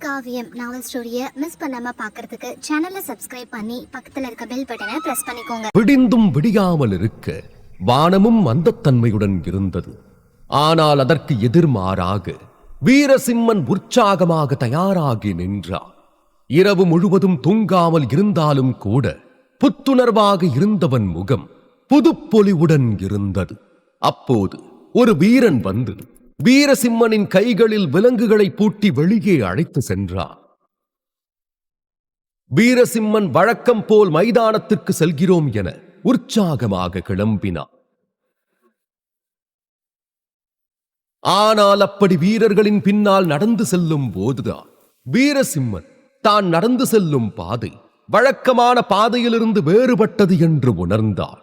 காவியம் நாவல் ஸ்டோரியை மிஸ் பண்ணாம பார்க்கிறதுக்கு சேனலை சப்ஸ்கிரைப் பண்ணி பக்கத்துல இருக்க பெல் பட்டனை பிரஸ் பண்ணிக்கோங்க. விடிந்தும் விடியாமல் இருக்க வானமும் மந்தத்தன்மையுடன் இருந்தது. ஆனால் அதற்கு எதிர்மாறாக வீரசிம்மன் உற்சாகமாக தயாராகி நின்றார். இரவு முழுவதும் தூங்காமல் இருந்தாலும் கூட புத்துணர்வாக இருந்தவன் முகம் புதுப்பொலிவுடன் இருந்தது. அப்போது ஒரு வீரன் வந்து வீரசிம்மனின் கைகளில் விலங்குகளை பூட்டி வெளியே அழைத்து சென்றார். வீரசிம்மன் வழக்கம் போல் மைதானத்திற்கு செல்கிறோம் என உற்சாகமாக கிளம்பினார். ஆனால் அப்படி வீரர்களின் பின்னால் நடந்து செல்லும் போதுதான் வீரசிம்மன் தான் நடந்து செல்லும் பாதை வழக்கமான பாதையிலிருந்து வேறுபட்டது என்று உணர்ந்தார்.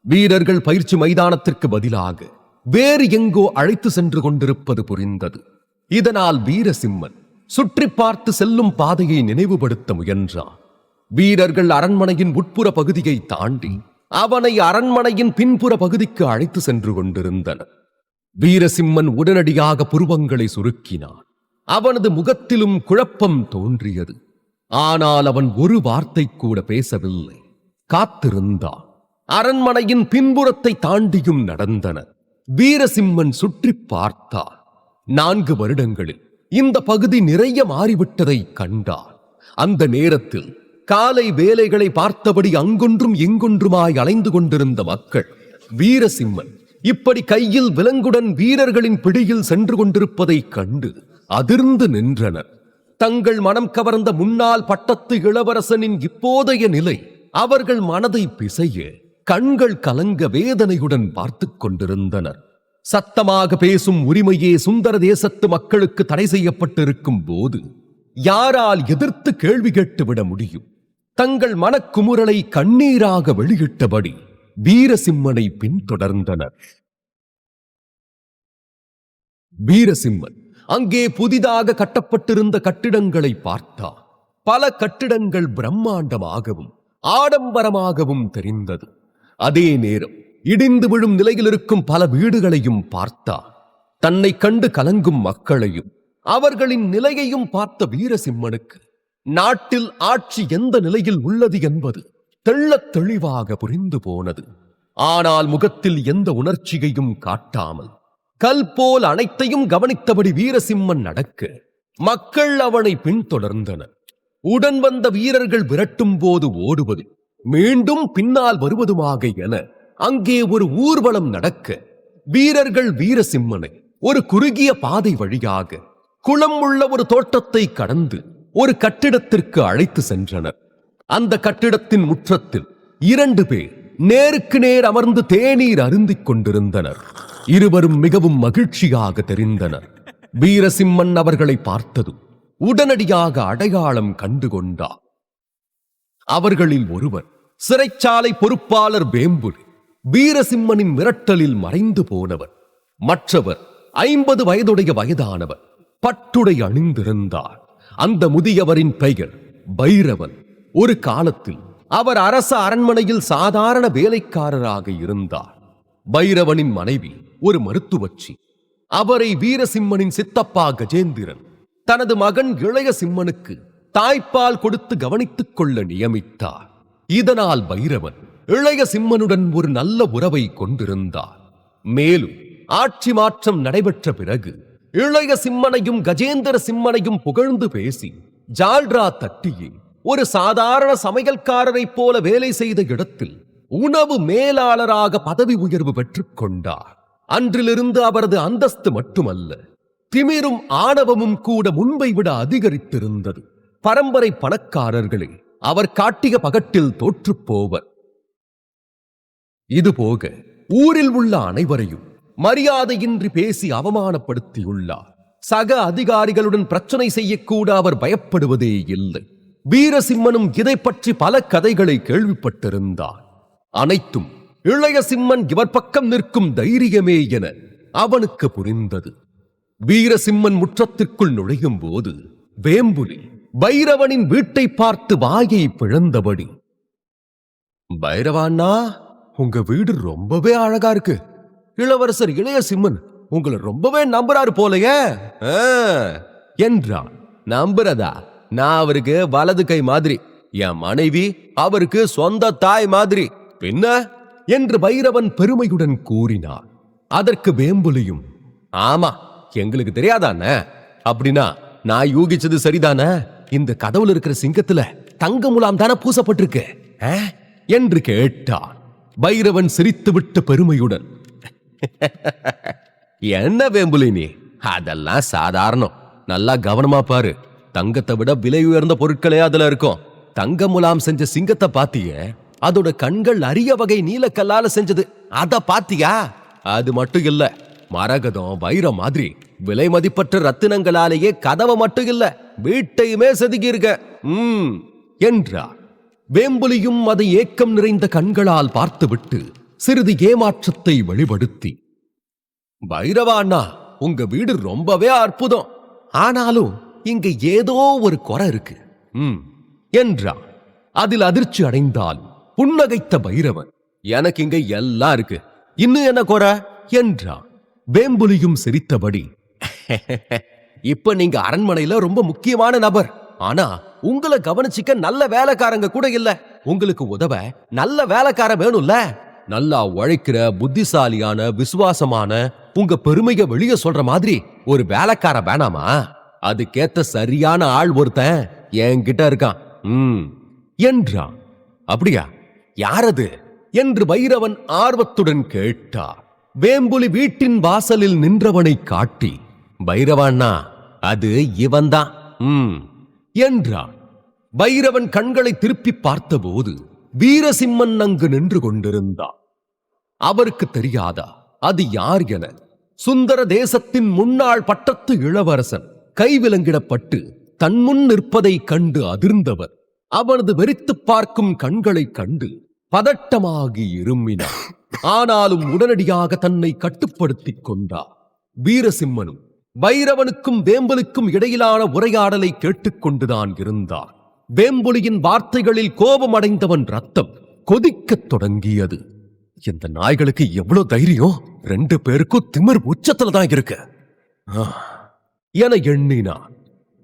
வீரர்கள் பயிற்சி மைதானத்திற்கு பதிலாக வேறு எங்கோ அழைத்து சென்று கொண்டிருப்பது புரிந்தது. இதனால் வீரசிம்மன் சுற்றி பார்த்து செல்லும் பாதையை நினைவுபடுத்த முயன்றார். வீரர்கள் அரண்மனையின் உட்புற பகுதியை தாண்டி அவனை அரண்மனையின் பின்புற பகுதிக்கு அழைத்து சென்று கொண்டிருந்தனர். வீரசிம்மன் உடனடியாக புருவங்களை சுருக்கினான். அவனது முகத்திலும் குழப்பம் தோன்றியது. ஆனால் அவன் ஒரு வார்த்தை கூட பேசவில்லை. காத்திருந்தான். அரண்மனையின் பின்புறத்தை தாண்டியும் நடந்தனர். வீரசிம்மன் சுற்றி பார்த்தார். 4 வருடங்களில் இந்த பகுதி நிறைய மாறிவிட்டதை கண்டார். அந்த நேரத்தில் காலை வேலைகளை பார்த்தபடி அங்கொன்றும் இங்கொன்றுமாய் அலைந்து கொண்டிருந்த மக்கள் வீரசிம்மன் இப்படி கையில் விலங்குடன் வீரர்களின் பிடியில் சென்று கொண்டிருப்பதை கண்டு அதிர்ந்து நின்றனர். தங்கள் மனம் கவர்ந்த முன்னாள் பட்டத்து இளவரசனின் இப்போதைய நிலை அவர்கள் மனதை பிசைய கண்கள் கலங்க வேதனையுடன் பார்த்து கொண்டிருந்தனர். சத்தமாக பேசும் உரிமையே சுந்தர தேசத்து மக்களுக்கு தடை செய்யப்பட்டிருக்கும் போது யாரால் எதிர்த்து கேள்வி கேட்டுவிட முடியும்? தங்கள் மனக்குமுறலை கண்ணீராக வெளியிட்டபடி வீரசிம்மனை பின்தொடர்ந்தனர். வீரசிம்மன் அங்கே புதிதாக கட்டப்பட்டிருந்த கட்டிடங்களை பார்த்தார். பல கட்டிடங்கள் பிரம்மாண்டமாகவும் ஆடம்பரமாகவும் தெரிந்தது. அதே நேரம் இடிந்து விழும் நிலையில் இருக்கும் பல வீடுகளையும் பார்த்தார். தன்னை கண்டு கலங்கும் மக்களையும் அவர்களின் நிலையையும் பார்த்த வீரசிம்மனுக்கு நாட்டில் ஆட்சி எந்த நிலையில் உள்ளது என்பது தெள்ளத் தெளிவாக புரிந்து போனது. ஆனால் முகத்தில் எந்த உணர்ச்சியையும் காட்டாமல் கல் போல் அனைத்தையும் கவனித்தபடி வீரசிம்மன் நடக்க மக்கள் அவனை பின்தொடர்ந்தனர். உடன் வந்த வீரர்கள் விரட்டும் போது ஓடுவது மீண்டும் பின்னால் வருவதுமாக என அங்கே ஒரு ஊர்வலம் நடக்க வீரர்கள் வீரசிம்மனை ஒரு குறுகிய பாதை வழியாக குளம் உள்ள ஒரு தோட்டத்தை கடந்து ஒரு கட்டிடத்திற்கு அழைத்து சென்றனர். அந்த கட்டிடத்தின் முற்றத்தில் 2 பேர் நேருக்கு நேர் அமர்ந்து தேநீர் அருந்திக் கொண்டிருந்தனர். இருவரும் மிகவும் மகிழ்ச்சியாக தெரிந்தனர். வீரசிம்மன் அவர்களை பார்த்ததும் உடனடியாக அடையாளம் கண்டுகொண்டார். அவர்களில் ஒருவர் சிறைச்சாலை பொறுப்பாளர் வேம்புலி, வீரசிம்மனின் மிரட்டலில் மறைந்து போனவர். மற்றவர் 50 வயதானவர், பட்டுடை அணிந்திருந்தார். அந்த முதியவரின் பெயர் பைரவன். ஒரு காலத்தில் அவர் அரச அரண்மனையில் சாதாரண வேலைக்காரராக இருந்தார். பைரவனின் மனைவி ஒரு மருத்துவச்சி. அவரை வீரசிம்மனின் சித்தப்பா கஜேந்திரன் தனது மகன் இளைய சிம்மனுக்கு தாய்ப்பால் கொடுத்து கவனித்துக் கொள்ள நியமித்தார். இதனால் பைரவன் இளைய சிம்மனுடன் ஒரு நல்ல உறவை கொண்டிருந்தார். மேலும் ஆட்சி மாற்றம் நடைபெற்ற பிறகு இளைய சிம்மனையும் கஜேந்திர சிம்மனையும் புகழ்ந்து பேசி ஜால்ரா தட்டியே ஒரு சாதாரண சமையல்காரரை போல வேலை செய்த இடத்தில் உணவு மேலாளராக பதவி உயர்வு பெற்றுக் கொண்டார். அன்றிலிருந்து அவரது அந்தஸ்து மட்டுமல்ல, திமிரும் ஆணவமும் கூட முன்பை விட அதிகரித்திருந்தது. பரம்பரை பணக்காரர்களே அவர் காட்டிய பகட்டில் தோற்றுப் போவர். இதுபோக ஊரில் உள்ள அனைவரையும் மரியாதையின்றி பேசி அவமானப்படுத்தியுள்ளார். சக அதிகாரிகளுடன் பிரச்சனை செய்யக்கூட அவர் பயப்படுவதே இல்லை. வீரசிம்மனும் இதை பற்றி பல கதைகளை கேள்விப்பட்டிருந்தார். அனைத்தும் இளைய சிம்மன் இவர் பக்கம் நிற்கும் தைரியமே என அவனுக்கு புரிந்தது. வீரசிம்மன் முற்றத்திற்குள் நுழையும் போது வேம்புலி பைரவனின் வீட்டை பார்த்து வாயை பிளந்தபடி, பைரவாண்ணா, உங்க வீடு ரொம்பவே அழகா இருக்கு. இளவரசர் இளைய சிம்மன் உங்களை ரொம்பவே நம்புறாரு போலையே என்றான். நம்புறதா? நான் அவருக்கு வலது கை மாதிரி, என் மனைவி அவருக்கு சொந்த தாய் மாதிரி. பின்ன என்று பைரவன் பெருமையுடன் கூறினார். அதற்கு வேம்புலியும், ஆமா, எங்களுக்கு தெரியாதானே? அப்படின்னா நான் யூகிச்சது சரிதானே? இந்த கதவுல இருக்கிற சிங்கத்துல தங்க முலாம் தானே பூசப்பட்டிருக்கு என்று கேட்டார். பைரவன் சிரித்துவிட்டு பெருமையுடன், என்ன வேம்புலி நீ, அதெல்லாம் சாதாரணம். நல்லா கவனமா பாரு, தங்கத்தை விட விலை உயர்ந்த பொருட்களே அதுல இருக்கும். தங்க முலாம் செஞ்ச சிங்கத்தை பாத்திய? அதோட கண்கள் அரிய வகை நீலக்கல்லால செஞ்சது, அத பாத்தியா? அது மட்டும் இல்ல, மரகதம் வைரம் மாதிரி விலை மதிப்பற்ற ரத்தினங்களாலேயே கதவை மட்டும் இல்ல, வீட்டையுமே செதுக்கி இருக்க என்றார். வேம்புலியும் அதை ஏக்கம் நிறைந்த கண்களால் பார்த்துவிட்டு சிறிது ஏமாற்றத்தை வெளிப்படுத்தி, பைரவா அண்ணா, உங்க வீடு ரொம்பவே அற்புதம். ஆனாலும் இங்க ஏதோ ஒரு குறை இருக்கு என்றான். அதில் அதிர்ச்சி அடைந்தால் புன்னகைத்த பைரவன், எனக்கு இங்க எல்லாம் இருக்கு, இன்னும் என்ன குறை என்றான். வேம்புலியும் சிரித்தபடி, இப்ப நீங்க அரண்மனையில ரொம்ப முக்கியமான நபர். ஆனா உங்களை கவனிச்சிக்க நல்ல வேலைக்காரங்க கூட இல்ல. உங்களுக்கு உதவ நல்ல வேலைக்கார வேணும்ல. நல்லா உழைக்கிற, புத்திசாலியான, விசுவாசமான, உங்க பெருமைய வெளிய சொல்ற மாதிரி ஒரு வேலைக்கார வேணாமா? அதுக்கேத்த சரியான ஆள் ஒருத்தன் என்கிட்ட இருக்கான் என்றான். அப்படியா? யாரது என்று பைரவன் ஆர்வத்துடன் கேட்டார். வேம்புலி வீட்டின் வாசலில் நின்றவனை காட்டி, பைரவண்ணா, அது இவன்தான் என்றான். பைரவன் கண்களை திருப்பி பார்த்தபோது வீரசிம்மன் அங்கு நின்று கொண்டிருந்தார். அவருக்கு தெரியாதா அது யார் என? சுந்தர தேசத்தின் முன்னாள் பட்டத்து இளவரசன் கைவிலங்கிடப்பட்டு தன்முன் நிற்பதை கண்டு அதிர்ந்தவர் அவனது வெறித்து பார்க்கும் கண்களை கண்டு பதட்டமாகி இருமினார். ஆனாலும் உடனடியாக தன்னை கட்டுப்படுத்திக் கொண்டார். வீரசிம்மனும் பைரவனுக்கும் வேம்புலிக்கும் இடையிலான உரையாடலை கேட்டுக்கொண்டுதான் இருந்தார். வேம்புலியின் வார்த்தைகளில் கோபமடைந்தவன் ரத்தம் கொதிக்கத் தொடங்கியது. இந்த நாய்களுக்கு எவ்வளவு தைரியம்! 2 பேருக்கும் திமிர் உச்சத்துல தான் இருக்கு என எண்ணினான்.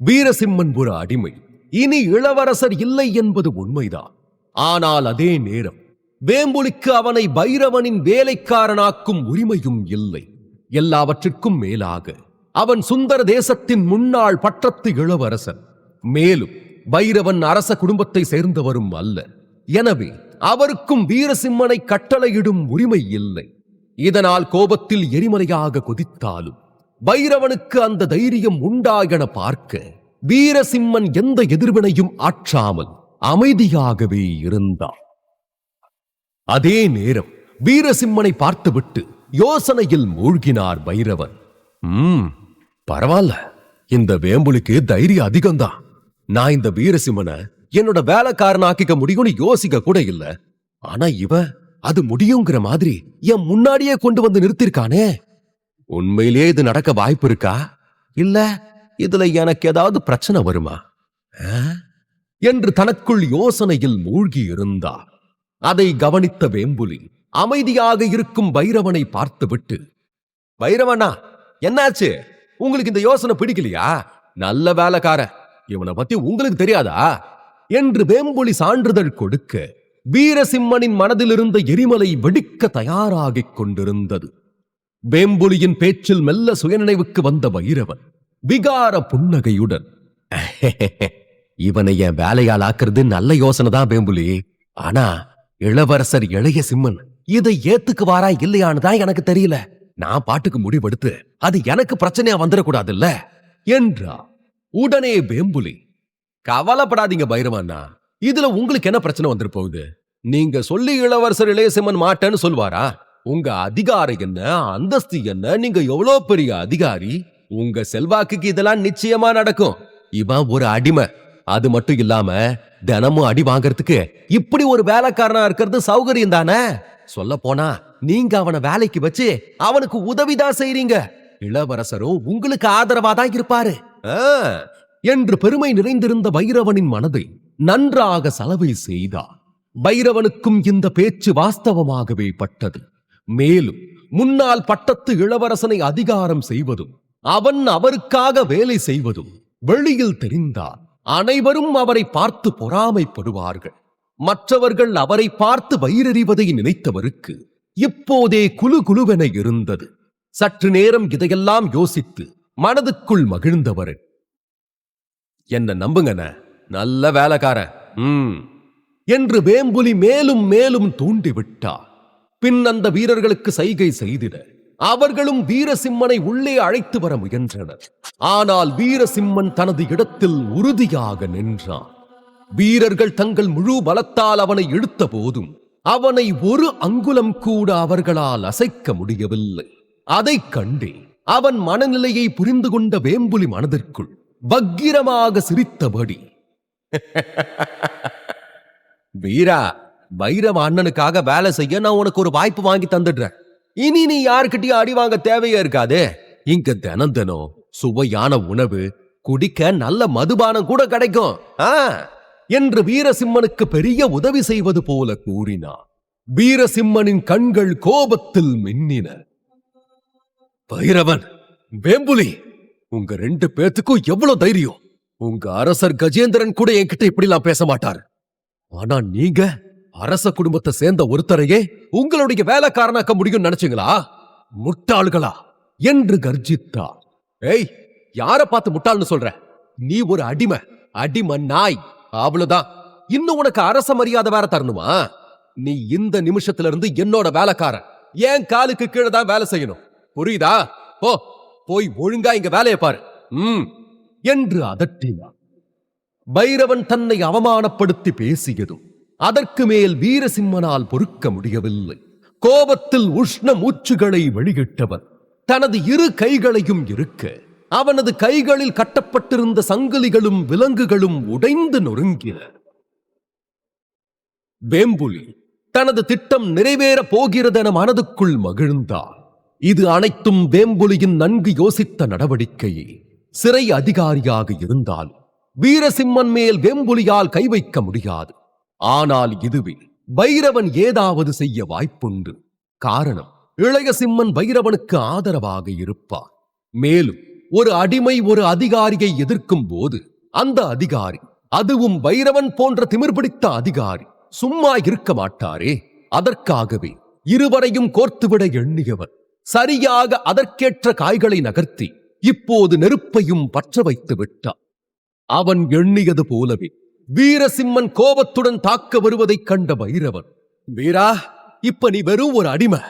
வீரசிம்மன் ஒரு அடிமை, இனி இளவரசர் இல்லை என்பது உண்மைதான். ஆனால் அதே நேரம் வேம்புலிக்கு அவனை பைரவனின் வேலைக்காரனாக்கும் உரிமையும் இல்லை. எல்லாவற்றிற்கும் மேலாக அவன் சுந்தர தேசத்தின் முன்னாள் பட்டத்து இளவரசன். மேலும் பைரவன் அரச குடும்பத்தை சேர்ந்தவரும் அல்ல. எனவே அவருக்கும் வீரசிம்மனை கட்டளையிடும் உரிமை இல்லை. இதனால் கோபத்தில் எரிமலையாக கொதித்தாலும் பைரவனுக்கு அந்த தைரியம் உண்டா என பார்க்க வீரசிம்மன் எந்த எதிர்வினையும் ஆற்றாமல் அமைதியாகவே இருந்தான். அதே நேரம் வீரசிம்மனை பார்த்துவிட்டு யோசனையில் மூழ்கினார் பைரவன். பரவாயில்ல, இந்த வேம்புலிக்கு தைரியம் அதிகம்தான். நான் இந்த வீரசிம்மனை என்னோட வேலைக்காரனாக்கிக்க முடியும்னு யோசிக்க கூட இல்ல. ஆனா இவன் அது முடியுங்கிற மாதிரி என் முன்னாடியே கொண்டு வந்து நிறுத்திருக்கானே. உண்மையிலேயே இது நடக்க வாய்ப்பு இருக்கா? இல்ல இதுல எனக்கு ஏதாவது பிரச்சனை வருமா என்று தனக்குள் யோசனையில் மூழ்கி இருந்தார். அதை கவனித்த வேம்புலி அமைதியாக இருக்கும் பைரவனை பார்த்துவிட்டு, பைரவனா, என்னாச்சு? உங்களுக்கு இந்த யோசனை பிடிக்கலையா? நல்ல வேலைக்கார, இவனை பத்தி உங்களுக்கு தெரியாதா என்று வேம்புலி சான்றிதழ் கொடுக்க வீரசிம்மனின் மனதில் இருந்த எரிமலை வெடிக்க தயாராகிக் கொண்டிருந்தது. வேம்புலியின் பேச்சில் மெல்ல சுயநினைவுக்கு வந்த பைரவன் விகார புன்னகையுடன், இவனை என் வேலையால் ஆக்குறது நல்ல யோசனை தான் வேம்புலி. ஆனா இளவரசர் இளைய சிம்மன் இதை ஏத்துக்குவாரா இல்லையான்னு தான் எனக்கு தெரியல. நான் பாட்டுக்கு முடிவெடுத்து அது எனக்கு பிரச்சனையா வந்துடக்கூடாதுல்ல என்றா. உடனே வேம்புலி, கவலைப்படாதீங்க பைரவண்ணா, இதுல உங்களுக்கு என்ன பிரச்சனை வந்துரு போகுது? நீங்க சொல்லி இளவரசர் இளைய சிம்மன் மாட்டேன்னு சொல்வாரா? உங்க அதிகாரம் என்ன, அந்தஸ்து என்ன, நீங்க எவ்வளவு பெரிய அதிகாரி, உங்க செல்வாக்குக்கு இதெல்லாம் நிச்சயமா நடக்கும். இவன் ஒரு அடிமை. அது மட்டும் இல்லாம தினமும் அடி வாங்கறதுக்கு இப்படி ஒரு வேலைக்காரனா இருக்கிறது சௌகரியம் தானே. சொல்ல போனா நீங்க அவனை வேலைக்கு வச்சு அவனுக்கு உதவிதான் செய்றீங்க. இளவரசரும் உங்களுக்கு ஆதரவாதான் இருப்பாரு என்று பெருமை நிறைந்திருந்த பைரவனின் மனதை நன்றாக சலவை செய்தார். பைரவனுக்கும் இந்த பேச்சு வாஸ்தவமாகவே பட்டது. மேலும் முன்னாள் பட்டத்து இளவரசனை அதிகாரம் செய்வதும் அவன் அவருக்காக வேலை செய்வதும் வெளியில் தெரிந்தால் அனைவரும் அவரை பார்த்து பொறாமைப்படுவார்கள். மற்றவர்கள் அவரை பார்த்து வயிறறிவதை நினைத்தவருக்கு இப்போதே குலுகுலுவென இருந்தது. சற்று நேரம் இதையெல்லாம் யோசித்து மனதுக்குள் மகிழ்ந்தவர், என்ன நம்புங்கண்ண, நல்ல வேலைக்காரன் என்று வேம்புலி மேலும் மேலும் தூண்டிவிட்டார். பின் அந்த வீரர்களுக்கு சைகை செய்திட அவர்களும் வீரசிம்மனை உள்ளே அழைத்து வர முயன்றனர். ஆனால் வீரசிம்மன் தனது இடத்தில் உறுதியாக நின்றான். வீரர்கள் தங்கள் முழு பலத்தால் அவனை இழுத்த போதும் அவனை ஒரு அங்குலம் கூட அவர்களால் அசைக்க முடியவில்லை. அதைக் கண்டே அவன் மனநிலையை புரிந்து கொண்ட வேம்புலி மனதிற்குள் வக்கிரமாக சிரித்தபடி, வீரா, பைரவ அண்ணனுக்காக வேலை செய்ய நான் உனக்கு ஒரு வாய்ப்பு வாங்கி தந்துடுறேன். இனி நீ யாருக்கிட்டையும் அடி வாங்க தேவையே இருக்காது. இங்க தினம் தினம் சுவையான உணவு, குடிக்க நல்ல மதுபானம் கூட கிடைக்கும் என்று வீரசிம்மனுக்கு பெரிய உதவி செய்வது போல கூறினார். வீரசிம்மனின் கண்கள் கோபத்தில் மின்னின. பைரவன், வேம்புலி, உங்க 2 பேத்துக்கும் எவ்வளவு தைரியம்! உங்க அரசர் கஜேந்திரன் கூட என்கிட்ட இப்படிலாம் பேச மாட்டார். ஆனா நீங்க அரச குடும்பத்தை சேர்ந்த ஒருத்தரையே உங்களுடைய வேலைக்காரனாக்க முடியும் நினைச்சீங்களா? முட்டாள்களா என்று கர்ஜித்தார். ஏய், யார பார்த்து முட்டாள்னு சொல்ற? நீ ஒரு அடிமை, அடிமை நாய், அவ்வளவுதான். இன்னும் உனக்கு அரச மரியாதை வேற தரணுமா? நீ இந்த நிமிஷத்துல இருந்து என்னோட வேலைக்காரன். ஏன் காலுக்கு கீழே தான் வேலை செய்யணும், புரியுதா? போய் ஒழுங்கா இங்க வேலையை பாரு என்று அதட்டினார். பைரவன் தன்னை அவமானப்படுத்தி பேசியதும் அதற்கு மேல் வீரசிம்மனால் பொறுக்க முடியவில்லை. கோபத்தில் உஷ்ண மூச்சுகளை வெளியிட்டவன் தனது 2 கைகளையும் இருக்க அவனது கைகளில் கட்டப்பட்டிருந்த சங்கிலிகளும் விலங்குகளும் உடைந்து நொறுங்கின. வேம்புலி தனது திட்டம் நிறைவேற போகிறதென மனதுக்குள் மகிழ்ந்தார். இது அனைத்தும் வேம்புலியின் நன்கு யோசித்த நடவடிக்கையே. சிறை அதிகாரியாக இருந்தால் வீரசிம்மன் மேல் வேம்புலியால் கை வைக்க முடியாது. ஆனால் இதுவே பைரவன் ஏதாவது செய்ய வாய்ப்புண்டு. காரணம், இளைய சிம்மன் பைரவனுக்கு ஆதரவாக இருப்பார். மேலும் ஒரு அடிமை ஒரு அதிகாரியை எதிர்க்கும் போது அந்த அதிகாரி, அதுவும் பைரவன் போன்ற திமிர் பிடித்த அதிகாரி, சும்மா இருக்க மாட்டாரே. அதற்காகவே இருவரையும் கோர்த்துவிட எண்ணியவர் சரியாக அதற்கேற்ற காய்களை நகர்த்தி இப்போது நெருப்பையும் பற்ற வைத்து விட்டார். அவன் எண்ணியது போலவே வீரசிம்மன் கோபத்துடன் தாக்க வருவதைக் கண்ட பைரவன், வீரா, இப்ப நீ வெறும் ஒரு அடிமை,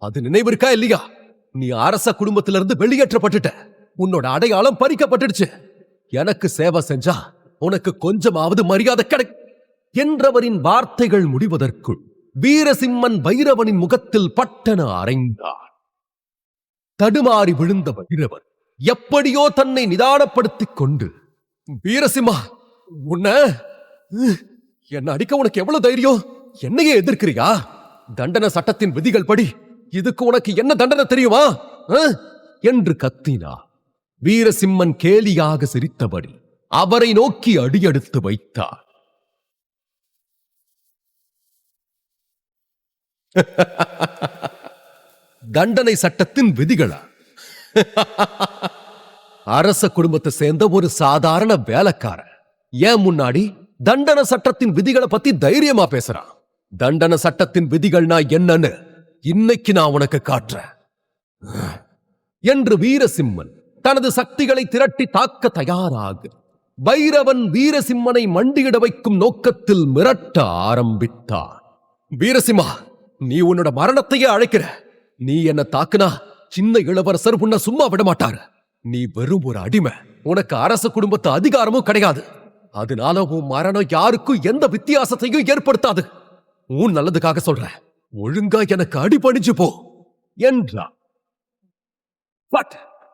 அது நினைவிருக்கா இல்லையா? நீ அரச குடும்பத்திலிருந்து வெளியேற்றப்பட்டுட்ட, உன்னோட அடையாளம் பறிக்கப்பட்டுடுச்சு. எனக்கு சேவை செஞ்சா உனக்கு கொஞ்சமாவது மரியாதை கிடைக்கும் என்றவரின் வார்த்தைகள் முடிவதற்குள் வீரசிம்மன் பைரவனின் முகத்தில் பட்டன அறைந்தார். தடுமாறி விழுந்த பைரவன் எப்படியோ தன்னை நிதானப்படுத்திக் கொண்டு, வீரசிம்மா, என்ன அடிக்க உனக்கு எவ்வளவு தைரியம்? என்னையே எதிர்க்கிறியா? தண்டன சட்டத்தின் விதிகள் படி இதுக்கு உனக்கு என்ன தண்டனை தெரியுமா என்று கத்தினார். வீரசிம்மன் கேலியாக சிரித்தபடி அவரை நோக்கி அடியெடுத்து வைத்தார். தண்டனை சட்டத்தின் விதிகளா? அரச குடும்பத்தை சேர்ந்த ஒரு சாதாரண வேலைக்காரன் ஏன் முன்னாடி தண்டன சட்டத்தின் விதிகளை பத்தி தைரியமா பேசுறான். தண்டன சட்டத்தின் விதிகள்னா என்னன்னு இன்னைக்கு நான் உனக்கு காட்டுறேன் என்று வீரசிம்மன் தனது சக்திகளை திரட்டி தாக்க தயாராக பைரவன் வீரசிம்மனை மண்டியிட வைக்கும் நோக்கத்தில் மிரட்ட ஆரம்பித்தார். வீரசிம்மா, நீ உன்னோட மரணத்தையே அழைக்கிற. நீ என்ன தாக்குனா சின்ன இளவரசர் உன்னை சும்மா விட மாட்டாரு. நீ வெறும் ஒரு அடிமை, உனக்கு அரச குடும்பத்து அதிகாரமும் கிடையாது. அதனால உன் மரணம் யாருக்கும் எந்த வித்தியாசத்தையும் ஏற்படுத்தாது. உன் நல்லதுக்காக சொல்ற, ஒழுங்கா எனக்கு அடிபணிஞ்சு போ என்றார்.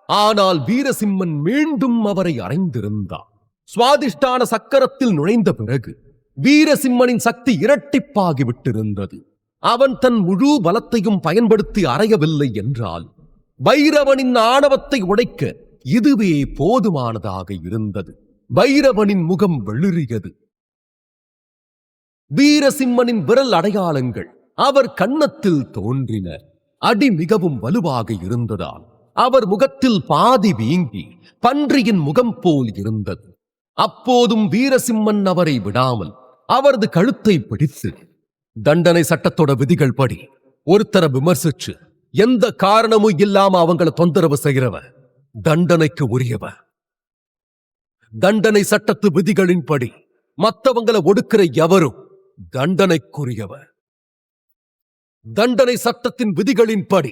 ஆனால் வீரசிம்மன் மீண்டும் அவரை அறைந்திருந்தார். சுவாதிஷ்டான சக்கரத்தில் நுழைந்த பிறகு வீரசிம்மனின் சக்தி இரட்டிப்பாகிவிட்டிருந்தது. அவன் தன் முழு பலத்தையும் பயன்படுத்தி அறையவில்லை என்றால் பைரவனின் ஆணவத்தை உடைக்க இதுவே போதுமானதாக இருந்தது. பைரவனின் முகம் வெளிறியது. வீரசிம்மனின் விரல் அடையாளங்கள் அவர் கன்னத்தில் தோன்றின. அடி மிகவும் வலுவாக இருந்ததால் அவர் முகத்தில் பாதி வீங்கி பன்றியின் முகம் போல் இருந்தது. அப்போதும் வீரசிம்மன் அவரை விடாமல் அவரது கழுத்தை பிடித்து, தண்டனை சட்டத்தோட விதிகள் படி ஒருத்தரை விமர்சிச்சு எந்த காரணமும் இல்லாம அவங்கள தொந்தரவு செய்கிறவன் தண்டனைக்கு உரியவன். தண்டனை சட்டத்து விதிகளின்படி மத்தவங்களை ஒடுக்கிற எவரும் தண்டனைக்குரியவன். தண்டனை சட்டத்தின் விதிகளின்படி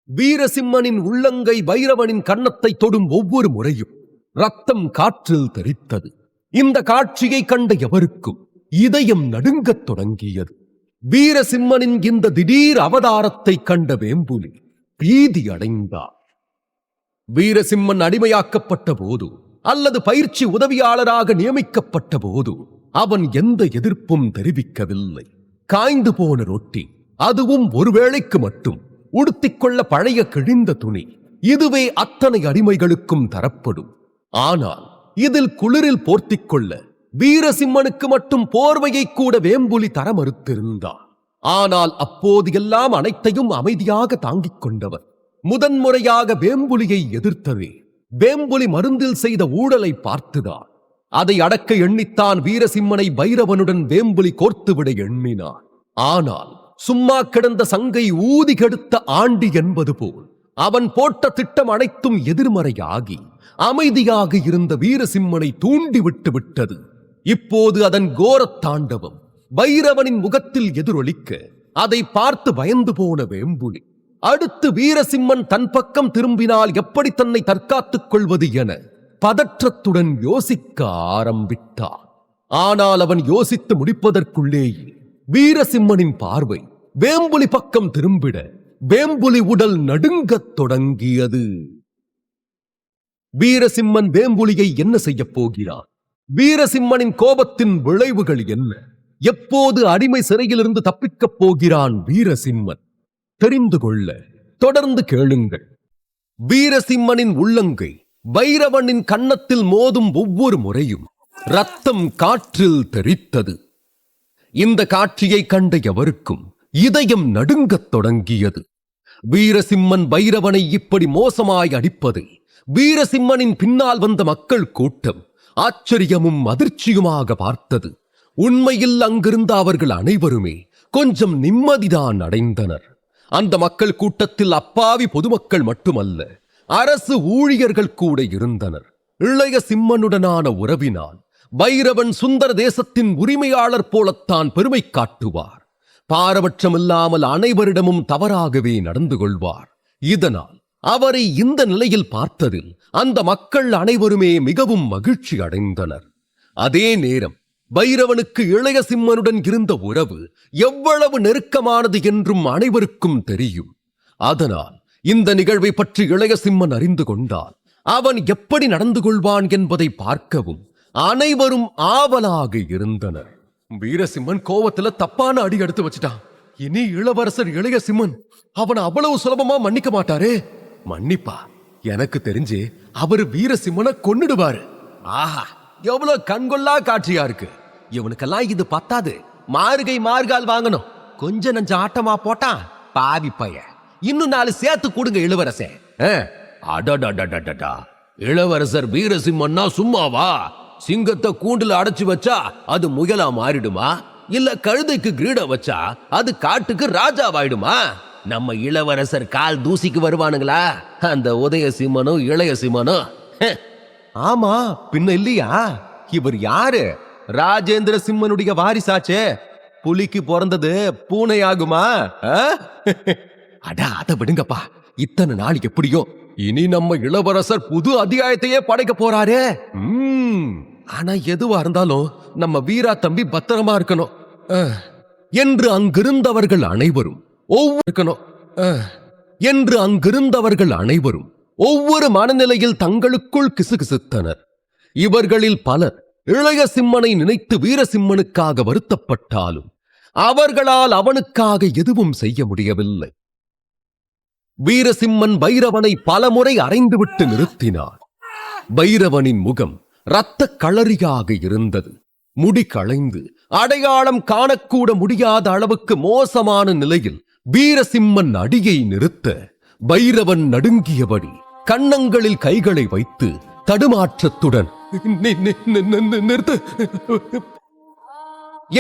வீரசிம்மனின் உள்ளங்கை பைரவனின் கன்னத்தை தொடும் ஒவ்வொரு முறையும் ரத்தம் காற்றில் தெறித்தது. இந்த காட்சியை கண்ட எவருக்கும் இதயம் நடுங்கத் தொடங்கியது. வீரசிம்மனின் இந்த திடீர் அவதாரத்தை கண்ட வேம்புலி பீதி அடைந்தார். வீரசிம்மன் அடிமையாக்கப்பட்ட போது அல்லது பயிற்சி உதவியாளராக நியமிக்கப்பட்ட போது அவன் எந்த எதிர்ப்பும் தெரிவிக்கவில்லை. காய்ந்து போன ரொட்டி, அதுவும் ஒருவேளைக்கு மட்டும் உடுத்திக்கொள்ள பழைய கிழிந்த துணி, இதுவே அத்தனை அடிமைகளுக்கும் தரப்படும். ஆனால் இதில் குளிரில் போர்த்திக்கொள்ள வீரசிம்மனுக்கு மட்டும் போர்வையை கூட வேம்புலி தர மறுத்திருந்தார். ஆனால் அப்போது எல்லாம் அனைத்தையும் அமைதியாக தாங்கிக் கொண்டவர் முதன்முறையாக வேம்புலியை எதிர்த்ததே வேம்புலி மருந்தில் செய்த ஊழலை பார்த்துதான். அதை அடக்க எண்ணித்தான் வீரசிம்மனை பைரவனுடன் வேம்புலி கோர்த்துவிட எண்ணினார். ஆனால் சும்மா கிடந்த சங்கை ஊதி கெடுத்த ஆண்டி என்பது போல் அவன் போட்ட திட்டம் அனைத்தும் எதிர்மறையாகி அமைதியாக இருந்த வீரசிம்மனை தூண்டிவிட்டு விட்டது. இப்போது அதன் கோரத் தாண்டவம் பைரவனின் முகத்தில் எதிரொலிக்க அதை பார்த்து பயந்து போன வேம்புலி அடுத்து வீரசிம்மன் தன் பக்கம் திரும்பினால் எப்படி தன்னை தற்காத்துக் கொள்வது என பதற்றத்துடன் யோசிக்க ஆரம்பித்தார். ஆனால் அவன் யோசித்து முடிப்பதற்குள்ளேயே வீரசிம்மனின் பார்வை வேம்புலி பக்கம் திரும்பிட வேம்புலி உடல் நடுங்கத் தொடங்கியது. வீரசிம்மன் வேம்புலியை என்ன செய்யப் போகிறார்? வீரசிம்மனின் கோபத்தின் விளைவுகள் என்ன? எப்போது அடிமை சிறையிலிருந்து தப்பிக்கப் போகிறான் வீரசிம்மன்? தெரிந்து கொள்ள தொடர்ந்து கேளுங்கள். வீரசிம்மனின் உள்ளங்கை பைரவனின் கன்னத்தில் மோதும் ஒவ்வொரு முறையும் ரத்தம் காற்றில் தெறித்தது. இந்த காட்சியை கண்ட எவருக்கும் இதயம் நடுங்கத் தொடங்கியது. வீரசிம்மன் பைரவனை இப்படி மோசமாய் அடிப்பதை வீரசிம்மனின் பின்னால் வந்த மக்கள் கூட்டம் ஆச்சரியமும் அதிர்ச்சியுமாக பார்த்தது. உண்மையில் அங்கிருந்த அவர்கள் அனைவருமே கொஞ்சம் நிம்மதிதான் அடைந்தனர். அந்த மக்கள் கூட்டத்தில் அப்பாவி பொதுமக்கள் மட்டுமல்ல, அரசு ஊழியர்கள் கூட இருந்தனர். இளைய சிம்மனுடனான உறவினால் பைரவன் சுந்தர தேசத்தின் உரிமையாளர் போலத்தான் பெருமை காட்டுவார். பாரபட்சமில்லாமல் அனைவரிடமும் தவறாகவே நடந்து கொள்வார். இதனால் அவரை இந்த நிலையில் பார்த்ததில் அந்த மக்கள் அனைவருமே மிகவும் மகிழ்ச்சி அடைந்தனர். அதே நேரம் பைரவனுக்கு இளைய சிம்மனுடன் இருந்த உறவு எவ்வளவு நெருக்கமானது என்றும் அனைவருக்கும் தெரியும். அதனால் இந்த நிகழ்வை பற்றி இளைய சிம்மன் அறிந்து கொண்டால் அவன் எப்படி நடந்து கொள்வான் என்பதை பார்க்கவும் அனைவரும் ஆவலாக இருந்தனர். வீரசிம்மன் கோவத்துல தப்பான அடி எடுத்து வச்சிட்டான். இனி இளவரசர் இளைய சிம்மன் அவனை அவ்வளவு சுலபமா மன்னிக்க மாட்டாரே. மன்னிப்பா? எனக்கு தெரிஞ்சு அவரு வீரசிம்மனை கொன்னுடுவாரு. ஆஹா, எவ்வளவு கண்கொள்ளா காட்சியா இருக்கு. இவனுக்கெல்லாம் இது பத்தாது, மார்கை மார்கால் வாங்கணும். கொஞ்ச நஞ்ச ஆட்டமா போட்டான் பாவி பைய. இன்னும் 4 சேர்த்து கொடுங்க இளவரசே. அடடடடடடா, இளவரசர் வீரசிம்மன்னா சும்மாவா? சிங்கத்தை கூண்டுல அடைச்சு வச்சா அது முயலா மாறிடுமா? இல்ல கழுதைக்கு கிரீடம் வச்சா அது காட்டுக்கு ராஜாவாயிடுமா? நம்ம இளவரசர் கால் தூசிக்கு வருவானுங்களா? அந்த உதய சிம்மனும் இளைய சிம்மனும். ஆமா, பின்ன இல்லையா? இவர் யாரு? ராஜேந்திர சிம்மனுடைய வாரிசாச்சே. புலிக்கு பிறந்தது பூனை ஆகுமா? அடா, அதை விடுங்கப்பா. இத்தனை நாள் எப்படியோ, இனி நம்ம இளவரசர் புது அத்தியாயத்தையே படைக்க போறாரே. ஆனா எதுவா இருந்தாலும் நம்ம வீரா தம்பி பத்திரமா இருக்கணும் என்று அங்கிருந்தவர்கள் அனைவரும் ஒவ்வொரு மனநிலையில் தங்களுக்குள் கிசுகிசுத்தனர். இவர்களில் பலர் இளைய சிம்மனை நினைத்து வீரசிம்மனுக்காக வருத்தப்பட்டாலும் அவர்களால் அவனுக்காக எதுவும் செய்ய முடியவில்லை. வீரசிம்மன் பைரவனை பலமுறை அறைந்துவிட்டு நிறுத்தினார். பைரவனின் முகம் இரத்த களரியாக இருந்தது. முடி களைந்து அடையாளம் காணக்கூட முடியாத அளவுக்கு மோசமான நிலையில் வீரசிம்மன் அடியை நிறுத்த பைரவன் நடுங்கியபடி கன்னங்களில் கைகளை வைத்து தடுமாற்றத்துடன் நிறுத்து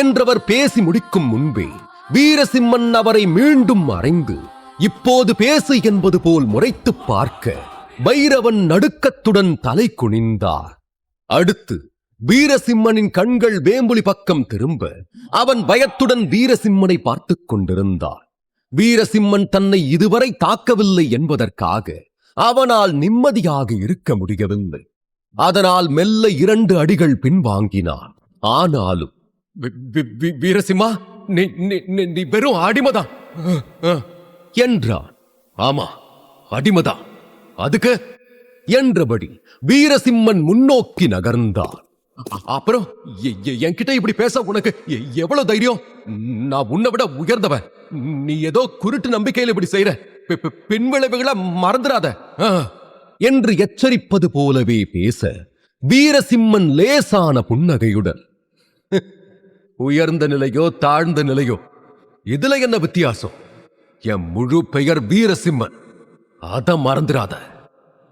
என்றவர் பேசி முடிக்கும் முன்பே வீரசிம்மன் அவரை மீண்டும் அறைந்து இப்போது பேசு என்பது போல் முறைத்து பார்க்க பைரவன் நடுக்கத்துடன் தலை குனிந்தார். அடுத்து வீரசிம்மனின் கண்கள் வேம்புலி பக்கம் திரும்ப அவன் பயத்துடன் வீரசிம்மனை பார்த்துக் கொண்டிருந்தார். வீரசிம்மன் தன்னை இதுவரை தாக்கவில்லை என்பதற்காக அவனால் நிம்மதியாக இருக்க முடியவில்லை. அதனால் மெல்ல 2 அடிகள் பின்வாங்கினான். ஆனாலும் வீரசிம்மா, நீ வெறும் அடிமைதான் என்றான். ஆமா, அடிமைதான். அதுக்கு என்றபடி வீரசிம்மன் முன்னோக்கி நகர்ந்தார். அப்புறம் என்கிட்ட இப்படி பேச உனக்கு எவ்வளவு தைரியம்? நான் உன்னை விட உயர்ந்தவன். நீ ஏதோ குருட்டு நம்பிக்கையில் இப்படி செய்யற. பின்விளைவுகளை மறந்துடாத என்று எச்சரிப்பது போலவே பேச வீரசிம்மன் லேசான புன்னகையுடன், உயர்ந்த நிலையோ தாழ்ந்த நிலையோ இதுல என்ன வித்தியாசம்? என் முழு பெயர் வீரசிம்மன், அத மறந்துடாத.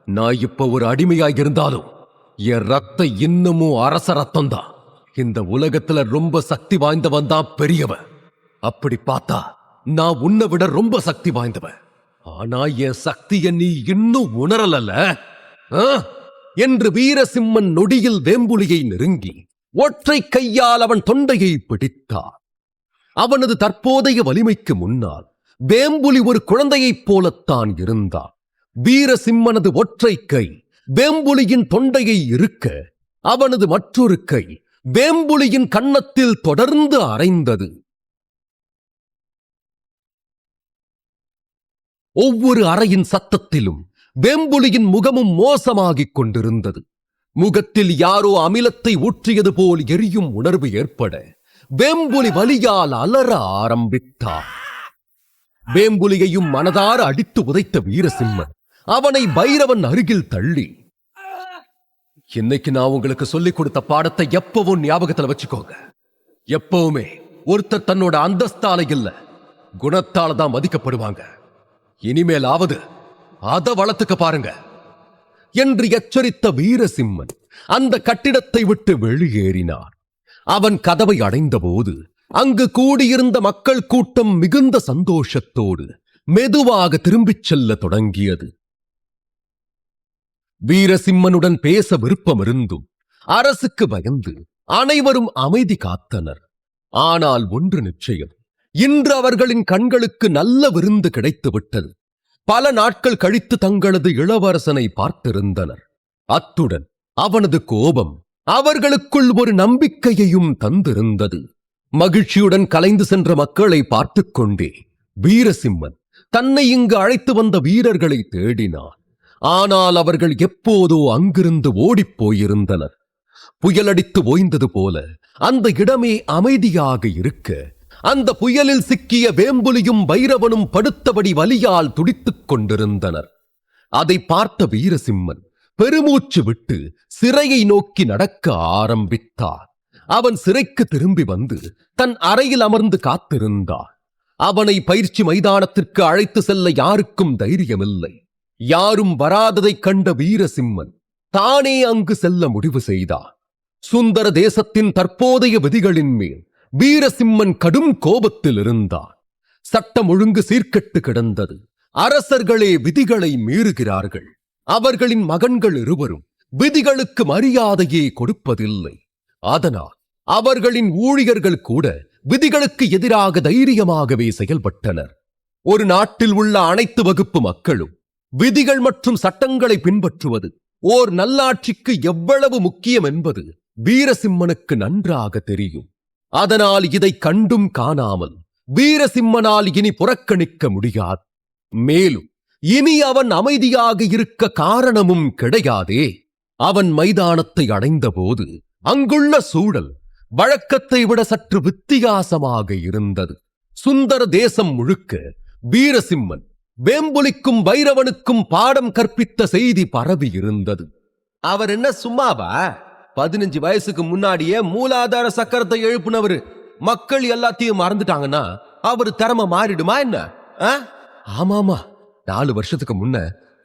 நான் இப்ப ஒரு அடிமையாய் இருந்தாலும் என் ரத்தம் இன்னமும் அரச ரத்தம் தான். இந்த உலகத்துல ரொம்ப சக்தி வாய்ந்தவன் தான் பெரியவன். அப்படி பார்த்தா நான் உன்னை விட ரொம்ப சக்தி வாய்ந்தவன். ஆனா என் சக்தியை நீ இன்னும் உணரலல்ல என்று வீரசிம்மன் நொடியில் வேம்புலியை நெருங்கி ஒற்றை கையால் அவன் தொண்டையை பிடித்தார். அவனது தற்போதைய வலிமைக்கு முன்னால் வேம்புலி ஒரு குழந்தையைப் போலத்தான் இருந்தான். வீரசிம்மனது ஒற்றை கை வேம்புலியின் தொண்டையை இருக்க, அவனது மற்றொரு கை வேம்புலியின் கன்னத்தில் தொடர்ந்து அறைந்தது. ஒவ்வொரு அறையின் சத்தத்திலும் வேம்புலியின் முகமும் மோசமாகிக் கொண்டிருந்தது. முகத்தில் யாரோ அமிலத்தை ஊற்றியது போல் எரியும் உணர்வு ஏற்பட வேம்புலி வலியால் அலற ஆரம்பித்தார். வேம்புலியையும் மனதார அடித்து உதைத்த வீரசிம்மன் அவனை பைரவன் அருகில் தள்ளி, இன்னைக்கு நான் உங்களுக்கு சொல்லிக் கொடுத்த பாடத்தை எப்பவும் ஞாபகத்துல வச்சுக்கோங்க. எப்பவுமே ஒருத்தர் தன்னோட அந்தஸ்தால இல்ல, குணத்தால தான் மதிக்கப்படுவாங்க. இனிமேலாவது அதை வளர்த்துக்க பாருங்க என்று எச்சரித்த வீரசிம்மன் அந்த கட்டிடத்தை விட்டு வெளியேறினார். அவன் கதவை அடைந்தபோது அங்கு கூடியிருந்த மக்கள் கூட்டம் மிகுந்த சந்தோஷத்தோடு மெதுவாக திரும்பிச் செல்ல தொடங்கியது. வீரசிம்மனுடன் பேச விருப்பமிருந்தும் அரசுக்கு பயந்து அனைவரும் அமைதி காத்தனர். ஆனால் ஒன்று நிச்சயம், இன்று அவர்களின் கண்களுக்கு நல்ல விருந்து கிடைத்துவிட்டது. பல நாட்கள் கழித்து தங்களது இளவரசனை பார்த்திருந்தனர். அத்துடன் அவனது கோபம் அவர்களுக்குள் ஒரு நம்பிக்கையையும் தந்திருந்தது. மகிழ்ச்சியுடன் கலைந்து சென்ற மக்களை பார்த்துக் கொண்டே வீரசிம்மன் தன்னை இங்கு அழைத்து வந்த வீரர்களை தேடினார். ஆனால் அவர்கள் எப்போதோ அங்கிருந்து ஓடிப்போயிருந்தனர். புயலடித்து ஓய்ந்தது போல அந்த இடமே அமைதியாக இருக்க, அந்த புயலில் சிக்கிய வேம்புலியும் பைரவனும் படுத்தபடி வலியால் துடித்துக் கொண்டிருந்தனர். அதை பார்த்த வீரசிம்மன் பெருமூச்சு விட்டு சிறையை நோக்கி நடக்க ஆரம்பித்தார். அவன் சிறைக்கு திரும்பி வந்து தன் அறையில் அமர்ந்து காத்திருந்தார். அவனை பயிற்சி மைதானத்திற்கு அழைத்து செல்ல யாருக்கும் தைரியமில்லை. யாரும் வராததைக் கண்ட வீரசிம்மன் தானே அங்கு செல்ல முடிவு செய்தார். சுந்தர தேசத்தின் தற்போதைய விதிகளின் மேல் வீரசிம்மன் கடும் கோபத்தில் இருந்தார். சட்டம் ஒழுங்கு சீர்கெட்டு கிடந்தது. அரசர்களே விதிகளை மீறுகிறார்கள். அவர்களின் மகன்கள் இருவரும் விதிகளுக்கு மரியாதையே கொடுப்பதில்லை. அதனால் அவர்களின் ஊழியர்கள் கூட விதிகளுக்கு எதிராக தைரியமாகவே செயல்பட்டனர். ஒரு நாட்டில் உள்ள அனைத்து வகுப்பு மக்களும் விதிகள் மற்றும் சட்டங்களை பின்பற்றுவது ஓர் நல்லாட்சிக்கு எவ்வளவு முக்கியம் என்பது வீரசிம்மனுக்கு நன்றாக தெரியும். அதனால் இதை கண்டும் காணாமல் வீரசிம்மனால் இனி புறக்கணிக்க முடியாது. மேலும் இனி அவன் அமைதியாக இருக்க காரணமும் கிடையாதே. அவன் மைதானத்தை அடைந்தபோது அங்குள்ள சூழல் வழக்கத்தை விட சற்று வித்தியாசமாக இருந்தது. சுந்தர தேசம் முழுக்க வீரசிம்மன் வேம்புலிக்கும் பைரவனுக்கும் பாடம் கற்பித்த செய்தி பரவி இருந்தது. அவர் என்ன சும்மாவா? 15 வயசுக்கு முன்னாடியே மூலாதார சக்கரத்தை எழுப்புனவரு. மக்கள் எல்லாத்தையும் மறந்துட்டாங்கன்னா அவர் திறமை மாறிடுமா என்ன? ஆமாமா, 4 வருஷத்துக்கு முன்ன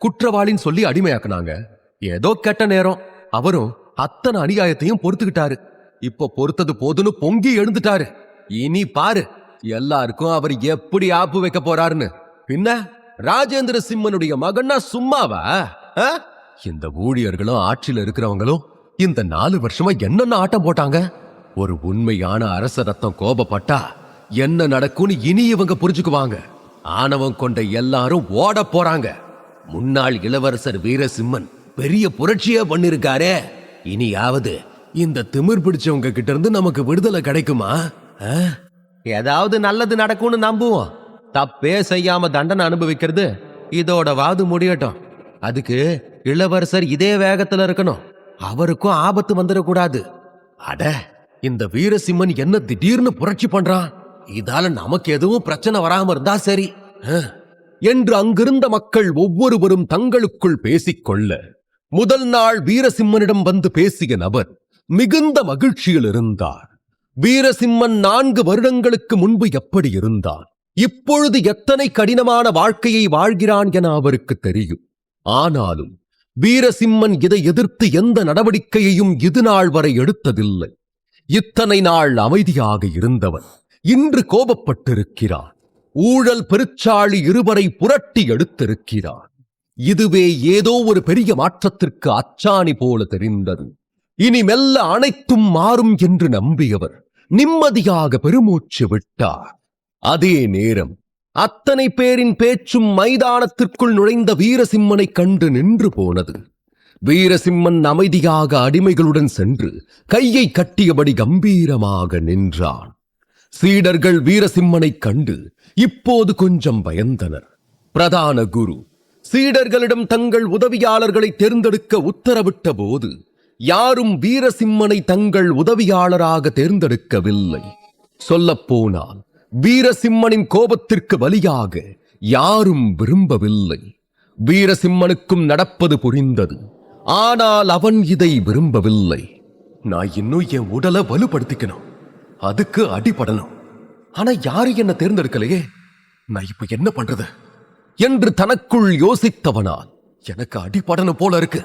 குற்றவாளின்னு சொல்லி அடிமையாக்குனாங்க. ஏதோ கெட்ட நேரம். அவரும் அத்தனை அநியாயத்தையும் பொறுத்துக்கிட்டாரு. இப்போ பொறுத்தது போதுன்னு பொங்கி எழுந்துட்டாரு. இனி பாரு எல்லாருக்கும் அவர் எப்படி ஆப்பு வைக்க போறாருன்னு. பின்ன ராஜேந்திர சிம்மனுடைய மகன்னா சும்மாவா? இந்த ஊழியர்களும் ஆட்சியில இருக்கிறவங்களும் இந்த 4 வருஷமா என்னென்ன ஆட்டம் போட்டாங்க. ஒரு உண்மையான அரச ரத்தம் கோபப்பட்டா என்ன நடக்கும்னு இனி இவங்க புரிஞ்சுக்குவாங்க. ஆணவம் கொண்ட எல்லாரும் ஓட போறாங்க. முன்னாள் இளவரசர் வீரசிம்மன் பெரிய புரட்சியா பண்ணிருக்காரே. இனியாவது இந்த திமிர் பிடிச்சவங்க கிட்ட இருந்து நமக்கு விடுதலை கிடைக்குமா? ஏதாவது நல்லது நடக்கும்னு நம்புவோம். தப்பே செய்யாம தண்டனை அனுபவிக்கிறது இதோட வாது முடியட்டும். அதுக்கு இளவரசர் இதே வேகத்துல இருக்கணும். அவருக்கும் ஆபத்து வந்துடக்கூடாது. அட, இந்த வீரசிம்மன் என்ன திடீர்னு புரட்சி பண்றான்? இதால நமக்கு எதுவும் பிரச்சனை வராம இருந்தா சரி என்று அங்கிருந்த மக்கள் ஒவ்வொருவரும் தங்களுக்குள் பேசிக்கொள்ள, முதல் நாள் வீரசிம்மனிடம் வந்து பேசிய நபர் மிகுந்த மகிழ்ச்சியில் இருந்தார். வீரசிம்மன் 4 வருடங்களுக்கு முன்பு எப்படி இருந்தான், இப்பொழுது எத்தனை கடினமான வாழ்க்கையை வாழ்கிறான் என அவருக்கு தெரியும். ஆனாலும் வீரசிம்மன் இதை எதிர்த்து எந்த நடவடிக்கையையும் இதுநாள் வரை எடுத்ததில்லை. இத்தனை நாள் அமைதியாக இருந்தவன் இன்று கோபப்பட்டிருக்கிறான். ஊழல் பெருச்சாளி இருவரை புரட்டி எடுத்திருக்கிறான். இதுவே ஏதோ ஒரு பெரிய மாற்றத்திற்கு அச்சாணி போல தெரிந்தது. இனி மெல்ல அனைத்தும் மாறும் என்று நம்பியவர் நிம்மதியாக பெருமூச்சு விட்டார். அதே நேரம் அத்தனை பேரின் பேச்சும் மைதானத்திற்குள் நுழைந்த வீரசிம்மனை கண்டு நின்று போனது. வீரசிம்மன் அமைதியாக அடிமைகளுடன் சென்று கையை கட்டியபடி கம்பீரமாக நின்றான். சீடர்கள் வீரசிம்மனை கண்டு இப்போது கொஞ்சம் பயந்தனர். பிரதான குரு சீடர்களிடம் தங்கள் உதவியாளர்களை தேர்ந்தெடுக்க உத்தரவிட்ட போது யாரும் வீரசிம்மனை தங்கள் உதவியாளராக தேர்ந்தெடுக்கவில்லை. சொல்லப்போனால் வீரசிம்மனின் கோபத்திற்கு பலியாக யாரும் விரும்பவில்லை. வீரசிம்மனுக்கும் நடப்பது புரிந்தது. ஆனால் அவன் இதை விரும்பவில்லை. நான் இன்னும் என் உடலை வலுப்படுத்திக்கணும், அதுக்கு அடிபடணும். ஆனா யாரு என்ன தேர்ந்தெடுக்கலையே, நான் இப்ப என்ன பண்றது என்று தனக்குள் யோசித்தவனால், எனக்கு அடிபடணும் போல இருக்கு,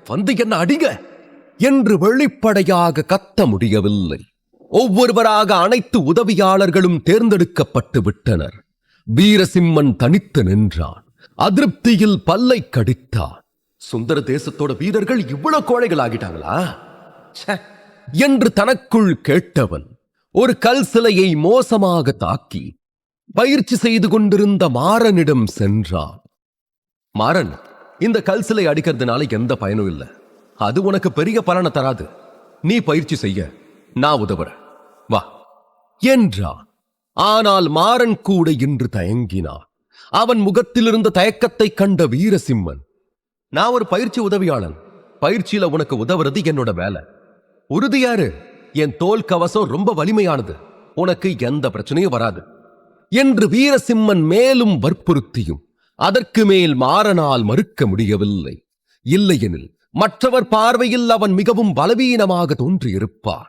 வந்து என்ன அடிங்க என்று வெளிப்படையாக கத்த முடியவில்லை. ஒவ்வொருவராக அனைத்து உதவியாளர்களும் தேர்ந்தெடுக்கப்பட்டு விட்டனர். வீரசிம்மன் தனித்து நின்றான். அதிருப்தியில் பல்லை கடித்தான். சுந்தர தேசத்தோட வீரர்கள் இவ்வளவு கோழைகள் ஆகிட்டாங்களா என்று தனக்குள் கேட்டவன் ஒரு கல் சிலையை மோசமாக தாக்கி பயிற்சி செய்து கொண்டிருந்த மாறனிடம் சென்றான். மாறன், இந்த கல் சிலை அடிக்கிறதுனால எந்த பயனும் இல்லை. அது உனக்கு பெரிய பலனை தராது. நீ பயிற்சி செய்ய நான் உதவுறேன், வா என்றான். ஆனால் மாறன் கூட இன்று தயங்கினான். அவன் முகத்தில் இருந்த தயக்கத்தை கண்ட வீரசிம்மன், நான் ஒரு பயிற்சி உதவியாளன். பயிற்சியில உனக்கு உதவுறது என்னோட வேலை. உறுதியாரு, என் தோல் கவசம் ரொம்ப வலிமையானது, உனக்கு எந்த பிரச்சனையும் வராது என்று வீரசிம்மன் மேலும் வற்புறுத்தியும் அதற்கு மேல் மாறனால் மறுக்க முடியவில்லை. இல்லையெனில் மற்றவர் பார்வையில் அவன் மிகவும் பலவீனமாக தோன்றியிருப்பான்.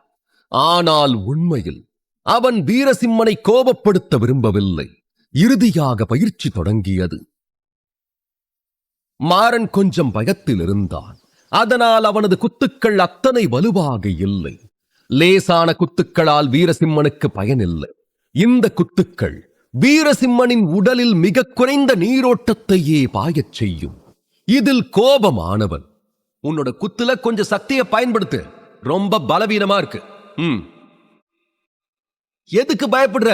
ஆனால் உண்மையில் அவன் வீரசிம்மனை கோபப்படுத்த விரும்பவில்லை. இறுதியாக பயிற்சி தொடங்கியது. மாறன் கொஞ்சம் பயத்தில் இருந்தான். அதனால் அவனது குத்துக்கள் அத்தனை வலுவாக இல்லை. லேசான குத்துக்களால் வீரசிம்மனுக்கு பயனில்லை. இந்த குத்துக்கள் வீரசிம்மனின் உடலில் மிக குறைந்த நீரோட்டத்தையே பாயச் செய்யும். இதில் கோபமானவன், உன்னோட குத்துல கொஞ்சம் சக்தியை பயன்படுத்து, ரொம்ப பலவீனமா இருக்கு. எதுக்கு பயப்படுற?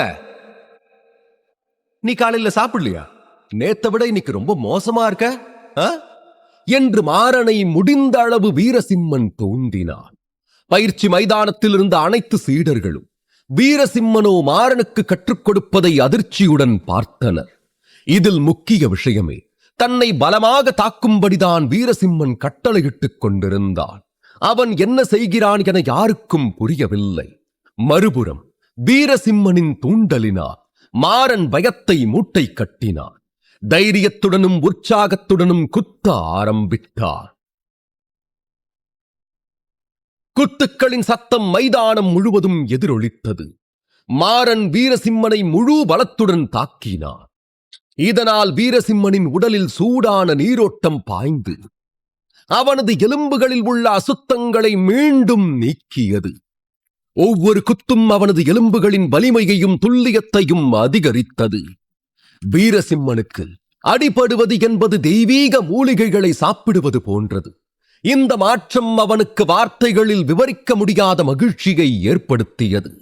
நீ காலையில சாப்பிடலையா? நேத்தை விட இன்னைக்கு ரொம்ப மோசமா இருக்க என்று மாறனை முடிந்த அளவு வீரசிம்மன் தூண்டினான். பயிற்சி மைதானத்தில் இருந்த அனைத்து சீடர்களும் வீரசிம்மனோ மாறனுக்கு கற்றுக் கொடுப்பதை அதிர்ச்சியுடன் பார்த்தனர். இதில் முக்கிய விஷயமே, தன்னை பலமாக தாக்கும்படிதான் வீரசிம்மன் கட்டளையிட்டுக் கொண்டிருந்தான். அவன் என்ன செய்கிறான் என யாருக்கும் புரியவில்லை. மறுபுறம் வீரசிம்மனின் தூண்டலினால் மாறன் பயத்தை மூட்டை கட்டினான். தைரியத்துடனும் உற்சாகத்துடனும் குத்த ஆரம்பித்தார். குத்துக்களின் சத்தம் மைதானம் முழுவதும் எதிரொலித்தது. மாறன் வீரசிம்மனை முழு பலத்துடன் தாக்கினான். இதனால் வீரசிம்மனின் உடலில் சூடான நீரோட்டம் பாய்ந்து அவனது எலும்புகளில் உள்ள அசுத்தங்களை மீண்டும் நீக்கியது. ஒவ்வொரு குத்தும் அவனது எலும்புகளின் வலிமையையும் துல்லியத்தையும் அதிகரித்தது. வீரசிம்மனுக்கு அடிபடுவது என்பது தெய்வீக மூலிகைகளை சாப்பிடுவது போன்றது. இந்த மாற்றம் அவனுக்கு வார்த்தைகளில் விவரிக்க முடியாத மகிழ்ச்சியை ஏற்படுத்தியது.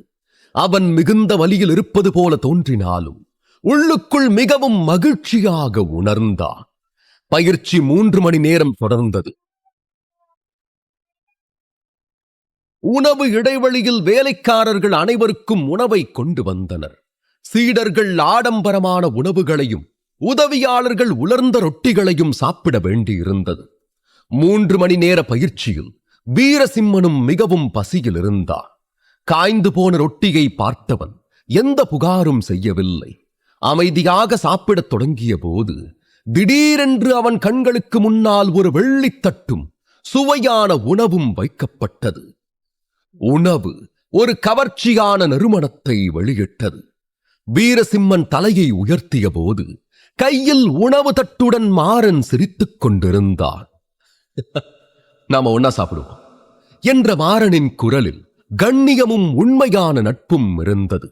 அவன் மிகுந்த வலியில் இருப்பது போல தோன்றினாலும் உள்ளுக்குள் மிகவும் மகிழ்ச்சியாக உணர்ந்தான். பயிற்சி 3 மணி நேரம் தொடர்ந்தது. உணவு இடைவெளியில் வேலைக்காரர்கள் அனைவருக்கும் உணவை கொண்டு வந்தனர். சீடர்கள் ஆடம்பரமான உணவுகளையும் உதவியாளர்கள் உலர்ந்த ரொட்டிகளையும் சாப்பிட வேண்டியிருந்தது. 3 மணி நேர பயிற்சியில் வீரசிம்மனும் மிகவும் பசியில் இருந்தான். காய்ந்து போன ரொட்டியை பார்த்தவன் எந்த புகாரும் செய்யவில்லை. அமைதியாக சாப்பிடத் தொடங்கிய போது திடீரென்று அவன் கண்களுக்கு முன்னால் ஒரு வெள்ளித்தட்டும் சுவையான உணவும் வைக்கப்பட்டது. உணவு ஒரு கவர்ச்சியான நறுமணத்தை வெளியிட்டது. வீரசிம்மன் தலையை உயர்த்திய போது கையில் உணவு தட்டுடன் மாறன் சிரித்துக் கொண்டிருந்தான். நாம ஒன்னா சாப்பிடுவோம் என்ற மாறனின் குரலில் கண்ணியமும் உண்மையான நட்பும் இருந்தது.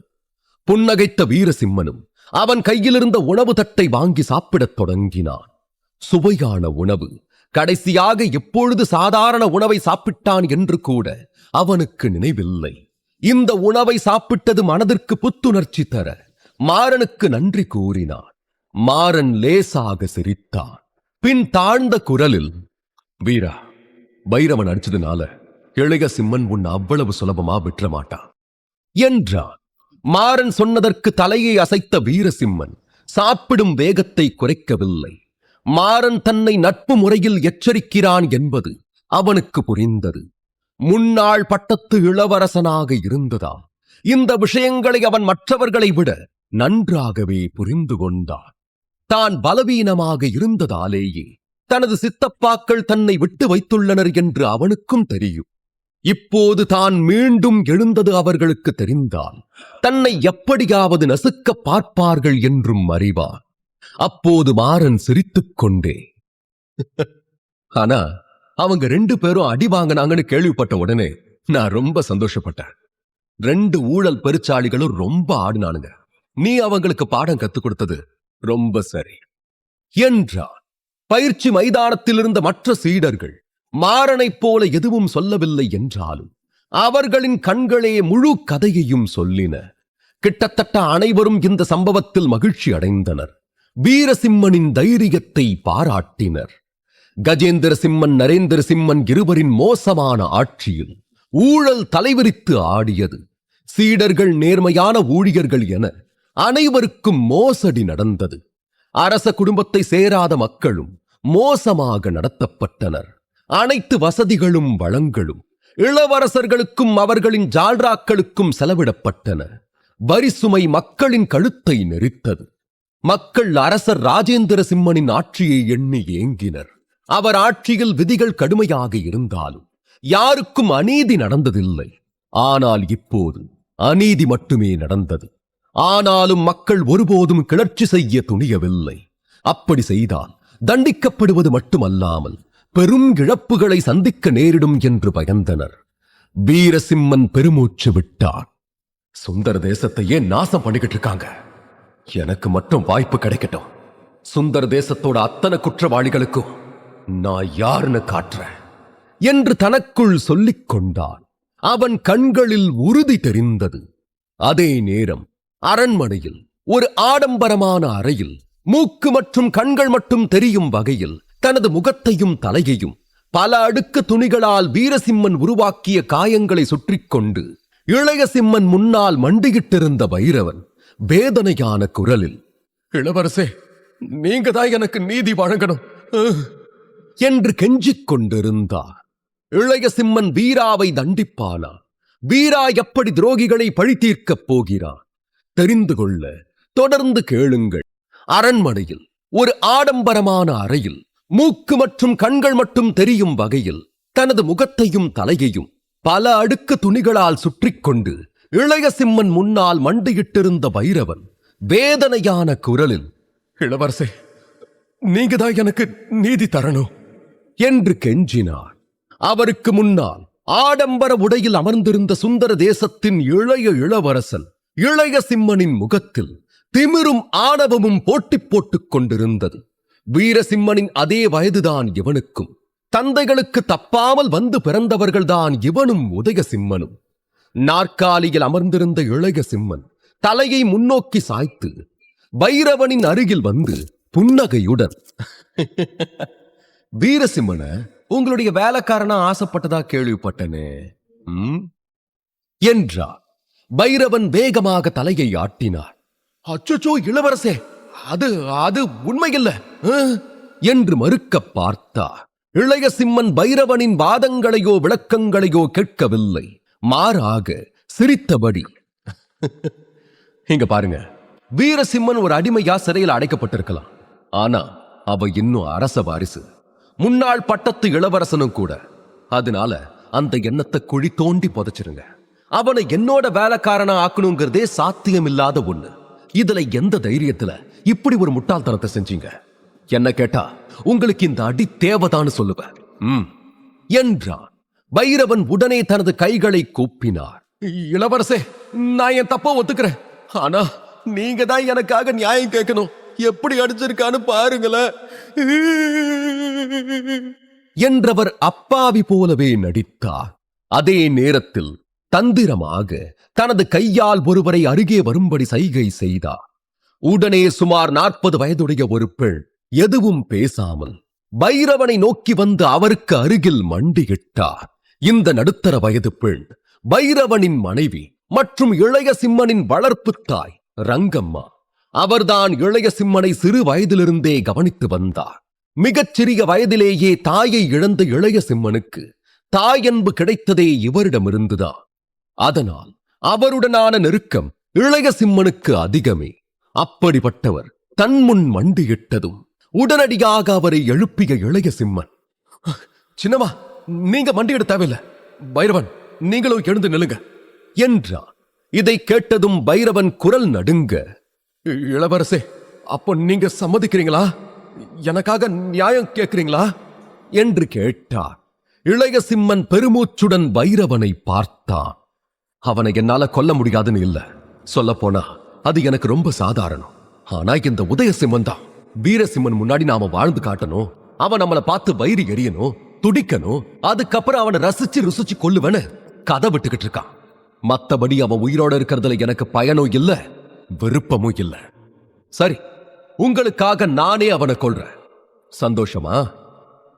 புன்னகைத்த வீரசிம்மனும் அவன் கையிலிருந்த உணவு தட்டை வாங்கி சாப்பிடத் தொடங்கினான். சுவையான உணவு. கடைசியாக எப்பொழுது சாதாரண உணவை சாப்பிட்டான் என்று கூட அவனுக்கு நினைவில்லை. இந்த உணவை சாப்பிட்டது மனதிற்கு புத்துணர்ச்சி தர மாறனுக்கு நன்றி கூறினான். மாறன் லேசாக சிரித்தான். பின் தாழ்ந்த குரலில், வீரா, பைரவன் அடிச்சதுனால இளைய சிம்மன் உன்னை அவ்வளவு சுலபமா விட்டுற மாட்டான் என்றான். மாறன் சொன்னதற்கு தலையை அசைத்த வீரசிம்மன் சாப்பிடும் வேகத்தை குறைக்கவில்லை. மாறன் தன்னை நட்பு முறையில் எச்சரிக்கிறான் என்பது அவனுக்கு புரிந்தது. முன்னாள் பட்டத்து இளவரசனாக இருந்ததால் இந்த விஷயங்களை அவன் மற்றவர்களை விட நன்றாகவே புரிந்து கொண்டான். தான் பலவீனமாக இருந்ததாலேயே தனது சித்தப்பாக்கள் தன்னை விட்டு வைத்துள்ளனர் என்று அவனுக்கும் தெரியும். இப்போது தான் மீண்டும் எழுந்தது அவர்களுக்கு தெரிந்தால் தன்னை எப்படியாவது நசுக்க பார்ப்பார்கள் என்றும் அறிவான். அப்போது மாறன் சிரித்துக் கொண்டே, ஆனா அவங்க 2 பேரும் அடி வாங்கினாங்கன்னு கேள்விப்பட்ட உடனே நான் ரொம்ப சந்தோஷப்பட்டேன். 2 ஊழல் பெருச்சாளிகளும் ரொம்ப ஆடினானுங்க. நீ அவங்களுக்கு பாடம் கத்துக் கொடுத்தது ரொம்ப சரி என்றான். பயிற்சி மைதானத்தில் இருந்த மற்ற சீடர்கள் மாறனைப் போல எதுவும் சொல்லவில்லை என்றாலும் அவர்களின் கண்களே முழு கதையையும் சொல்லின. கிட்டத்தட்ட அனைவரும் இந்த சம்பவத்தில் மகிழ்ச்சி அடைந்தனர். வீரசிம்மனின் தைரியத்தை பாராட்டினர். கஜேந்திர சிம்மன், நரேந்திர சிம்மன் இருவரின் மோசமான ஆட்சியில் ஊழல் தலைவிரித்து ஆடியது. சீடர்கள் நேர்மையான ஊழியர்கள் என அனைவருக்கும் மோசடி நடந்தது. அரச குடும்பத்தை சேராத மக்களும் மோசமாக நடத்தப்பட்டனர். அனைத்து வசதிகளும் வளங்களும் இளவரசர்களுக்கும் அவர்களின் ஜால்ராக்களுக்கும் செலவிடப்பட்டன. வரிசுமை மக்களின் கழுத்தை நெரித்தது. மக்கள் அரசர் ராஜேந்திர சிம்மனின் ஆட்சியை எண்ணி ஏங்கினர். அவர் ஆட்சியில் விதிகள் கடுமையாக இருந்தாலும் யாருக்கும் அநீதி நடந்ததில்லை. ஆனால் இப்போது அநீதி மட்டுமே நடந்தது. ஆனாலும் மக்கள் ஒருபோதும் கிளர்ச்சி செய்ய துணியவில்லை. அப்படி செய்தால் தண்டிக்கப்படுவது மட்டுமல்லாமல் பெரும் இழப்புகளை சந்திக்க நேரிடும் என்று பயந்தனர். வீரசிம்மன் பெருமூச்சு விட்டார். சுந்தர தேசத்தை ஏன் நாசம் பண்ணிக்கிட்டு இருக்காங்க? எனக்கு மட்டும் வாய்ப்பு கிடைக்கட்டும். சுந்தர தேசத்தோட அத்தனை குற்றவாளிகளுக்கும் நான் யாருன்னு காட்டுறேன் என்று தனக்குள் சொல்லிக் கொண்டான். அவன் கண்களில் உறுதி தெரிந்தது. அதே நேரம் அரண்மனையில் ஒரு ஆடம்பரமான அறையில் மூக்கு மற்றும் கண்கள் மட்டும் தெரியும் வகையில் தனது முகத்தையும் தலையையும் பல அடுக்கு துணிகளால் வீரசிம்மன் உருவாக்கிய காயங்களை சுற்றிக் கொண்டு இளைய சிம்மன் முன்னால் மண்டியிட்டிருந்த பைரவன் வேதனையான குரலில், இளவரசே, நீங்க தான் எனக்கு நீதி வழங்கணும் என்று கெஞ்சிக் கொண்டிருந்தார். இளைய சிம்மன் வீராவை தண்டிப்பானா? வீரா எப்படி துரோகிகளை பழி தீர்க்கப் போகிறான்? தெரிந்து கொள்ள தொடர்ந்து கேளுங்கள். அரண்மனையில் ஒரு ஆடம்பரமான அறையில் மூக்கு மற்றும் கண்கள் மட்டும் தெரியும் வகையில் தனது முகத்தையும் தலையையும் பல அடுக்கு துணிகளால் சுற்றிக் கொண்டு இளைய சிம்மன் முன்னால் மண்டியிட்டிருந்த பைரவன் வேதனையான குரலில், இளவரசே, நீங்க தான் எனக்கு நீதி தரணும் என்று கெஞ்சினார். அவருக்கு முன்னால் ஆடம்பர உடையில் அமர்ந்திருந்த சுந்தர தேசத்தின் இளைய இளவரசன் இளைய சிம்மனின் முகத்தில் திமிரும் ஆணவமும் போட்டி போட்டுக் கொண்டிருந்தது. வீரசிம்மனின் அதே வயதுதான் இவனுக்கும். தந்தைகளுக்கு தப்பாமல் வந்து பிறந்தவர்கள்தான் இவனும் உதயசிம்மனும். நாற்காலியில் அமர்ந்திருந்த இளைய சிம்மன் தலையை முன்னோக்கி சாய்த்து பைரவனின் அருகில் வந்து புன்னகையுடன், வீரசிம்மன, உங்களுடைய வேலைக்காரனா ஆசைப்பட்டதா கேள்விப்பட்டனே என்றார். பைரவன் வேகமாக தலையை ஆட்டினார். அச்சோ இளவரசே, அது அது உண்மையில்லை என்று மறுக்க பார்த்தார். இளைய சிம்மன் பைரவனின் வாதங்களையோ விளக்கங்களையோ கேட்கவில்லை. மாறாக சிரித்தபடி, இங்க பாருங்க, வீரசிம்மன் ஒரு அடிமையா சிறையில் அடைக்கப்பட்டிருக்கலாம். ஆனா அவ இன்னும் அரச வாரிசு, முன்னாள் பட்டத்து இளவரசனும் கூட. அதனால அந்த எண்ணத்தை குழி தோண்டி புதைச்சிருங்க. அவனை என்னோட வேலைக்காரனா ஆக்கணுங்கிறதே சாத்தியமில்லாத ஒண்ணு. இதுல எந்த தைரியத்துல இப்படி ஒரு முட்டாள்தனத்தை செஞ்சீங்க? என்ன கேட்டா உங்களுக்கு இந்த அடி தேவைதான்னு சொல்லுவேன் என்றான். பைரவன் உடனே தனது கைகளை கூப்பினார். இளவரசே, நான் என் தப்ப ஒத்துக்கிறேன். ஆனா நீங்க தான் எனக்காக நியாயம் கேட்கணும். எப்படி அடிச்சிருக்கான்னு பாருங்களேன் என்றவர் அப்பாவி போலவே நடித்தார். அதே நேரத்தில் தந்திரமாக தனது கையால் ஒருவரை அருகே வரும்படி சைகை செய்தார். உடனே சுமார் 40 வயதுடைய ஒரு பெண் எதுவும் பேசாமல் பைரவனை நோக்கி வந்து அவருக்கு அருகில் மண்டியிட்டார். இந்த நடுத்தர வயது பெண் பைரவனின் மனைவி மற்றும் இளைய சிம்மனின் வளர்ப்பு தாய் ரங்கம்மா. அவர்தான் இளைய சிம்மனை சிறு வயதிலிருந்தே கவனித்து வந்தார். மிகச் சிறிய வயதிலேயே தாயை இழந்த இளைய சிம்மனுக்கு தாயன்பு கிடைத்ததே இவரிடமிருந்துதான். அதனால் அவருடனான நெருக்கம் இளைய சிம்மனுக்கு அதிகமே. அப்படிப்பட்டவர் தன் முன் மண்டியிட்டதும் உடனடியாக அவரை எழுப்பிய இளைய சிம்மன், சின்னம்மா, நீங்க மண்டியிட தேவையில்லை. பைரவன், நீங்களும் எழுந்து நில்லுங்க என்றார். இதை கேட்டதும் பைரவன் குரல் நடுங்க, இளவரசே, அப்போ நீங்க சம்மதிக்கிறீங்களா? எனக்காக நியாயம் கேட்கிறீங்களா என்று கேட்டார். இளைய சிம்மன் பெருமூச்சுடன் பைரவனை பார்த்தான். அவனை என்னால கொல்ல முடியாதுன்னு இல்ல, சொல்ல போனா அது எனக்கு ரொம்ப சாதாரணம். ஆனா இந்த உதயசிம்மன் தான், வீரசிம்மன் முன்னாடி நாம வாழ்ந்து காட்டணும். அவன் நம்மளை பார்த்து வயிறு எரியணும், துடிக்கணும். அதுக்கப்புறம் அவனை ரசிச்சு ருசிச்சு கொல்லுவேன்னு கதை விட்டுக்கிட்டு இருக்கான். மத்தபடி அவன் உயிரோட இருக்கிறதுல எனக்கு பயனும் இல்ல, விருப்பமும் இல்ல. சரி, உங்களுக்காக நானே அவனை கொல்றேன், சந்தோஷமா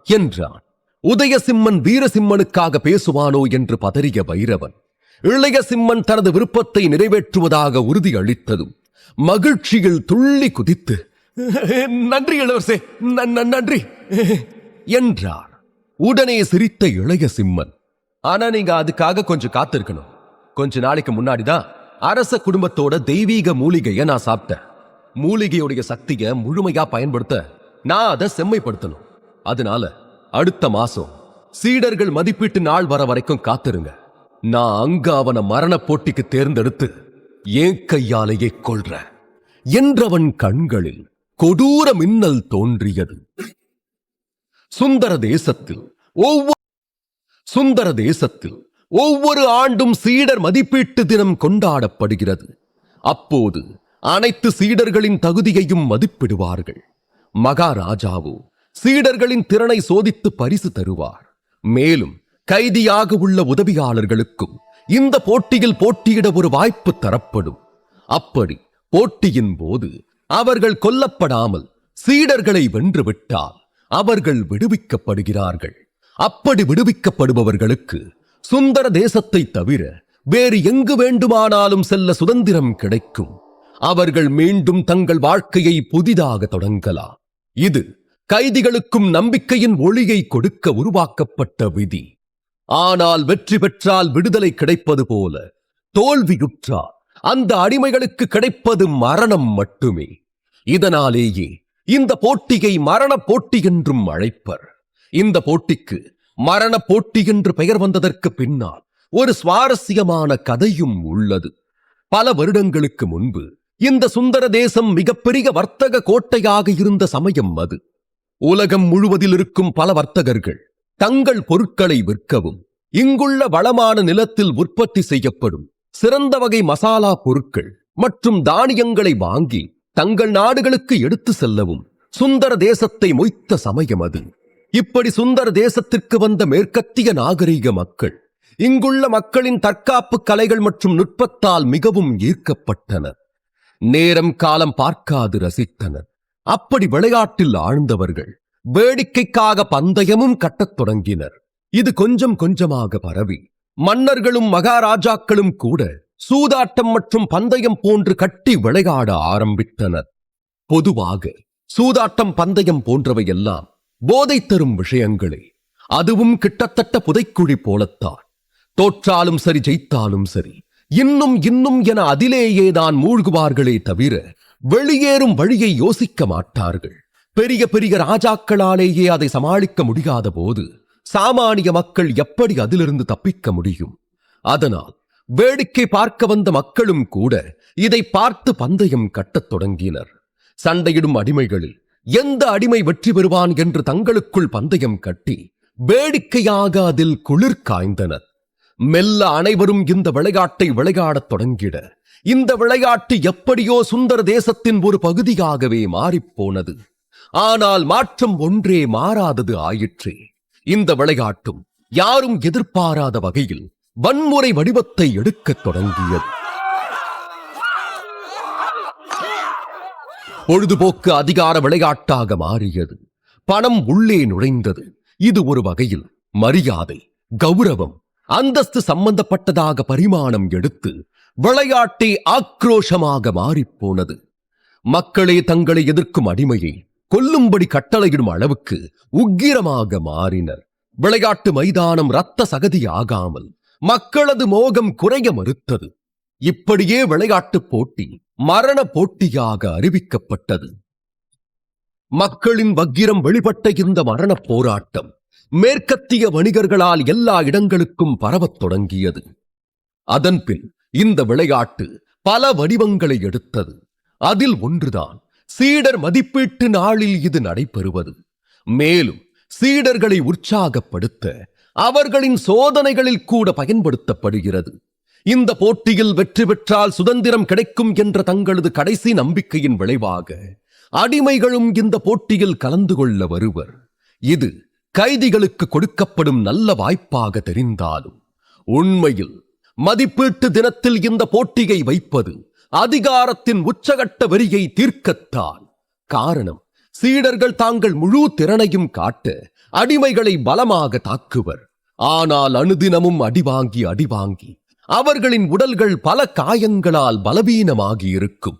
என்றான். உதயசிம்மன் வீரசிம்மனுக்காக பேசுவானோ என்று பதறிய பைரவன் இளைய சிம்மன் தனது விருப்பத்தை நிறைவேற்றுவதாக உறுதி அளித்ததும் மகிழ்ச்சியில் துள்ளி குதித்து, நன்றி இளவரசே, நன்றி என்றார். உடனே சிரித்த இளைய சிம்மன், ஆனா நீங்க அதுக்காக கொஞ்சம் காத்திருக்கணும். கொஞ்ச நாளைக்கு முன்னாடிதான் அரச குடும்பத்தோட தெய்வீக மூலிகையை நான் சாப்பிட்டேன். மூலிகையுடைய சக்தியை முழுமையா பயன்படுத்த நான் அதை செம்மைப்படுத்தணும். அதனால அடுத்த மாசம் சீடர்கள் மதிப்பீட்டு நாள் வர வரைக்கும் காத்திருங்க. நான் அங்க அவனை மரண போட்டிக்கு தேர்ந்தெடுத்து என் கையாலேயே கொல்றேன் என்றவன் கண்களில் கொடூர மின்னல் தோன்றியது. சுந்தர தேசத்தில் ஒவ்வொரு ஆண்டும் சீடர் மதிப்பீட்டு தினம் கொண்டாடப்படுகிறது. அப்போது அனைத்து சீடர்களின் தகுதியையும் மதிப்பிடுவார்கள். மகாராஜாவோ சீடர்களின் திறனை சோதித்து பரிசு தருவார். மேலும் கைதியாக உள்ள உதவியாளர்களுக்கும் இந்த போட்டியில் போட்டியிட ஒரு வாய்ப்பு தரப்படும். அப்படி போட்டியின் போது அவர்கள் கொல்லப்படாமல் சீடர்களை வென்றுவிட்டால் அவர்கள் விடுவிக்கப்படுகிறார்கள். அப்படி விடுவிக்கப்படுபவர்களுக்கு சுந்தர தேசத்தை தவிர வேறு எங்கு வேண்டுமானாலும் செல்ல சுதந்திரம் கிடைக்கும். அவர்கள் மீண்டும் தங்கள் வாழ்க்கையை புதிதாக தொடங்கலாம். இது கைதிகளுக்கும் நம்பிக்கையின் ஒளியை கொடுக்க உருவாக்கப்பட்ட விதி. ஆனால் வெற்றி பெற்றால் விடுதலை கிடைப்பது போல, தோல்வியுற்றால் அந்த அடிமைகளுக்கு கிடைப்பது மரணம் மட்டுமே. இதனாலேயே இந்த போட்டியை மரண போட்டி என்றும் அழைப்பர். இந்த போட்டிக்கு மரண போட்டி என்று பெயர் வந்ததற்கு பின்னால் ஒரு சுவாரஸ்யமான கதையும் உள்ளது. பல வருடங்களுக்கு முன்பு இந்த சுந்தர தேசம் மிகப்பெரிய வர்த்தக கோட்டையாக இருந்த சமயம் அது. உலகம் முழுவதில் இருக்கும் பல வர்த்தகர்கள் தங்கள் பொருட்களை விற்கவும் இங்குள்ள வளமான நிலத்தில் உற்பத்தி செய்யப்படும் சிறந்த வகை மசாலா பொருட்கள் மற்றும் தானியங்களை வாங்கி தங்கள் நாடுகளுக்கு எடுத்து செல்லவும் சுந்தர தேசத்தை மொய்த்த சமயம் அது. இப்படி சுந்தர தேசத்திற்கு வந்த மேற்கத்திய நாகரீக மக்கள் இங்குள்ள மக்களின் தற்காப்பு கலைகள் மற்றும் நுட்பத்தால் மிகவும் ஈர்க்கப்பட்டனர். நேரம் காலம் பார்க்காது ரசித்தனர். அப்படி விளையாட்டில் ஆழ்ந்தவர்கள் வேடிக்கைக்காக பந்தயமும் கட்டத் தொடங்கினர். இது கொஞ்சம் கொஞ்சமாக பரவி மன்னர்களும் மகாராஜாக்களும் கூட சூதாட்டம் மற்றும் பந்தயம் போன்று கட்டி விளையாட ஆரம்பித்தனர். பொதுவாக சூதாட்டம் பந்தயம் போன்றவை எல்லாம் போதை தரும் விஷயங்களே. அதுவும் கிட்டத்தட்ட புதைக்குழி போலத்தான். தோற்றாலும் சரி ஜெயித்தாலும் சரி இன்னும் இன்னும் என அதிலேயேதான் மூழ்குவார்களே தவிர வெளியேறும் வழியை யோசிக்க மாட்டார்கள். பெரிய பெரிய ராஜாக்களாலேயே அதை சமாளிக்க முடியாத போது சாமானிய மக்கள் எப்படி அதிலிருந்து தப்பிக்க முடியும்? அதனால் வேடிக்கை பார்க்க வந்த மக்களும் கூட இதை பார்த்து பந்தயம் கட்டத் தொடங்கினர். சண்டையிடும் அடிமைகளில் எந்த அடிமை வெற்றி பெறுவான் என்று தங்களுக்குள் பந்தயம் கட்டி வேடிக்கையாக அதில் குளிர் காய்ந்தனர். மெல்ல அனைவரும் இந்த விளையாட்டை விளையாடத் தொடங்கிட இந்த விளையாட்டு எப்படியோ சுந்தர தேசத்தின் ஒரு பகுதியாகவே மாறிப்போனது. ஆனால் மாற்றம் ஒன்றே மாறாதது ஆயிற்றே. இந்த விளையாட்டும் யாரும் எதிர்பாராத வகையில் வன்முறை வடிவத்தை எடுக்கத் தொடங்கியது. பொழுதுபோக்கு அதிகார விளையாட்டாக மாறியது. பணம் உள்ளே நுழைந்தது. இது ஒரு வகையில் மரியாதை, கௌரவம், அந்தஸ்து சம்பந்தப்பட்டதாக பரிமாணம் எடுத்து விளையாட்டே ஆக்ரோஷமாக மாறிப்போனது. மக்களே தங்களை எதிர்க்கும் அடிமையை கொல்லும்படி கட்டளையிடும் அளவுக்கு உக்கிரமாக மாறினர். விளையாட்டு மைதானம் இரத்த சகதியாகாமல் மக்களது மோகம் குறைய மறுத்தது. இப்படியே விளையாட்டு போட்டி மரண போட்டியாக அறிவிக்கப்பட்டது. மக்களின் வக்கிரம் வெளிப்பட்ட இந்த மரண போராட்டம் மேற்கத்திய வணிகர்களால் எல்லா இடங்களுக்கும் பரவத் தொடங்கியது. அதன்பின் இந்த விளையாட்டு பல வடிவங்களை எடுத்தது. அதில் ஒன்றுதான் சீடர் மதிப்பீட்டு நாளில் இது நடைபெறுவது. மேலும் சீடர்களை உற்சாகப்படுத்த அவர்களின் சோதனைகளில் கூட பயன்படுத்தப்படுகிறது. இந்த போட்டியில் வெற்றி பெற்றால் சுதந்திரம் கிடைக்கும் என்ற தங்களது கடைசி நம்பிக்கையின் விளைவாக அடிமைகளும் இந்த போட்டியில் கலந்து கொள்ள வருவர். இது கைதிகளுக்கு கொடுக்கப்படும் நல்ல வாய்ப்பாக தெரிந்தாலும் உண்மையில் மதிப்பீட்டு தினத்தில் இந்த போட்டியை வைப்பது அதிகாரத்தின் உச்சகட்ட வெறியை தீர்க்கத்தான். காரணம், சீடர்கள் தாங்கள் முழு திறனையும் காட்ட அடிமைகளை பலமாக தாக்குவர். ஆனால் அனுதினமும் அடிவாங்கி அவர்களின் உடல்கள் பல காயங்களால் பலவீனமாகி இருக்கும்.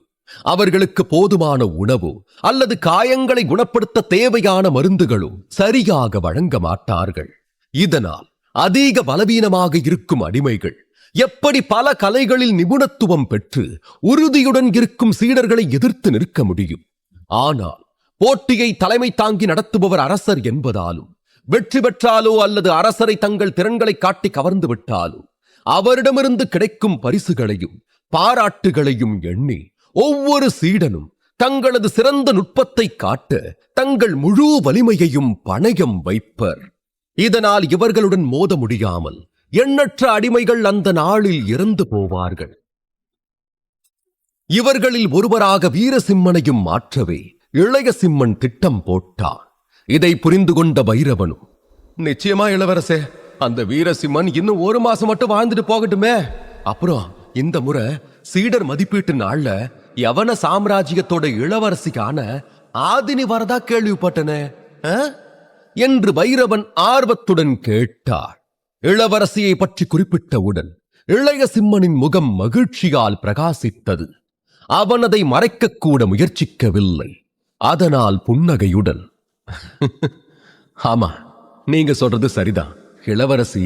அவர்களுக்கு போதுமான உணவோ அல்லது காயங்களை குணப்படுத்த தேவையான மருந்துகளோ சரியாக வழங்க மாட்டார்கள். இதனால் அதிக பலவீனமாக இருக்கும் அடிமைகள் எப்படி பல கலைகளில் நிபுணத்துவம் பெற்று உறுதியுடன் இருக்கும் சீடர்களை எதிர்த்து நிற்க முடியும்? ஆனால் போட்டியை தலைமை தாங்கி நடத்துபவர் அரசர் என்பதாலும் வெற்றி பெற்றாலோ அல்லது அரசரை தங்கள் திறன்களை காட்டி கவர்ந்து விட்டாலோ அவரிடமிருந்து கிடைக்கும் பரிசுகளையும் பாராட்டுகளையும் எண்ணி ஒவ்வொரு சீடனும் தங்களது சிறந்த நுட்பத்தை காட்ட தங்கள் முழு வலிமையையும் பணயம் வைப்பர். இதனால் இவர்களுடன் மோத முடியாமல் எண்ணற்ற அடிமைகள் அந்த நாளில் இறந்து போவார்கள். இவர்களில் ஒருவராக வீரசிம்மனையும் மாற்றவே இளைய சிம்மன் திட்டம் போட்டான். இதை புரிந்து கொண்ட பைரவனும், நிச்சயமா இளவரசே, அந்த வீரசிம்மன் இன்னும் 1 மாசம் மட்டும் வாழ்ந்துட்டு போகட்டுமே. அப்புறம் இந்த முறை சீடர் மதிப்பீட்டு நாள்ல யவன சாம்ராஜ்யத்தோட இளவரசிக்கான ஆதினி வரதா கேள்விப்பட்டனே என்று பைரவன் ஆர்வத்துடன் கேட்டார். இளவரசியை பற்றி குறிப்பிட்டவுடன் இளைய சிம்மனின் முகம் மகிழ்ச்சியால் பிரகாசித்தது. அவன் அதை மறைக்கக்கூட முயற்சிக்கவில்லை. அதனால் புன்னகையுடன், ஆமா, நீங்க சொல்றது சரிதான். இளவரசி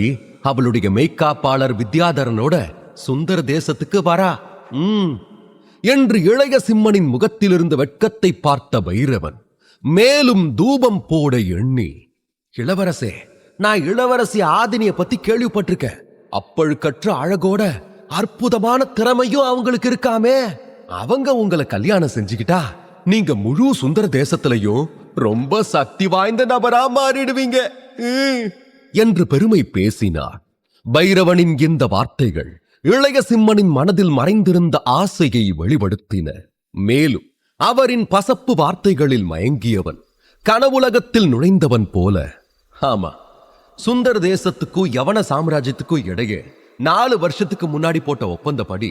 அவளுடைய மெய்காப்பாளர் வித்யாதரனோட சுந்தர தேசத்துக்கு வரா என்று இளைய சிம்மனின் முகத்திலிருந்த வெட்கத்தை பார்த்த பைரவன் மேலும் தூபம் போட எண்ணி, இளவரசே, நான் இளவரசி ஆதினிய பத்தி கேள்விப்பட்டிருக்கேன். அப்பழுக்கற்ற அழகோட அற்புதமான திறமையும் அவங்களுக்கு இருக்காமே. அவங்க உங்களை கல்யாணம் செஞ்சுக்கிட்டா நீங்க முழு சுந்தர தேசத்திலையும் ரொம்ப சக்தி வாய்ந்த நபரா மாறிடுவீங்க என்று பெருமை பேசினார். பைரவனின் இந்த வார்த்தைகள் இளைய சிம்மனின் மனதில் மறைந்திருந்த ஆசையை வெளிப்படுத்தின. மேலும் அவரின் பசப்பு வார்த்தைகளில் மயங்கியவன் கனவுலகத்தில் நுழைந்தவன் போல, ஆமா, சுந்தர தேசத்துக்கும் யவன சாம்ராஜ்யத்துக்கும் இடையே 4 வருஷத்துக்கு முன்னாடி போட்ட ஒப்பந்தப்படி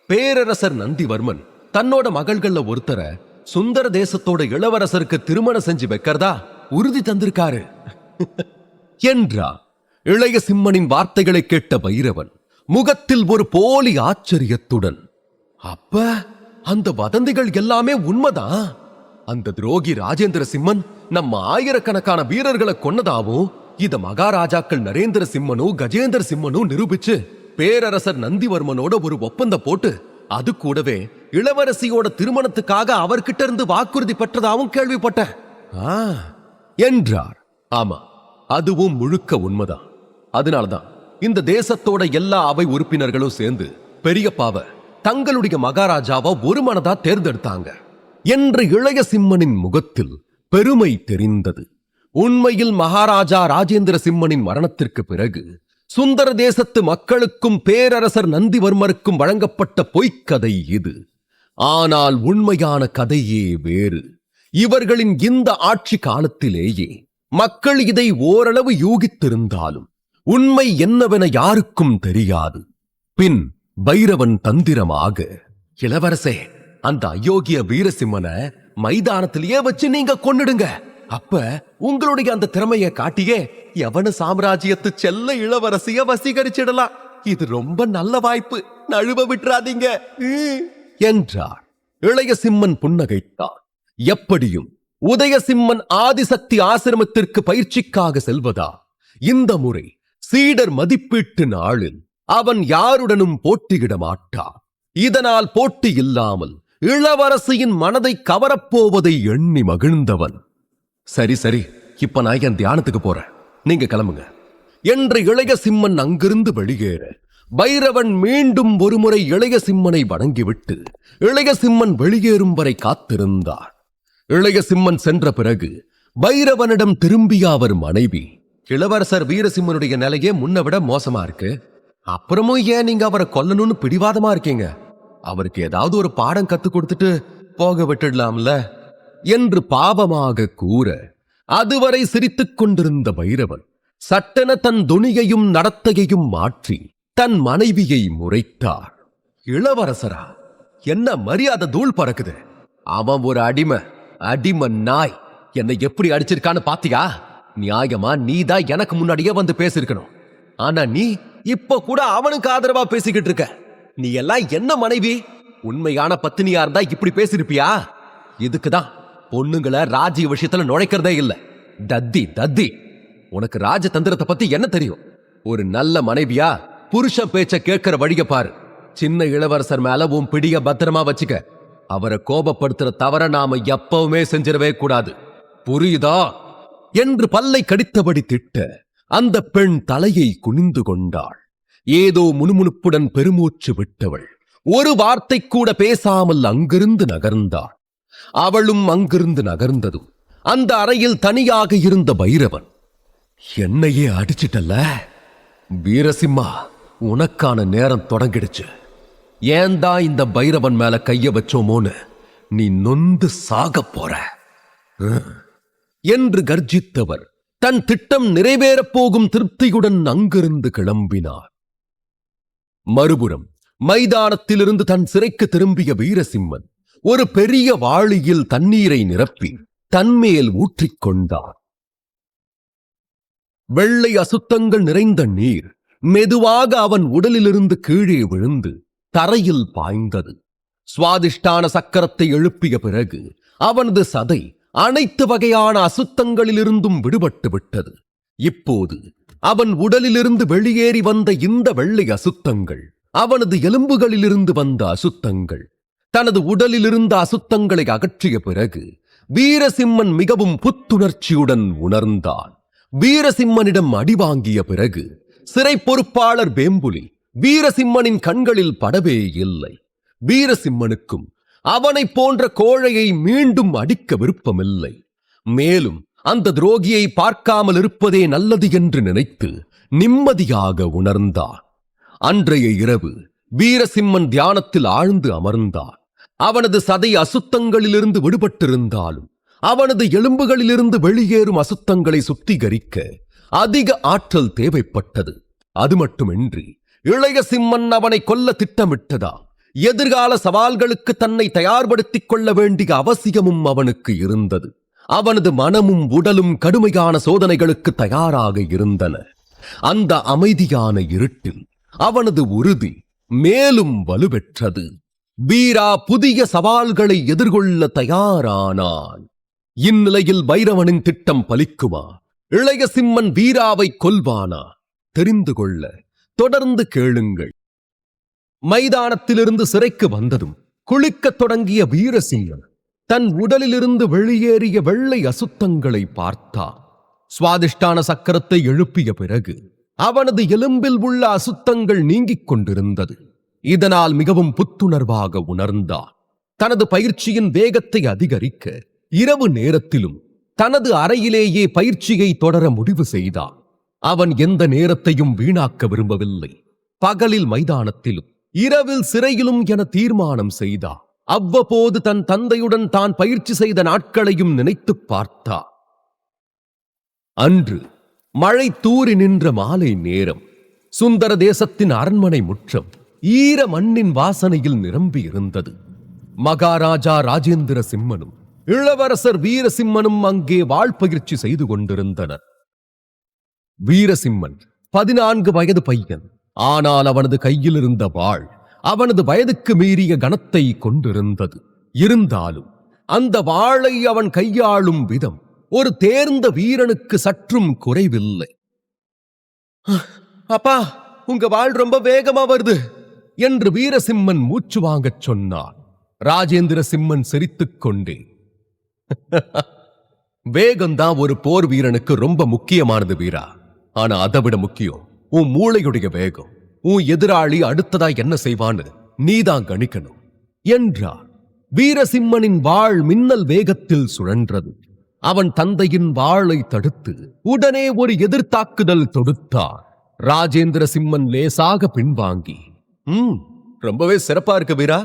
பேரரசர் நந்திவர்மன் தன்னோட மகள்கள்ல ஒருத்தர சுந்தர தேசத்தோட இளவரசருக்கு திருமணம் செஞ்சு வைக்கிறதா உறுதி தந்திருக்காரு என்றார். இளைய சிம்மனின் வார்த்தைகளை கேட்ட பைரவன் முகத்தில் ஒரு போலி ஆச்சரியத்துடன், அப்ப அந்த வதந்திகள் எல்லாமே உண்மைதான். அந்த துரோகி ராஜேந்திர சிம்மன் நம்ம ஆயிரக்கணக்கான வீரர்களை கொன்னதாவும் இத மகாராஜாக்கள் நரேந்திர சிம்மனும் கஜேந்திர சிம்மனும் நிரூபிச்சு பேரரசர் நந்திவர்மனோட ஒரு ஒப்பந்தம் போட்டு அது கூடவே இளவரசியோட திருமணத்துக்காக அவர்கிட்ட இருந்து வாக்குறுதி பெற்றதாவும் கேள்விப்பட்டேன் என்றார். ஆமா, அதுவும் முழுக்க உண்மைதான். அதனாலதான் இந்த தேசத்தோட எல்லா அவை உறுப்பினர்களும் சேர்ந்து பெரியப்பாவை தங்களுடைய மகாராஜாவா ஒரு மனதா தேர்ந்தெடுத்தாங்க என்று இளைய சிம்மனின் முகத்தில் பெருமை தெரிந்தது. உண்மையில் மகாராஜா ராஜேந்திர சிம்மனின் மரணத்திற்கு பிறகு சுந்தர தேசத்து மக்களுக்கும் பேரரசர் நந்திவர்மருக்கும் வழங்கப்பட்ட பொய்க்கதை இது. ஆனால் உண்மையான கதையே வேறு. இவர்களின் இந்த ஆட்சி காலத்திலேயே மக்கள் இதை ஓரளவு யூகித்திருந்தாலும் உண்மை என்னவென யாருக்கும் தெரியாது. பின் பைரவன் தந்திரமாக, இளவரசே, அந்த அயோக்கிய வீரசிம்மனை மைதானத்திலேயே வச்சு நீங்க கொன்னுடுங்க. அப்ப உங்களுடைய அந்த திறமையை காட்டியே யவன சாம்ராஜ்யத்து செல்ல இளவரசிய வசீகரிச்சிடலாம். இது ரொம்ப நல்ல வாய்ப்பு, நழுவ விட்டுறாதீங்க என்றார். இளைய சிம்மன் புன்னகைத்தான். எப்படியும் உதயசிம்மன் ஆதிசக்தி ஆசிரமத்திற்கு பயிற்சிக்காக செல்வதா இந்த முறை சீடர் மதிப்பீட்டு நாளில் அவன் யாருடனும் போட்டியிட மாட்டான். இதனால் போட்டி இல்லாமல் இளவரசியின் மனதை கவரப்போவதை எண்ணி மகிழ்ந்தவன், சரி சரி, இப்ப நான் என் தியானத்துக்கு போறேன், நீங்க கிளம்புங்க என்று இளைய சிம்மன் அங்கிருந்து வெளியேற பைரவன் மீண்டும் ஒருமுறை இளைய சிம்மனை வணங்கிவிட்டு இளைய சிம்மன் வெளியேறும் வரை காத்திருந்தார். இளைய சிம்மன் சென்ற பிறகு பைரவனிடம் திரும்பிய அவர் மனைவி, இளவரசர் வீரசிம்மனுடைய நிலையே முன்ன விட மோசமா இருக்கு, அப்புறமும் ஏன் நீங்க அவரை கொல்லணும்னு பிடிவாதமா இருக்கீங்க? அவருக்கு ஏதாவது ஒரு பாடம் கத்து கொடுத்துட்டு போக விட்டுடலாம்ல என்று பாவமாக கூற, அதுவரை சிரித்துக் கொண்டிருந்த பைரவன் சட்டென தன் துணியையும் நடத்தையையும் மாற்றி தன் மனைவியை முறைத்தார். இளவரசரா, என்ன மரியாதை தூள் பறக்குது? அவன் ஒரு அடிமை நாய். என்னை எப்படி அடிச்சிருக்கான்னு பாத்தியா? நியாயமா நீதான் எனக்கு முன்னாடியே வந்து பேசிருக்கணும். ஆனா நீ இப்ப கூட அவனுக்கு ஆதரவா பேசிக்கிட்டு இருக்க. நீ எல்லாம் என்ன மனைவி? உண்மையான பத்தினியா இருந்தா இப்படி பேசிருப்பியா? இதுக்குதான் பொண்ணுங்களை ராஜ்ய விஷயத்துல நுழைக்கிறதே இல்ல. தத்தி, உனக்கு ராஜதந்திரத்தை பத்தி என்ன தெரியும்? ஒரு நல்ல மனைவியா புருஷன் பேச்ச கேட்கிற வழிய பாரு. சின்ன இளவரசர் மேல உன் பிடிய பத்திரமா வச்சுக்க. அவரை கோபப்படுத்துற தவற நாம எப்பவுமே செஞ்சிடவே கூடாது, புரியுதா என்று பல்லை கடித்தபடி திட்ட அந்த பெண் தலையை குனிந்து கொண்டாள். ஏதோ முணுமுணுப்புடன் பெருமூச்சு விட்டவள் ஒரு வார்த்தை கூட பேசாமல் அங்கிருந்து நகர்ந்தாள். அவளும் அங்கிருந்து நகர்ந்ததும் அந்த அறையில் தனியாக இருந்த பைரவன், என்னையே அடிச்சிட்டல்ல வீரசிம்மா, உனக்கான நேரம் தொடங்கிடுச்சு. ஏந்தா இந்த பைரவன் மேல கைய வச்சோமோன்னு நீ நொந்து சாக போற என்று கர்ஜித்தவர் தன் திட்டம் நிறைவேறப் போகும் திருப்தியுடன் அங்கிருந்து கிளம்பினார். மறுபுறம் மைதானத்திலிருந்து தன் சிறைக்கு திரும்பிய வீரசிம்மன் ஒரு பெரிய வாளியில் தண்ணீரை நிரப்பி தன்மேல் ஊற்றிக்கொண்டார். வெள்ளை அசுத்தங்கள் நிறைந்த நீர் மெதுவாக அவன் உடலிலிருந்து கீழே விழுந்து தரையில் பாய்ந்தது. சுவாதிஷ்டான சக்கரத்தை எழுப்பிய பிறகு அவனது சதை அனைத்து வகையான அசுத்தங்களிலிருந்தும் விடுபட்டு விட்டது. இப்போது அவன் உடலிலிருந்து வெளியேறி வந்த இந்த வெள்ளை அசுத்தங்கள் அவனது எலும்புகளிலிருந்து வந்த அசுத்தங்கள். தனது உடலிலிருந்த அசுத்தங்களை அகற்றிய பிறகு வீரசிம்மன் மிகவும் புத்துணர்ச்சியுடன் உணர்ந்தான். வீரசிம்மனிடம் அடிவாங்கிய பிறகு சிறை பொறுப்பாளர் வேம்புலி வீரசிம்மனின் கண்களில் படவே இல்லை. வீரசிம்மனுக்கும் அவனை போன்ற கோழையை மீண்டும் அடிக்க விருப்பமில்லை. மேலும் அந்த துரோகியை பார்க்காமல் இருப்பதே நல்லது என்று நினைத்து நிம்மதியாக உணர்ந்தான். அன்றைய இரவு வீரசிம்மன் தியானத்தில் ஆழ்ந்து அமர்ந்தான். அவனது சதை அசுத்தங்களிலிருந்து விடுபட்டிருந்தாலும் அவனது எலும்புகளிலிருந்து வெளியேறும் அசுத்தங்களை சுத்திகரிக்க அதிக ஆற்றல் தேவைப்பட்டது. அது மட்டுமின்றி இளைய சிம்மன் அவனை கொல்ல திட்டமிட்டதா எதிர்கால சவால்களுக்கு தன்னை தயார்படுத்திக் கொள்ள வேண்டிய அவசியமும் அவனுக்கு இருந்தது. அவனது மனமும் உடலும் கடுமையான சோதனைகளுக்கு தயாராக இருந்தன. அந்த அமைதியான இருட்டில் அவனது உறுதி மேலும் வலுப்பெற்றது. வீரா புதிய சவால்களை எதிர்கொள்ள தயாரானான். இந்நிலையில் பைரவனின் திட்டம் பலிக்குமா? இளைய சிம்மன் வீராவை கொல்வானா? தெரிந்து கொள்ள தொடர்ந்து கேளுங்கள். மைதானத்திலிருந்து சிறைக்கு வந்ததும் குளிக்கத் தொடங்கிய வீரசிம்மன் தன் உடலிலிருந்து வெளியேறிய வெள்ளை அசுத்தங்களை பார்த்தான். சுவாதிஷ்டான சக்கரத்தை எழுப்பிய பிறகு அவனது எலும்பில் உள்ள அசுத்தங்கள் நீங்கிக் கொண்டிருந்தது. இதனால் மிகவும் புத்துணர்வாக உணர்ந்தான். தனது பயிற்சியின் வேகத்தை அதிகரிக்க இரவு நேரத்திலும் தனது அறையிலேயே பயிற்சியை தொடர முடிவு செய்தான். அவன் எந்த நேரத்தையும் வீணாக்க விரும்பவில்லை. பகலில் மைதானத்திலும் இரவில் சிறையிலும் என தீர்மானம் செய்தான். அவ்வப்போது தன் தந்தையுடன் தான் பயிற்சி செய்த நாட்களையும் நினைத்து பார்த்தான். அன்று மழை தூறி நின்ற மாலை நேரம். சுந்தர தேசத்தின் அரண்மனை முற்றம் ஈர மண்ணின் வாசனையில் நிரம்பி இருந்தது. மகாராஜா ராஜேந்திர சிம்மனும் இளவரசர் வீரசிம்மனும் அங்கே வாழ்பயிற்சி செய்து கொண்டிருந்தனர். வீரசிம்மன் 14 வயது பையன். ஆனால் அவனது கையில் இருந்த வாள் அவனது வயதுக்கு மீறிய கனத்தை கொண்டிருந்தது. இருந்தாலும் அந்த வாளை அவன் கையாளும் விதம் ஒரு தேர்ந்த வீரனுக்கு சற்றும் குறைவில்லை. அப்பா, உங்க வாள் ரொம்ப வேகமா வருது என்று வீரசிம்மன் மூச்சு வாங்கச் சொன்னான். ராஜேந்திர சிம்மன் சிரித்துக் கொண்டே, வேகம்தான் ஒரு போர் வீரனுக்கு ரொம்ப முக்கியமானது வீரா. ஆனா அதை விட முக்கியம் உன் மூளையுடைய வேகம். உன் எதிராளி அடுத்ததா என்ன செய்வான்னு நீதான் கணிக்கணும் என்றார். வீரசிம்மனின் வாள் மின்னல் வேகத்தில் சுழன்றது. அவன் தந்தையின் வாளை தடுத்து உடனே ஒரு எதிர்த்தாக்குதல் தொடுத்தார். ராஜேந்திர சிம்மன் லேசாக பின்வாங்கி, ரொம்பவே சிறப்பா இருக்கு வீரா.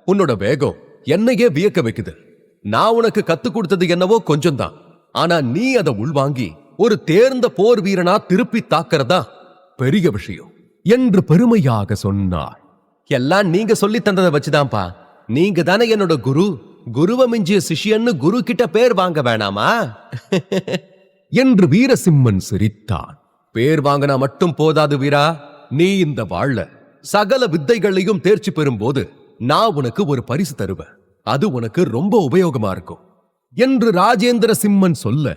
உன்னோட வேகம் என்னையே வியக்க வைக்குது. நான் உனக்கு கத்து கொடுத்தது என்னவோ கொஞ்சம்தான். ஆனா நீ அதை உள்வாங்கி ஒரு தேர்ந்த போர் வீரனா திருப்பி தாக்குறதா பெரிய விஷயம் என்று பெருமையாக சொன்னார். எல்லாம் நீங்க சொல்லி தந்ததை வச்சுதான்ப்பா. நீங்க தானே என்னோட குரு. குருவ மிஞ்சிய சிஷ்யன்னு குரு கிட்ட பேர் வாங்க வேணாமா என்று வீரசிம்மன் சிரித்தான். பேர் வாங்கினா மட்டும் போதாது வீரா. நீ இந்த வாழ சகல வித்தைகளையும் தேர்ச்சி பெறும் போது நான் உனக்கு ஒரு பரிசு தருவேன். அது உனக்கு ரொம்ப உபயோகமா இருக்கும் என்று ராஜேந்திர சிம்மன் சொல்ல,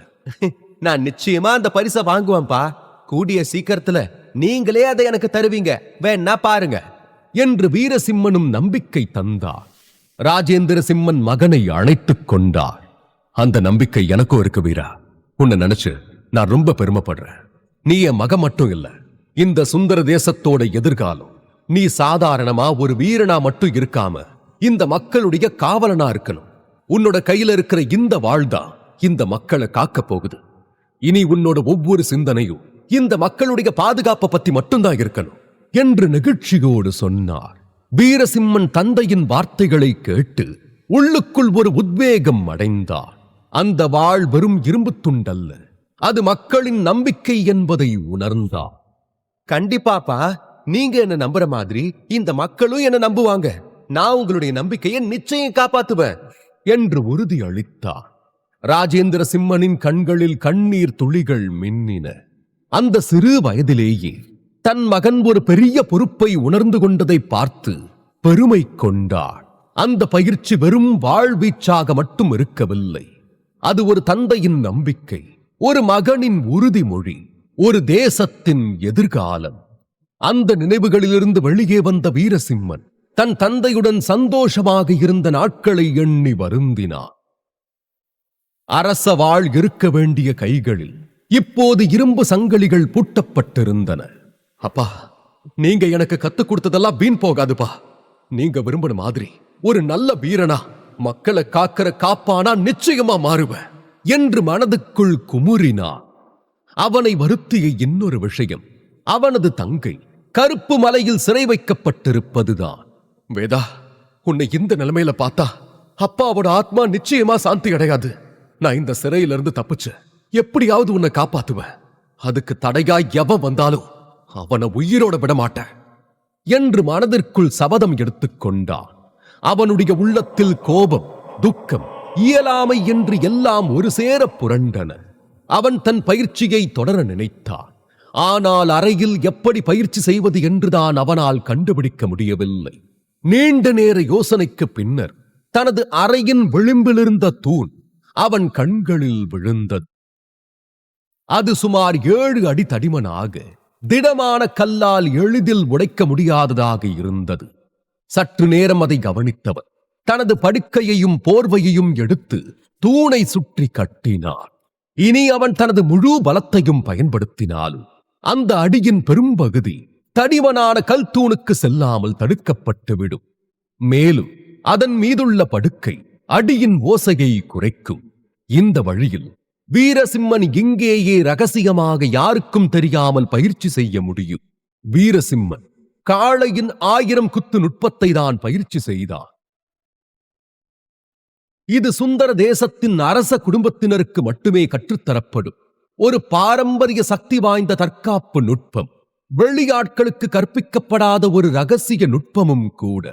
நான் நிச்சயமா அந்த பரிசை வாங்குவேன்பா. கூடிய சீக்கிரத்துல நீங்களே அதை எனக்கு தருவீங்க, வேணா பாருங்க என்று வீரசிம்மனும் நம்பிக்கை தந்தார். ராஜேந்திர சிம்மன் மகனை அழைத்துக் கொண்டார். அந்த நம்பிக்கை எனக்கும் இருக்கு வீரா. உன்னை நினைச்சு நான் ரொம்ப பெருமைப்படுறேன். நீ என் மகன் மட்டும் இல்ல, இந்த சுந்தர தேசத்தோட எதிர்காலம். நீ சாதாரணமா ஒரு வீரனா மட்டும் இருக்காம இந்த மக்களுடைய காவலனா இருக்கணும். உன்னோட கையில இருக்கிற இந்த வாழ்தான் இந்த மக்களை காக்க போகுது. இனி உன்னோட ஒவ்வொரு சிந்தனையும் இந்த மக்களுடைய பாதுகாப்பை பத்தி மட்டும்தான் இருக்கணும் என்று நெகிழ்ச்சியோடு சொன்னார். வீரசிம்மன் தந்தையின் வார்த்தைகளை கேட்டு உள்ளுக்குள் ஒரு உத்வேகம் அடைந்தார். அந்த வாள் வெறும் இரும்பு துண்டல்ல, அது மக்களின் நம்பிக்கை என்பதை உணர்ந்தார். கண்டிப்பாப்பா, நீங்க என்ன நம்புற மாதிரி இந்த மக்களும் என்ன நம்புவாங்க. நான் உங்களுடைய நம்பிக்கையை நிச்சயம் காப்பாத்துவேன் என்று உறுதி அளித்தார். ராஜேந்திர சிம்மனின் கண்களில் கண்ணீர் துளிகள் மின்னின. அந்த சிறு வயதிலேயே தன் மகன் ஒரு பெரிய பொறுப்பை உணர்ந்து கொண்டதை பார்த்து பெருமை கொண்டார். அந்த பயிற்சி வெறும் வாழ்வீச்சாக மட்டும் இருக்கவில்லை. அது ஒரு தந்தையின் நம்பிக்கை, ஒரு மகனின் உறுதிமொழி, ஒரு தேசத்தின் எதிர்காலம். அந்த நினைவுகளிலிருந்து வெளியே வந்த வீரசிம்மன் தன் தந்தையுடன் சந்தோஷமாக இருந்த நாட்களை எண்ணி வருந்தினார். அரச வாழ் இருக்க வேண்டிய கைகளில் இப்போது இரும்பு சங்கிலிகள் பூட்டப்பட்டிருந்தன. அப்பா, நீங்க எனக்கு கத்துக் கொடுத்ததெல்லாம் வீண் போகாதுப்பா. நீங்க விரும்பின மாதிரி ஒரு நல்ல வீரனா, மக்களை காக்கிற காப்பானா நிச்சயமா மாறுவேன் என்று மனதுக்குள் குமுறினான். அவனை வருத்திய இன்னொரு விஷயம் அவனது தங்கை கருப்பு மலையில் சிறை வைக்கப்பட்டிருப்பதுதான். வேதா, உன்னை இந்த நிலைமையில பார்த்தா அப்பாவோட ஆத்மா நிச்சயமா சாந்தி அடையாது. நான் இந்த சிறையிலிருந்து தப்பிச்சு எப்படியாவது உன்னை காப்பாத்துவேன். அதுக்கு தடையா எவன் வந்தாலும் அவனை உயிரோட விட மாட்டேன் என்று மனதிற்குள் சபதம் எடுத்துக்கொண்டான். அவனுடைய உள்ளத்தில் கோபம், துக்கம், இயலாமை என்று எல்லாம் ஒரு சேர புரண்டன. அவன் தன் பயிற்சியை தொடர நினைத்தான். ஆனால் அறையில் எப்படி பயிற்சி செய்வது என்றுதான் அவனால் கண்டுபிடிக்க முடியவில்லை. நீண்ட நேர யோசனைக்கு பின்னர் தனது அறையின் விளிம்பிலிருந்த தூண் அவன் கண்களில் விழுந்தது. அது சுமார் 7 அடி தடிமனாக திடமான கல்லால் எளிதில் உடைக்க முடியாததாக இருந்தது. சற்று நேரம் அதை கவனித்தவன் தனது படுக்கையையும் போர்வையையும் எடுத்து தூணை சுற்றி கட்டினான். இனி அவன் தனது முழு பலத்தையும் பயன்படுத்தினாலும் அந்த அடியின் பெரும்பகுதி தடிமனான கல் தூணுக்கு செல்லாமல் தடுக்கப்பட்டுவிடும். மேலும் அதன் மீதுள்ள படுக்கை அடியின் ஓசையை குறைக்கும். இந்த வழியில் வீரசிம்மன் இங்கேயே ரகசியமாக யாருக்கும் தெரியாமல் பயிற்சி செய்ய முடியும். வீரசிம்மன் காளையின் 1000 குத்து நுட்பத்தை தான் பயிற்சி செய்தான். இது சுந்தர தேசத்தின் அரச குடும்பத்தினருக்கு மட்டுமே கற்றுத்தரப்படும் ஒரு பாரம்பரிய சக்தி வாய்ந்த தற்காப்பு நுட்பம். வெளியாட்களுக்கு கற்பிக்கப்படாத ஒரு ரகசிய நுட்பமும் கூட.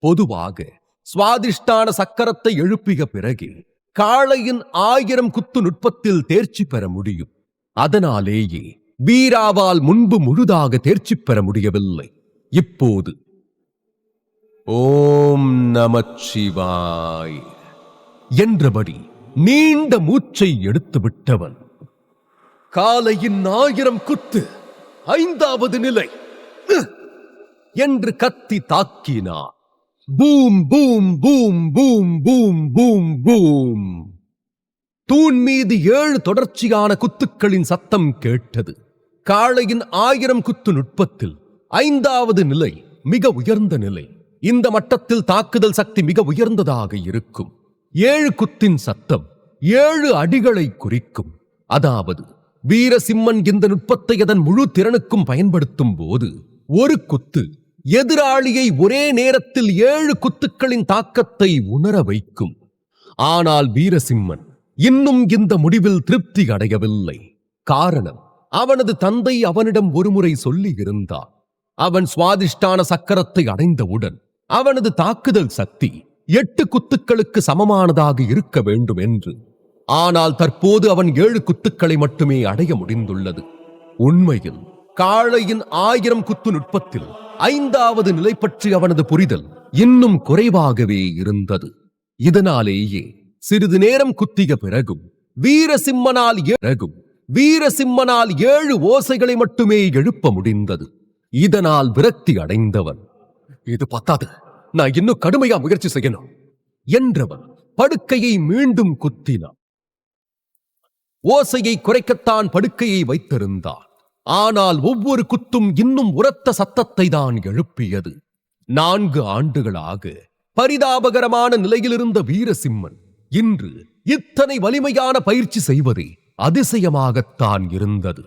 பொதுவாக சுவாதிஷ்டான சக்கரத்தை எழுப்பிய பிறகு காளையின் 1000 குத்து நுட்பத்தில் தேர்ச்சி பெற முடியும். அதனாலேயே வீராவால் முன்பு முழுதாக தேர்ச்சி பெற முடியவில்லை. இப்போது ஓம் நமச்சிவாய் என்றபடி நீண்ட மூச்சை எடுத்து விட்டவன் காளையின் 1000 குத்து 5வது நிலை என்று கத்தி தாக்கினார். Boom boom boom boom boom boom boom. தூண் மீது 7 தொடர்ச்சியான குத்துக்களின் சத்தம் கேட்டது. காளையின் 1000 குத்து நுட்பத்தில் 5வது நிலை மிக உயர்ந்த நிலை. இந்த மட்டத்தில் தாக்குதல் சக்தி மிக உயர்ந்ததாக இருக்கும். 7 குத்தின் சத்தம் 7 அடிகளை குறிக்கும். அதாவது வீரசிம்மன் இந்த நுட்பத்தை அதன் முழு திறனுக்கும் பயன்படுத்தும் போது ஒரு குத்து எதிராளியை ஒரே நேரத்தில் 7 குத்துக்களின் தாக்கத்தை உணர வைக்கும். ஆனால் வீரசிம்மன் இன்னும் இந்த முடிவில் திருப்தி அடையவில்லை. காரணம், அவனது தந்தை அவனிடம் ஒருமுறை சொல்லி இருந்தார். அவன் சுவாதிஷ்டான சக்கரத்தை அடைந்தவுடன் அவனது தாக்குதல் சக்தி 8 குத்துக்களுக்கு சமமானதாக இருக்க வேண்டும் என்று. ஆனால் தற்போது அவன் 7 குத்துக்களை மட்டுமே அடைய முடிந்துள்ளது. உண்மையில் காளையின் 1000 குத்து நுட்பத்தில் 5வது நிலை பற்றி அவனது புரிதல் இன்னும் குறைவாகவே இருந்தது. இதனாலேயே சிறிது நேரம் குத்திய பிறகும் வீரசிம்மனால் 7 ஓசைகளை மட்டுமே எழுப்ப முடிந்தது. இதனால் விரக்தி அடைந்தவன், இது பத்தாது, நான் இன்னும் கடுமையா முயற்சி செய்யணும் என்றவன் படுக்கையை மீண்டும் குத்தினான். ஓசையை குறைக்கத்தான் படுக்கையை வைத்திருந்தான். ஆனால் ஒவ்வொரு குத்தும் இன்னும் உரத்த சத்தத்தை தான் எழுப்பியது. 4 ஆண்டுகளாக பரிதாபகரமான நிலையிலிருந்த வீரசிம்மன் இன்று இத்தனை வலிமையான பயிற்சி செய்வதே அதிசயமாகத்தான் இருந்தது.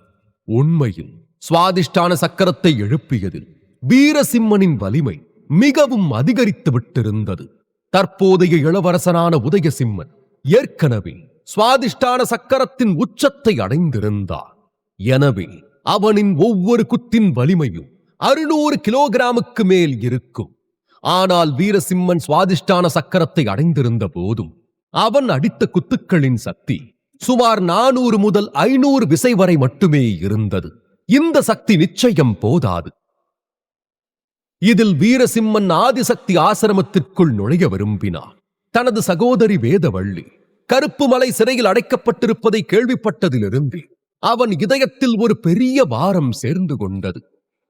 உண்மையில் சுவாதிஷ்டான சக்கரத்தை எழுப்பியதில் வீரசிம்மனின் வலிமை மிகவும் அதிகரித்து விட்டிருந்தது. தற்போதைய இளவரசனான உதயசிம்மன் ஏற்கனவே சுவாதிஷ்டான சக்கரத்தின் உச்சத்தை அடைந்திருந்தார். எனவே அவனின் ஒவ்வொரு குத்தின் வலிமையும் 600 கிலோகிராமுக்கு மேல் இருக்கும். ஆனால் வீரசிம்மன் சுவாதிஷ்டான சக்கரத்தை அடைந்திருந்த போதும் அவன் அடித்த குத்துக்களின் சக்தி சுமார் 400 முதல் 500 விசை வரை மட்டுமே இருந்தது. இந்த சக்தி நிச்சயம் போதாது. இதில் வீரசிம்மன் ஆதிசக்தி ஆசிரமத்திற்குள் நுழைய விரும்பினார். தனது சகோதரி வேதவள்ளி கருப்பு மலை சிறையில் அடைக்கப்பட்டிருப்பதை கேள்விப்பட்டதிலிருந்து அவன் இதயத்தில் ஒரு பெரிய பாரம் சேர்ந்து கொண்டது.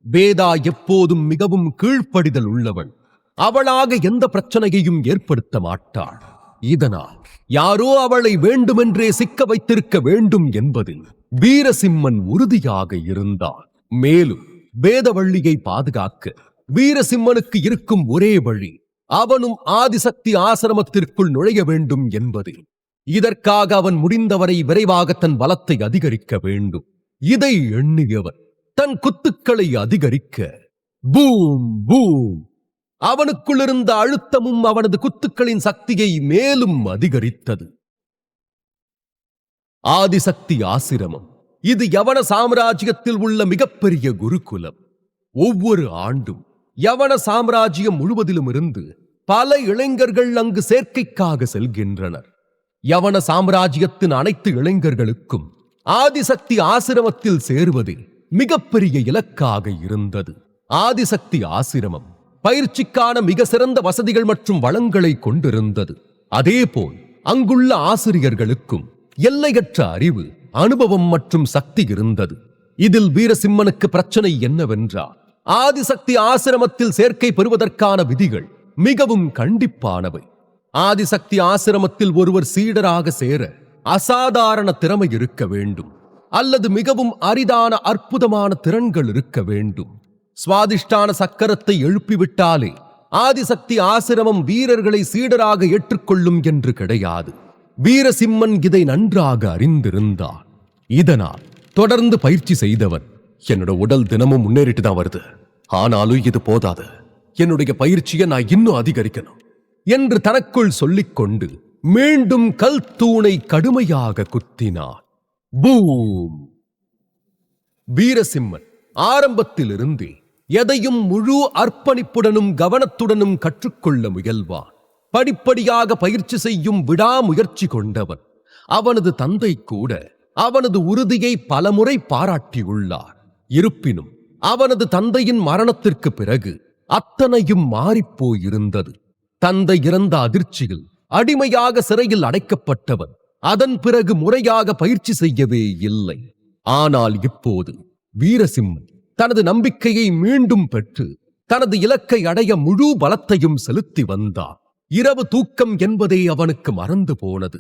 வேதா எப்போதும் மிகவும் கீழ்ப்படிதல் உள்ளவள். அவளாக எந்த பிரச்சனையையும் ஏற்படுத்த மாட்டாள். இதனால் யாரோ அவளை வேண்டுமென்றே சிக்க வைத்திருக்க வேண்டும் என்பதில் வீரசிம்மன் உறுதியாக இருந்தான். மேலும் வேதவள்ளியை பாதுகாக்க வீரசிம்மனுக்கு இருக்கும் ஒரே வழி அவனும் ஆதிசக்தி ஆசிரமத்திற்குள் நுழைய வேண்டும் என்பது. இதற்காக அவன் முடிந்தவரை விரைவாக தன் பலத்தை அதிகரிக்க வேண்டும். இதை எண்ணியவன் தன் குத்துக்களை அதிகரிக்க பூம் பூம், அவனுக்குள் இருந்த அழுத்தமும் அவனது குத்துக்களின் சக்தியை மேலும் அதிகரித்தது. ஆதிசக்தி ஆசிரமம் இது யவன சாம்ராஜ்யத்தில் உள்ள மிகப்பெரிய குருகுலம். ஒவ்வொரு ஆண்டும் யவன சாம்ராஜ்யம் முழுவதிலும் இருந்து பல இளைஞர்கள் அங்கு சேர்க்கைக்காக செல்கின்றனர். யவன சாம்ராஜ்யத்தின் அனைத்து இளைஞர்களுக்கும் ஆதிசக்தி ஆசிரமத்தில் சேருவது மிகப்பெரிய இலக்காக இருந்தது. ஆதிசக்தி ஆசிரமம் பயிற்சிக்கான மிக சிறந்த வசதிகள் மற்றும் வளங்களை கொண்டிருந்தது. அதேபோல் அங்குள்ள ஆசிரியர்களுக்கும் எல்லையற்ற அறிவு, அனுபவம் மற்றும் சக்தி இருந்தது. இதில் வீரசிம்மனுக்கு பிரச்சனை என்னவென்றால், ஆதிசக்தி ஆசிரமத்தில் சேர்க்கை பெறுவதற்கான விதிகள் மிகவும் கண்டிப்பானவை. ஆதிசக்தி ஆசிரமத்தில் ஒருவர் சீடராக சேர அசாதாரண திறமை இருக்க வேண்டும், அல்லது மிகவும் அரிதான அற்புதமான திறன்கள் இருக்க வேண்டும். சுவாதிஷ்டான சக்கரத்தை எழுப்பிவிட்டாலே ஆதிசக்தி ஆசிரமம் வீரர்களை சீடராக ஏற்றுக்கொள்ளும் என்று கிடையாது. வீரசிம்மன் இதை நன்றாக அறிந்திருந்தார். இதனால் தொடர்ந்து பயிற்சி செய்தவன், என்னோட உடல் தினமும் முன்னேறிட்டு தான் வருது, ஆனாலும் இது போதாது, என்னுடைய பயிற்சியை நான் இன்னும் அதிகரிக்கணும் என்று தனக்குள் சொல்லிக்கொண்டு மீண்டும் கல் தூணை கடுமையாக குத்தினார். பூம்! வீரசிம்மன் ஆரம்பத்திலிருந்தே எதையும் முழு அர்ப்பணிப்புடனும் கவனத்துடனும் கற்றுக்கொள்ள முயல்வான். படிப்படியாக பயிற்சி செய்யும் விடாமுயற்சி கொண்டவன். அவனது தந்தை கூட அவனது உறுதியை பலமுறை பாராட்டியுள்ளார். இருப்பினும் அவனது தந்தையின் மரணத்திற்கு பிறகு அத்தனையும் மாறிப்போயிருந்தது. தந்தை இறந்த அதிர்ச்சியில் அடிமையாக சிறையில் அடைக்கப்பட்டவன் அதன் பிறகு முறையாக பயிற்சி செய்யவே இல்லை. ஆனால் இப்போது வீரசிம்மன் தனது நம்பிக்கையை மீண்டும் பெற்று தனது இலக்கை அடைய முழு பலத்தையும் செலுத்தி வந்தார். இரவு தூக்கம் என்பதே அவனுக்கு மறந்து போனது.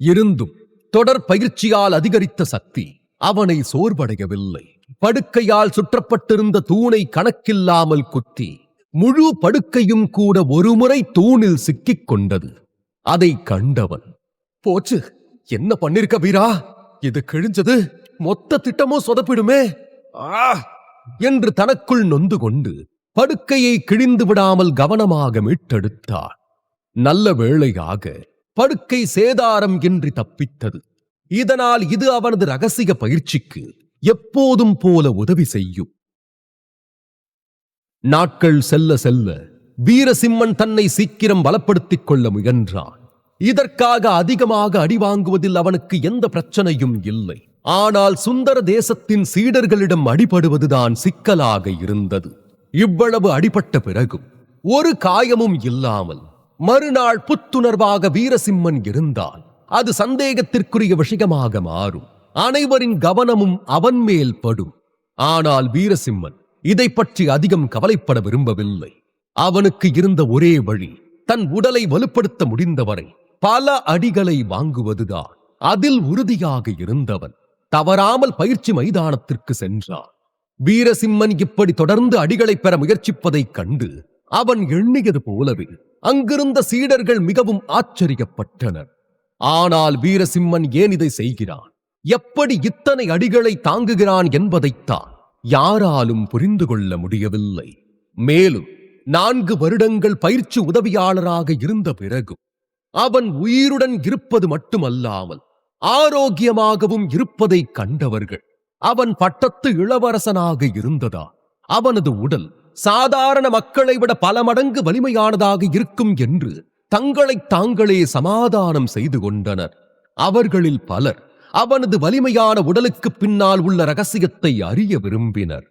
இருந்தும் தொடர் பயிற்சியால் அதிகரித்த சக்தி அவனை சோர்வடையவில்லை. படுக்கையால் சுற்றப்பட்டிருந்த தூணை கணக்கில்லாமல் குத்தி முழு படுக்கையும் கூட ஒருமுறை தூணில் சிக்கிக் கொண்டது. அதை கண்டவன், போச்சு, என்ன பண்ணிருக்க வீரா, இது கிழிஞ்சது, மொத்த திட்டமும் சொதப்பிடுமே என்று தனக்குள் நொந்து கொண்டு படுக்கையை கிழிந்து விடாமல் கவனமாக மீட்டெடுத்தார். நல்ல வேளையாக படுக்கை சேதாரம் இன்றி தப்பித்தது. இதனால் இது அவனது ரகசிய பயிற்சிக்கு எப்போதும் போல உதவி செய்யும். நாட்கள் செல்ல செல்ல வீரசிம்மன் தன்னை சீக்கிரம் பலப்படுத்திக் கொள்ள முயன்றான். இதற்காக அதிகமாக அடி வாங்குவதில் அவனுக்கு எந்த பிரச்சனையும் இல்லை. ஆனால் சுந்தர தேசத்தின் சீடர்களிடம் அடிபடுவதுதான் சிக்கலாக இருந்தது. இவ்வளவு அடிபட்ட பிறகும் ஒரு காயமும் இல்லாமல் மறுநாள் புத்துணர்வாக வீரசிம்மன் இருந்தால் அது சந்தேகத்திற்குரிய விஷயமாக மாறும். அனைவரின் கவனமும் அவன் மேல் படும். ஆனால் வீரசிம்மன் இதை பற்றி அதிகம் கவலைப்பட விரும்பவில்லை. அவனுக்கு இருந்த ஒரே வழி தன் உடலை வலுப்படுத்த முடிந்தவரை பல அடிகளை வாங்குவதுதான். அதில் உறுதியாக இருந்தவன் தவறாமல் பயிற்சி மைதானத்திற்கு சென்றான். வீரசிம்மன் இப்படி தொடர்ந்து அடிகளை பெற முயற்சிப்பதைக் கண்டு அவன் எண்ணியது போலவே அங்கிருந்த சீடர்கள் மிகவும் ஆச்சரியப்பட்டனர். ஆனால் வீரசிம்மன் ஏன் இதை செய்கிறான், எப்படி இத்தனை அடிகளை தாங்குகிறான் என்பதைத்தான் யாராலும் புரிந்து கொள்ள முடியவில்லை. மேலும் 4 வருடங்கள் பயிற்சி உதவியாளராக இருந்த பிறகு அவன் உயிருடன் இருப்பது மட்டுமல்லாமல் ஆரோக்கியமாகவும் இருப்பதை கண்டவர்கள் அவன் பட்டத்து இளவரசனாக இருந்ததா அவனது உடல் சாதாரண மக்களை விட பல மடங்கு வலிமையானதாக இருக்கும் என்று தங்களை தாங்களே சமாதானம் செய்து கொண்டனர். அவர்களில் பலர் அவனது வலிமையான உடலுக்கு பின்னால் உள்ள ரகசியத்தை அறிய விரும்பினர்.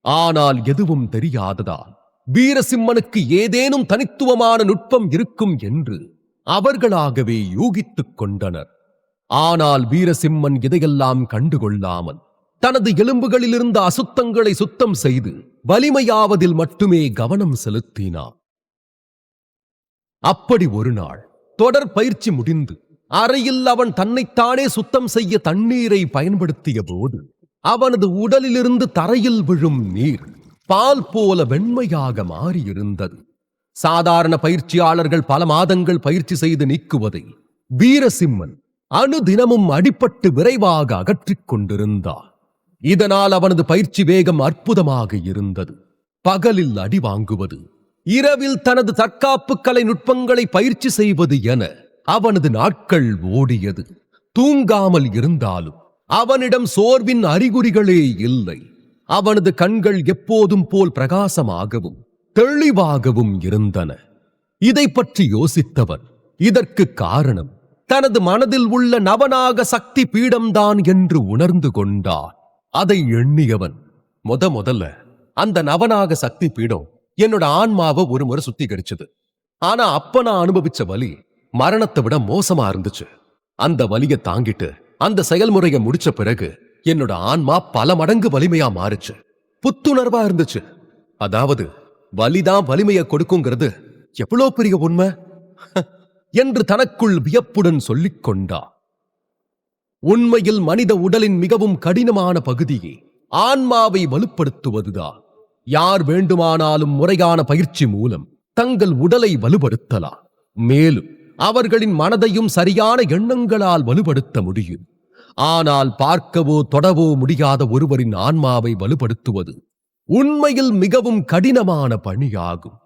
ஆனால் எதுவும் தெரியாததால் வீரசிம்மனுக்கு ஏதேனும் தனித்துவமான நுட்பம் இருக்கும் என்று அவர்களாகவே யூகித்துக் கொண்டனர். ஆனால் வீரசிம்மன் இதையெல்லாம் கண்டுகொள்ளாமல் தனது எலும்புகளிலிருந்த அசுத்தங்களை சுத்தம் செய்து வலிமையாவதில் மட்டுமே கவனம் செலுத்தினார். அப்படி ஒரு நாள் தொடர் பயிற்சி முடிந்து அறையில் அவன் தன்னைத்தானே சுத்தம் செய்ய தண்ணீரை பயன்படுத்திய போது அவனது உடலிலிருந்து தரையில் விழும் நீர் பால் போல வெண்மையாக மாறியிருந்தது. சாதாரண பயிற்சியாளர்கள் பல மாதங்கள் பயிற்சி செய்து நீக்குவதை வீரசிம்மன் அனுதினமும் அடிபட்டு விரைவாக அகற்றிக் கொண்டிருந்தார். இதனால் அவனது பயிற்சி வேகம் அற்புதமாக இருந்தது. பகலில் அடி வாங்குவது, இரவில் தனது தற்காப்பு கலை நுட்பங்களை பயிற்சி செய்வது என அவனது நாட்கள் ஓடியது. தூங்காமல் இருந்தாலும் அவனிடம் சோர்வின் அறிகுறிகளே இல்லை. அவனது கண்கள் எப்போதும் போல் பிரகாசமாகவும் தெளிவாகவும் இருந்தன. இதை பற்றி யோசித்தவர் இதற்கு காரணம் தனது மனதில் உள்ள நவநாக சக்தி பீடம்தான் என்று உணர்ந்து கொண்டார். அதை எண்ணியவன் முதல்ல அந்த நவநாக சக்தி பீடம் என்னோட ஆன்மாவை ஒரு முறை சுத்திகரிச்சது. ஆனா அப்ப நான் அனுபவிச்ச வலி மரணத்தை விட மோசமா இருந்துச்சு. அந்த வலியை தாங்கிட்டு அந்த செயல்முறையை முடிச்ச பிறகு என்னோட ஆன்மா பல மடங்கு வலிமையா மாறுச்சு. புத்துணர்வா இருந்துச்சு. அதாவது வலிதான் வலிமையை கொடுக்குங்கிறது எவ்வளோ பெரிய உண்மை என்று தனக்குள் வியப்புடன் சொல்லிக் கொண்டார். உண்மையில் மனித உடலின் மிகவும் கடினமான பகுதியே ஆன்மாவை வலுப்படுத்துவதுதான். யார் வேண்டுமானாலும் முறையான பயிற்சி மூலம் தங்கள் உடலை வலுப்படுத்தலாம். மேலும் அவர்களின் மனதையும் சரியான எண்ணங்களால் வலுப்படுத்த முடியும். ஆனால் பார்க்கவோ தொடவோ முடியாத ஒருவரின் ஆன்மாவை வலுப்படுத்துவது உண்மையில் மிகவும் கடினமான பணியாகும்.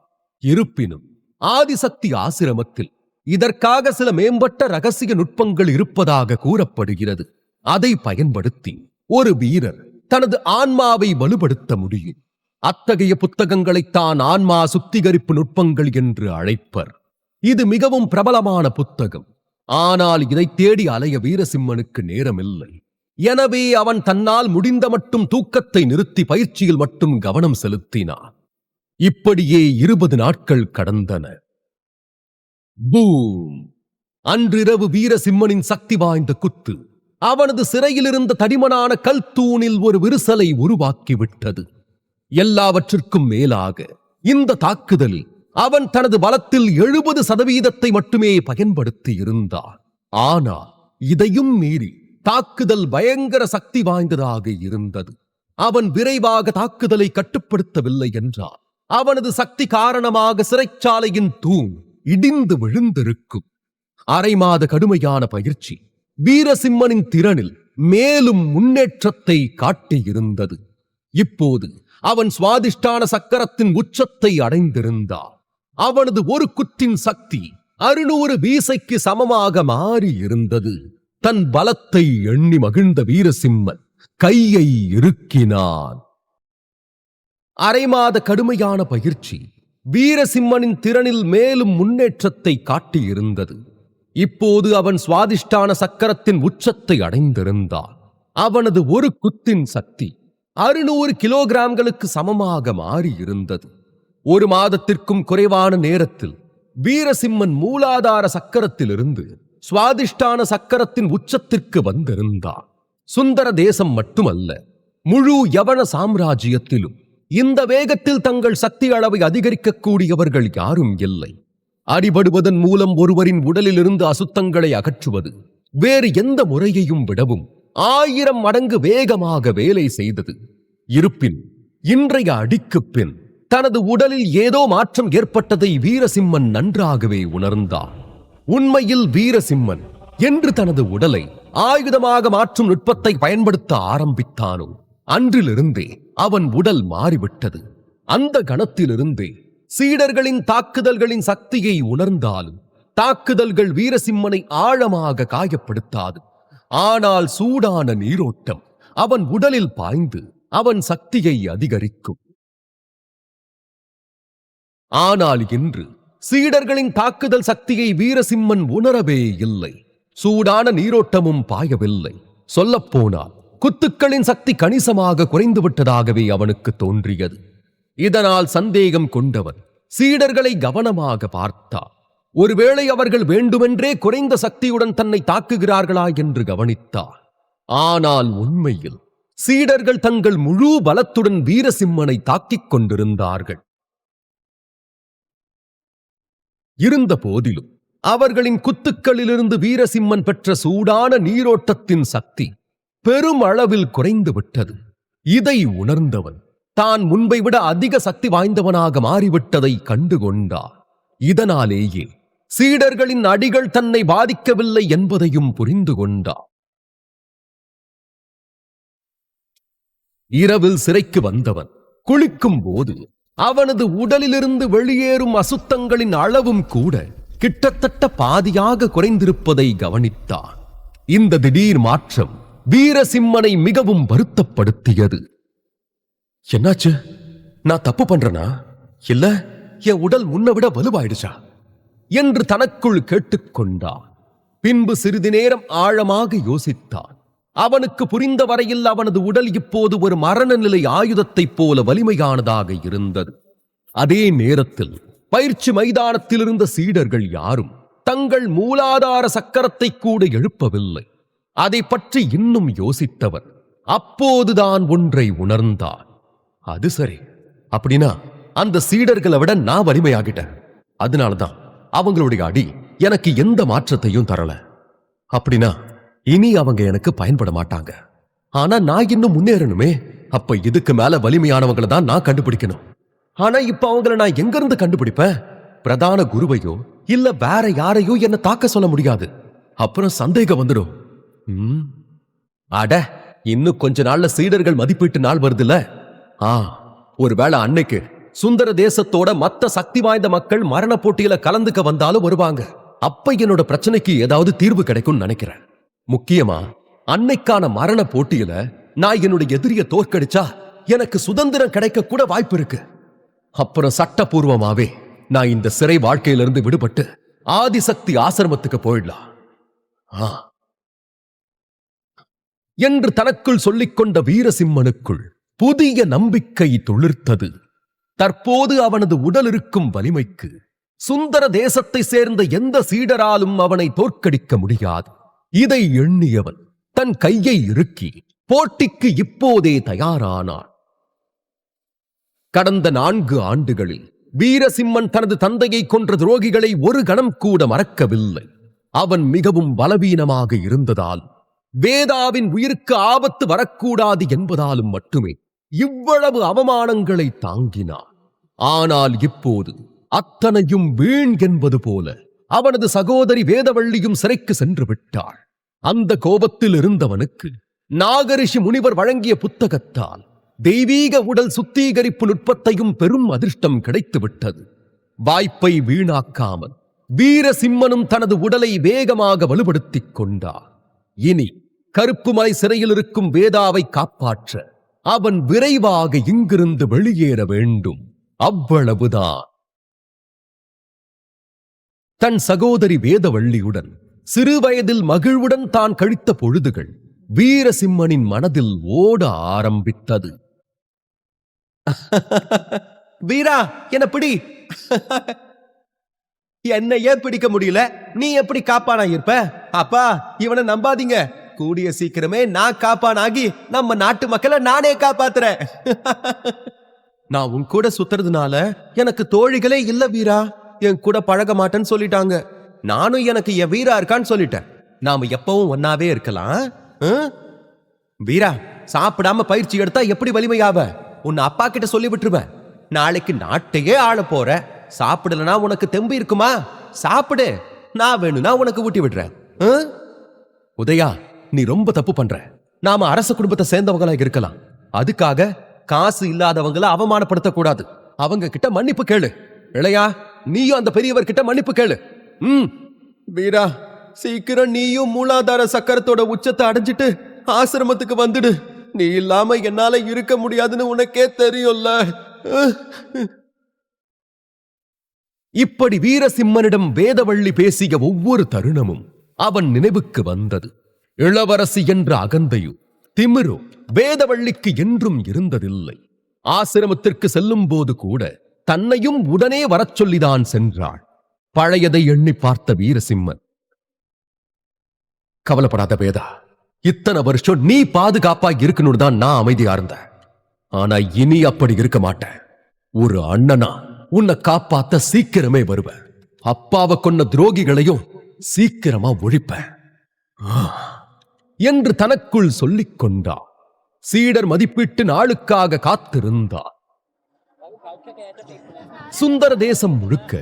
இருப்பினும் ஆதிசக்தி ஆசிரமத்தில் இதற்காக சில மேம்பட்ட ரகசிய நுட்பங்கள் இருப்பதாக கூறப்படுகிறது. அதை பயன்படுத்தி ஒரு வீரர் தனது ஆன்மாவை வலுப்படுத்த முடியும். அத்தகைய புத்தகங்களைத்தான் ஆன்மா சுத்திகரிப்பு நுட்பங்கள் என்று அழைப்பர். இது மிகவும் பிரபலமான புத்தகம். ஆனால் இதை தேடி அலைய வீரசிம்மனுக்கு நேரமில்லை. எனவே அவன் தன்னால் முடிந்த மட்டும் தூக்கத்தை நிறுத்தி பயிற்சியில் மட்டும் கவனம் செலுத்தினான். இப்படியே 20 நாட்கள் கடந்தன. பூம்! அன்றிரவு வீரசிம்மனின் சக்தி வாய்ந்த குத்து அவனது சிறையில் இருந்த தடிமனான கல் தூணில் ஒரு விரிசலை உருவாக்கிவிட்டது. எல்லாவற்றிற்கும் மேலாக இந்த தாக்குதலில் அவன் தனது பலத்தில் 70% மட்டுமே பயன்படுத்தி இருந்தான். ஆனால் இதையும் மீறி தாக்குதல் பயங்கர சக்தி வாய்ந்ததாக இருந்தது. அவன் விரைவாக தாக்குதலை கட்டுப்படுத்தவில்லை என்றால் அவனது சக்தி காரணமாக சிறைச்சாலையின் தூண் இடிந்து விழுந்திருக்கும். 1/2 மாத கடுமையான பயிற்சி வீரசிம்மனின் திறனில் மேலும் முன்னேற்றத்தை காட்டியிருந்தது. இப்போது அவன் சுவாதிஷ்டான சக்கரத்தின் உச்சத்தை அடைந்திருந்தான். அவனது ஒரு குத்தின் சக்தி 600 வீசைக்கு சமமாக மாறி இருந்தது. தன் பலத்தை எண்ணி மகிழ்ந்த வீரசிம்மன் கையை இறுக்கினான். 1/2 மாத கடுமையான பயிற்சி வீரசிம்மனின் திறனில் மேலும் முன்னேற்றத்தை காட்டியிருந்தது. இப்போது அவன் சுவாதிஷ்டான சக்கரத்தின் உச்சத்தை அடைந்திருந்தான். அவனது ஒரு குத்தின் சக்தி 600 கிலோகிராம்களுக்கு சமமாக மாறியிருந்தது. 1 மாதத்திற்கும் குறைவான நேரத்தில் வீரசிம்மன் மூலாதார சக்கரத்திலிருந்து சுவாதிஷ்டான சக்கரத்தின் உச்சத்திற்கு வந்திருந்தான். சுந்தர தேசம் மட்டுமல்ல, முழு யவன சாம்ராஜ்யத்திலும் இந்த வேகத்தில் தங்கள் சக்தி அளவை அதிகரிக்கக்கூடியவர்கள் யாரும் இல்லை. அடிபடுவதன் மூலம் ஒருவரின் உடலிலிருந்து அசுத்தங்களை அகற்றுவது வேறு எந்த முறையையும் விடவும் 1000 மடங்கு வேகமாக வேலை செய்தது. இருப்பின் இன்றைய அடிக்குப் பின் தனது உடலில் ஏதோ மாற்றம் ஏற்பட்டதை வீரசிம்மன் நன்றாகவே உணர்ந்தார். உண்மையில் வீரசிம்மன் என்று தனது உடலை ஆயுதமாக மாற்றும் நுட்பத்தை பயன்படுத்த ஆரம்பித்தானோ அன்றிலிருந்தே அவன் உடல் மாறிவிட்டது. அந்த கணத்திலிருந்தே சீடர்களின் தாக்குதல்களின் சக்தியை உணர்ந்தாலும் தாக்குதல்கள் வீரசிம்மனை ஆழமாக காயப்படுத்தாது. ஆனால் சூடான நீரோட்டம் அவன் உடலில் பாய்ந்து அவன் சக்தியை அதிகரிக்கும். ஆனால் இன்று சீடர்களின் தாக்குதல் சக்தியை வீரசிம்மன் உணரவே இல்லை. சூடான நீரோட்டமும் பாயவில்லை. சொல்லப்போனால் குத்துக்களின் சக்தி கணிசமாக குறைந்துவிட்டதாகவே அவனுக்கு தோன்றியது. இதனால் சந்தேகம் கொண்டவன் சீடர்களை கவனமாக பார்த்தார். ஒருவேளை அவர்கள் வேண்டுமென்றே குறைந்த சக்தியுடன் தன்னை தாக்குகிறார்களா என்று கவனித்தார். ஆனால் உண்மையில் சீடர்கள் தங்கள் முழு பலத்துடன் வீரசிம்மனை தாக்கிக் கொண்டிருந்தார்கள். இருந்த போதிலும் அவர்களின் குத்துக்களிலிருந்து வீரசிம்மன் பெற்ற சூடான நீரோட்டத்தின் சக்தி பெரும் அளவில் குறைந்து விட்டது. இதை உணர்ந்தவன் தான் முன்பை விட அதிக சக்தி வாய்ந்தவனாக மாறிவிட்டதை கண்டுகொண்டார். இதனாலேயே சீடர்களின் அடிகள் தன்னை பாதிக்கவில்லை என்பதையும் புரிந்து கொண்டார். இரவில் சிறைக்கு வந்தவன் குளிக்கும் போது அவனது உடலிலிருந்து வெளியேறும் அசுத்தங்களின் அளவும் கூட கிட்டத்தட்ட பாதியாக குறைந்திருப்பதை கவனித்தான். இந்த திடீர் மாற்றம் வீரசிம்மனை மிகவும் வருத்தப்படுத்தியது. என்னாச்சு? நான் தப்பு பண்றனா இல்ல என் உடல் முன்ன விட வலுவாயிடுச்சா என்று தனக்குள் கேட்டுக்கொண்டான். பின்பு சிறிது நேரம் ஆழமாக யோசித்தான். அவனுக்கு புரிந்த வரையில் அவனது உடல் இப்போது ஒரு மரண நிலை ஆயுதத்தைப் போல வலிமையானதாக இருந்தது. அதே நேரத்தில் பயிற்சி மைதானத்தில் இருந்த சீடர்கள் யாரும் தங்கள் மூலாதார சக்கரத்தை கூட எழுப்பவில்லை. அதை பற்றி இன்னும் யோசித்தவர் அப்போதுதான் ஒன்றை உணர்ந்தார். அது சரி, அப்படின்னா அந்த சீடர்களை விட நான் வலிமையாகிட்டேன். அதனாலதான் அவங்களுடைய அடி எனக்கு எந்த மாற்றத்தையும் தரல. அப்படின்னா இனி அவங்க எனக்கு பயன்பட மாட்டாங்க. ஆனா நான் இன்னும் முன்னேறணுமே. அப்ப இதுக்கு மேல வலிமையானவங்களை தான் நான் கண்டுபிடிக்கணும். ஆனா இப்ப அவங்களை நான் எங்க இருந்து கண்டுபிடிப்பேன்? பிரதான குருவையோ இல்ல வேற யாரையோ என்ன தாக்க சொல்ல முடியாது. அப்புறம் சந்தேகம் வந்துடும். அட, இன்னும் கொஞ்ச நாள்ல சீடர்கள் மதிப்பீட்டு நாள் வருதுல. ஒருவேளை அன்னைக்கு சுந்தர தேசத்தோட மத்த சக்தி வாய்ந்த மக்கள் மரண போட்டியில கலந்துக்க வந்தாலும் வருவாங்க. அப்ப என்னோட பிரச்சனைக்கு ஏதாவது தீர்வு கிடைக்கும்னு நினைக்கிறேன். முக்கியமா அன்னைக்கான மரண போட்டியில நான் என்னுடைய எதிரிய தோற்கடிச்சா எனக்கு சுதந்திரம் கிடைக்க கூட வாய்ப்பு இருக்கு. அப்புறம் சட்டபூர்வமாவே நான் இந்த சிறை வாழ்க்கையிலிருந்து விடுபட்டு ஆதிசக்தி ஆசிரமத்துக்கு போயிடலாம் என்று தனக்குள் சொல்லிக்கொண்ட வீரசிம்மனுக்குள் புதிய நம்பிக்கை துளிர்த்தது. தற்போது அவனது உடல் இருக்கும் வலிமைக்கு சுந்தர தேசத்தை சேர்ந்த எந்த சீடராலும் அவனை தோற்கடிக்க முடியாது. இதை எண்ணியவன் தன் கையை இறுக்கி போட்டிக்கு இப்போதே தயாரானான். கடந்த 4 ஆண்டுகளில் வீரசிம்மன் தனது தந்தையை கொன்ற துரோகிகளை ஒரு கணம் கூட மறக்கவில்லை. அவன் மிகவும் பலவீனமாக இருந்ததால், வேதாவின் உயிருக்கு ஆபத்து வரக்கூடாது என்பதாலும் மட்டுமே இவ்வளவு அவமானங்களை தாங்கினான். ஆனால் இப்போது அத்தனையும் வீண் என்பது போல அவனது சகோதரி வேதவள்ளியும் சிறைக்கு சென்று விட்டாள். அந்த கோபத்தில் இருந்தவனுக்கு நாகரிஷி முனிவர் வழங்கிய புத்தகத்தால் தெய்வீக உடல் சுத்திகரிப்பு நுட்பத்தையும் பெரும் அதிர்ஷ்டம் கிடைத்துவிட்டது. வாய்ப்பை வீணாக்காமல் வீரசிம்மனும் தனது உடலை வேகமாக வலுப்படுத்திக் கொண்டார். இனி கருப்புமலை சிறையில் இருக்கும் வேதாவை காப்பாற்ற அவன் விரைவாக இங்கிருந்து வெளியேற வேண்டும். அவ்வளவுதான். தன் சகோதரி வேதவள்ளியுடன் சிறுவயதில் மகிழ்வுடன் தான் கழித்த பொழுதுகள் வீரசிம்மனின் மனதில் ஓட ஆரம்பித்தது. வீரா, என்ன பிடி. என்னையே பிடிக்க முடியல, நீ எப்படி காப்பானா இருப்ப? அப்பா, இவனை நம்பாதீங்க. கூடிய சீக்கிரமே நான் காப்பானாகி நம்ம நாட்டு மக்களை நானே காப்பாத்துறேன். நான் உன் கூட சுத்துறதுனால எனக்கு தோழிகளே இல்ல வீரா. என் கூட பழக மாட்டேன்னு சொல்லிட்டாங்க. நானும் எனக்கு என் வீரா இருக்கான்னு சொல்லிட்டேன். நாம எப்பவும் ஒன்னாவே இருக்கலாம். வீரா, சாப்பிடாம பயிற்சி எடுத்தா எப்படி வலிமையாவ? உன் அப்பா கிட்ட சொல்லி விட்டுருவேன். நாளைக்கு நாட்டையே ஆள போற. சாப்பிடலனா உனக்கு தெம்பு இருக்குமா? சாப்பிடு, நான் வேணும்னா உனக்கு ஊட்டி விடுறேன். உதயா, நீ ரொம்ப தப்பு பண்ற. நாம அரச குடும்பத்தை சேர்ந்தவங்களா இருக்கலாம். அதுக்காக காசு இல்லாதவங்களை அவமானப்படுத்த கூடாது. அவங்க கிட்ட மன்னிப்பு கேளு. இளையா, நீயும் அந்த பெரியவர் கிட்ட மன்னிப்பு கேளு. வீரா, சீக்கிரம் நீயும் மூலாதார சக்கரத்தோட உச்சத்தை அடைஞ்சிட்டு ஆசிரமத்துக்கு வந்துடு. நீ இல்லாம என்னால இருக்க முடியாதுன்னு உனக்கே தெரியும்ல. இப்படி வீரசிம்மனிடம் வேதவள்ளி பேசிய ஒவ்வொரு தருணமும் அவன் நினைவுக்கு வந்தது. இளவரசி என்ற அகந்தையும் திமிரோ வேதவள்ளிக்கு என்றும் இருந்ததில்லை. ஆசிரமத்திற்கு செல்லும் போது கூட தன்னையும் உடனே வரச் சொல்லிதான் சென்றாள். பழையதை எண்ணி பார்த்த வீரசிம்மன், கவலைப்படாத வேதா, இத்தனை வருஷம் நீ பாதுகாப்பா இருக்கணும்னு தான் நான் அமைதியா இருந்தேன். ஆனா இனி அப்படி இருக்க மாட்டேன். ஒரு அண்ணனா உன்னை காப்பாத்த சீக்கிரமே வருவேன். அப்பாவை கொன்ன துரோகிகளையும் சீக்கிரமா ஒழிப்பேன் என்று தனக்குள் சொல்லிக் கொண்டார். சீடர் மதிப்பீட்டு நாளுக்காக காத்திருந்தார். சுந்தர தேசம் முழுக்க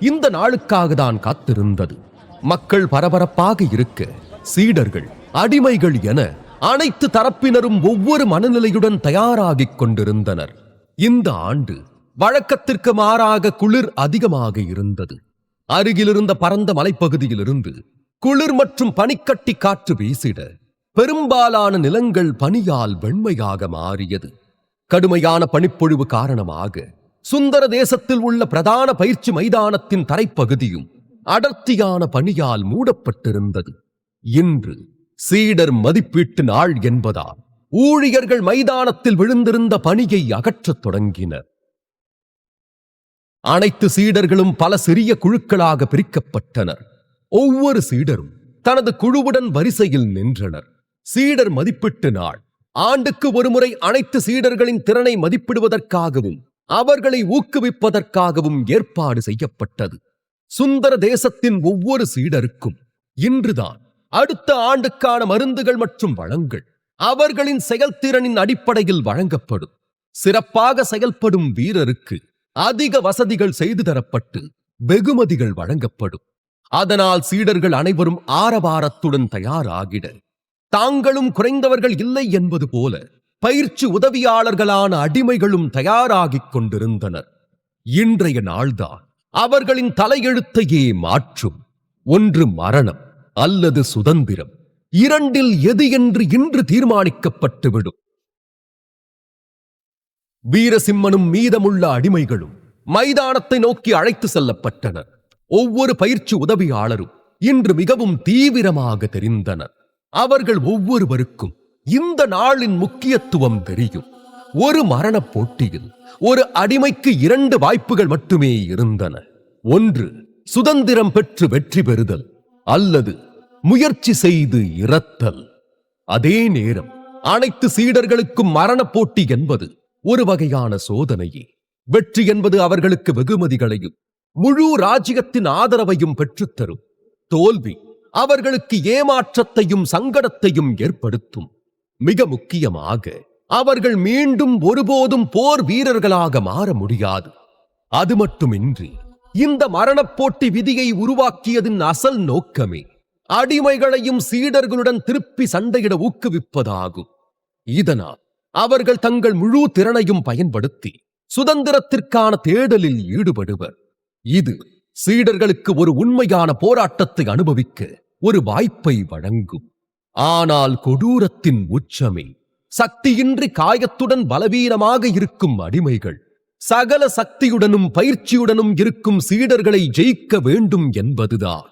இந்த நாளுக்காக தான் காத்திருந்தது. மக்கள் பரபரப்பாக இருக்க சீடர்கள், அடிமைகள் என அனைத்து தரப்பினரும் ஒவ்வொரு மனநிலையுடன் தயாராகிக் கொண்டிருந்தனர். இந்த ஆண்டு வழக்கத்திற்கு மாறாக குளிர் அதிகமாக இருந்தது. அருகிலிருந்த பரந்த மலைப்பகுதியிலிருந்து குளிர் மற்றும் பனிக்கட்டி காற்று வீசிட பெரும்பாலான நிலங்கள் பனியால் வெண்மையாக மாறியது. கடுமையான பனிப்பொழிவு காரணமாக சுந்தர தேசத்தில் உள்ள பிரதான பயிற்சி மைதானத்தின் தரைப்பகுதியும் அடர்த்தியான பனியால் மூடப்பட்டிருந்தது. இன்று சீடர் மதிப்பீட்டு நாள் என்பதால் ஊழியர்கள் மைதானத்தில் விழுந்திருந்த பனியை அகற்றத் தொடங்கினர். அனைத்து சீடர்களும் பல சிறிய குழுக்களாக பிரிக்கப்பட்டனர். ஒவ்வொரு சீடரும் தனது குழுவுடன் வரிசையில் நின்றனர். சீடர் மதிப்பீட்டு நாள் ஆண்டுக்கு ஒருமுறை அனைத்து சீடர்களின் திறனை மதிப்பிடுவதற்காகவும் அவர்களை ஊக்குவிப்பதற்காகவும் ஏற்பாடு செய்யப்பட்டது. சுந்தர தேசத்தின் ஒவ்வொரு சீடருக்கும் இன்றுதான் அடுத்த ஆண்டுக்கான மருந்துகள் மற்றும் வளங்கள் அவர்களின் செயல்திறனின் அடிப்படையில் வழங்கப்படும். சிறப்பாக செயல்படும் வீரருக்கு அதிக வசதிகள் செய்து தரப்பட்டு வெகுமதிகள் வழங்கப்படும். அதனால் சீடர்கள் அனைவரும் ஆரவாரத்துடன் தயாராகிட தாங்களும் குறைந்தவர்கள் இல்லை என்பது போல பயிற்சி உதவியாளர்களான அடிமைகளும் தயாராகிக் கொண்டிருந்தனர். இன்றைய நாள்தான் அவர்களின் தலையெழுத்தையே மாற்றும். ஒன்று மரணம் அல்லது சுதந்திரம். இரண்டில் எது என்று இன்று தீர்மானிக்கப்பட்டுவிடும். வீரசிம்மனும் மீதமுள்ள அடிமைகளும் மைதானத்தை நோக்கி அழைத்து செல்லப்பட்டனர். ஒவ்வொரு பயிற்சி உதவியாளரும் இன்று மிகவும் தீவிரமாக தெரிந்தனர். அவர்கள் ஒவ்வொருவருக்கும் இந்த நாளின் முக்கியத்துவம் தெரியும். ஒரு மரணப் போட்டியில் ஒரு அடிமைக்கு 2 வாய்ப்புகள் மட்டுமே இருந்தன. ஒன்று சுதந்திரம் பெற்று வெற்றி பெறுதல், அல்லது முயற்சி செய்து இறத்தல். அதே நேரம் அனைத்து சீடர்களுக்கும் மரணப் போட்டி என்பது ஒரு வகையான சோதனையே. வெற்றி என்பது அவர்களுக்கு வெகுமதிகளையும் முழு ராஜ்யத்தின் ஆதரவையும் பெற்றுத்தரும். தோல்வி அவர்களுக்கு ஏமாற்றத்தையும் சங்கடத்தையும் ஏற்படுத்தும். மிக முக்கியமாக அவர்கள் மீண்டும் ஒருபோதும் போர் வீரர்களாக மாற முடியாது. அது மட்டுமின்றி இந்த மரணப் போட்டி விதியை உருவாக்கியதின் அசல் நோக்கமே அடிமைகளையும் சீடர்களுடன் திருப்பி சண்டையிட ஊக்குவிப்பதாகும். இதனால் அவர்கள் தங்கள் முழு திறனையும் பயன்படுத்தி சுதந்திரத்திற்கான தேடலில் ஈடுபடுவர். இது சீடர்களுக்கு ஒரு உண்மையான போராட்டத்தை அனுபவிக்க ஒரு வாய்ப்பை வழங்கும். ஆனால் கொடூரத்தின் உச்சமே சக்தியின்றி காயத்துடன் பலவீனமாக இருக்கும் அடிமைகள் சகல சக்தியுடனும் பயிற்சியுடனும் இருக்கும் சீடர்களை ஜெயிக்க வேண்டும் என்பதுதான்.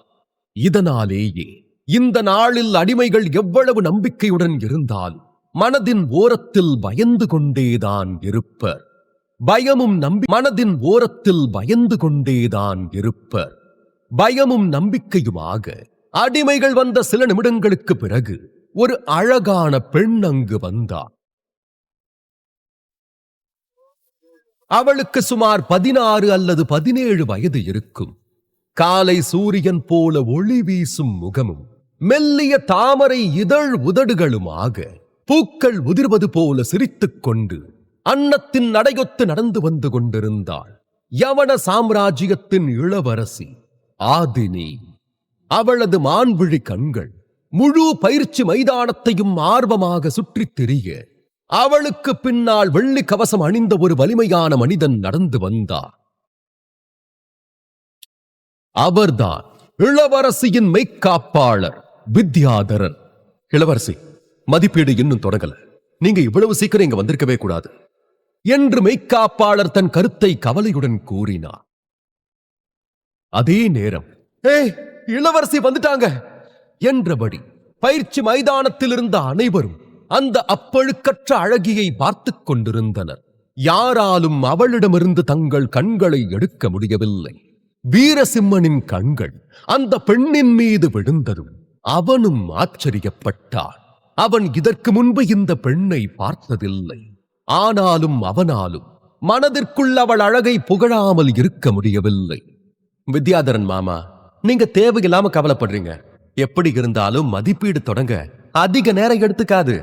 இதனாலேயே இந்த நாளில் அடிமைகள் எவ்வளவு நம்பிக்கையுடன் இருந்தாலும் மனதின் ஓரத்தில் பயந்து கொண்டேதான் இருப்பர். பயமும் மனதின் ஓரத்தில் பயந்து கொண்டேதான் இருப்பர். பயமும் நம்பிக்கையுமாக அடிமைகள் வந்த சில நிமிடங்களுக்கு பிறகு ஒரு அழகான பெண் அங்கு வந்தார். அவளுக்கு சுமார் 16 அல்லது 17 வயது இருக்கும். காலை சூரியன் போல ஒளி வீசும் முகமும் மெல்லிய தாமரை இதழ் உதடுகளுமாக பூக்கள் உதிர்வது போல சிரித்துக் கொண்டு அன்னத்தின் நடையொத்து நடந்து வந்து கொண்டிருந்தாள். யவன சாம்ராஜ்யத்தின் இளவரசி ஆதினி. அவளது மான்விழி கண்கள் முழு பயிற்சி மைதானத்தையும் ஆர்வமாக சுற்றித் திரிய அவளுக்கு பின்னால் வெள்ளி கவசம் அணிந்த ஒரு வலிமையான மனிதன் நடந்து வந்தார். அவர்தான் இளவரசியின் மெய்க்காப்பாளர் வித்யாதரன். இளவரசி, மதிப்பீடு இன்னும் தொடங்கல. நீங்க இவ்வளவு சீக்கிரம் இங்க வந்திருக்கவே கூடாது என்று மெய்க்காப்பாளர் தன் கருத்தை கவலையுடன் கூறினார். அதே நேரம் இளவரசி வந்துட்டாங்க என்றபடி பயிற்சி மைதானத்தில் இருந்த அனைவரும் அந்த அப்பழுக்கற்ற அழகியை பார்த்துக் கொண்டிருந்தனர். யாராலும் அவளிடமிருந்து தங்கள் கண்களை எடுக்க முடியவில்லை. வீரசிம்மனின் கண்கள் அந்த பெண்ணின் மீது விழுந்ததும் அவனும் ஆச்சரியப்பட்டான். அவன் இதற்கு முன்பு இந்த பெண்ணை பார்த்ததில்லை. ஆனாலும் அவனாலும் மனதிற்குள் அவள் அழகை புகழாமல் இருக்க முடியவில்லை. வித்யாதரன் மாமா, நீங்க தேவையில்லாம கவலைப்படுறீங்க. எப்படி இருந்தாலும் மதிப்பீடு தொடங்க அதிக நேரம் எடுத்துக்காது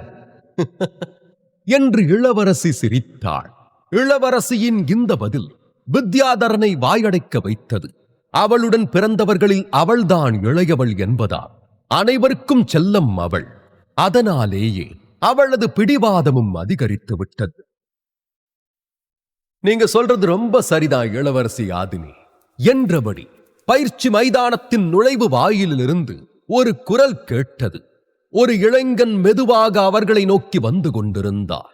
என்று இளவரசி சிரித்தாள். இளவரசியின் இந்த பதில் வித்யாதரனை வாயடைக்க வைத்தது. அவளுடன் பிறந்தவர்களில் அவள்தான் இளையவள் என்பதால் அனைவருக்கும் செல்லம் அவள். அதனாலேயே அவளது பிடிவாதமும் அதிகரித்து விட்டது. நீங்க சொல்றது ரொம்ப சரிதான் இளவரசி ஆதினி என்றபடி பயிற்சி மைதானத்தின் நுழைவு வாயிலிருந்து ஒரு குரல் கேட்டது. ஒரு இளைஞன் மெதுவாக அவர்களை நோக்கி வந்து கொண்டிருந்தான்.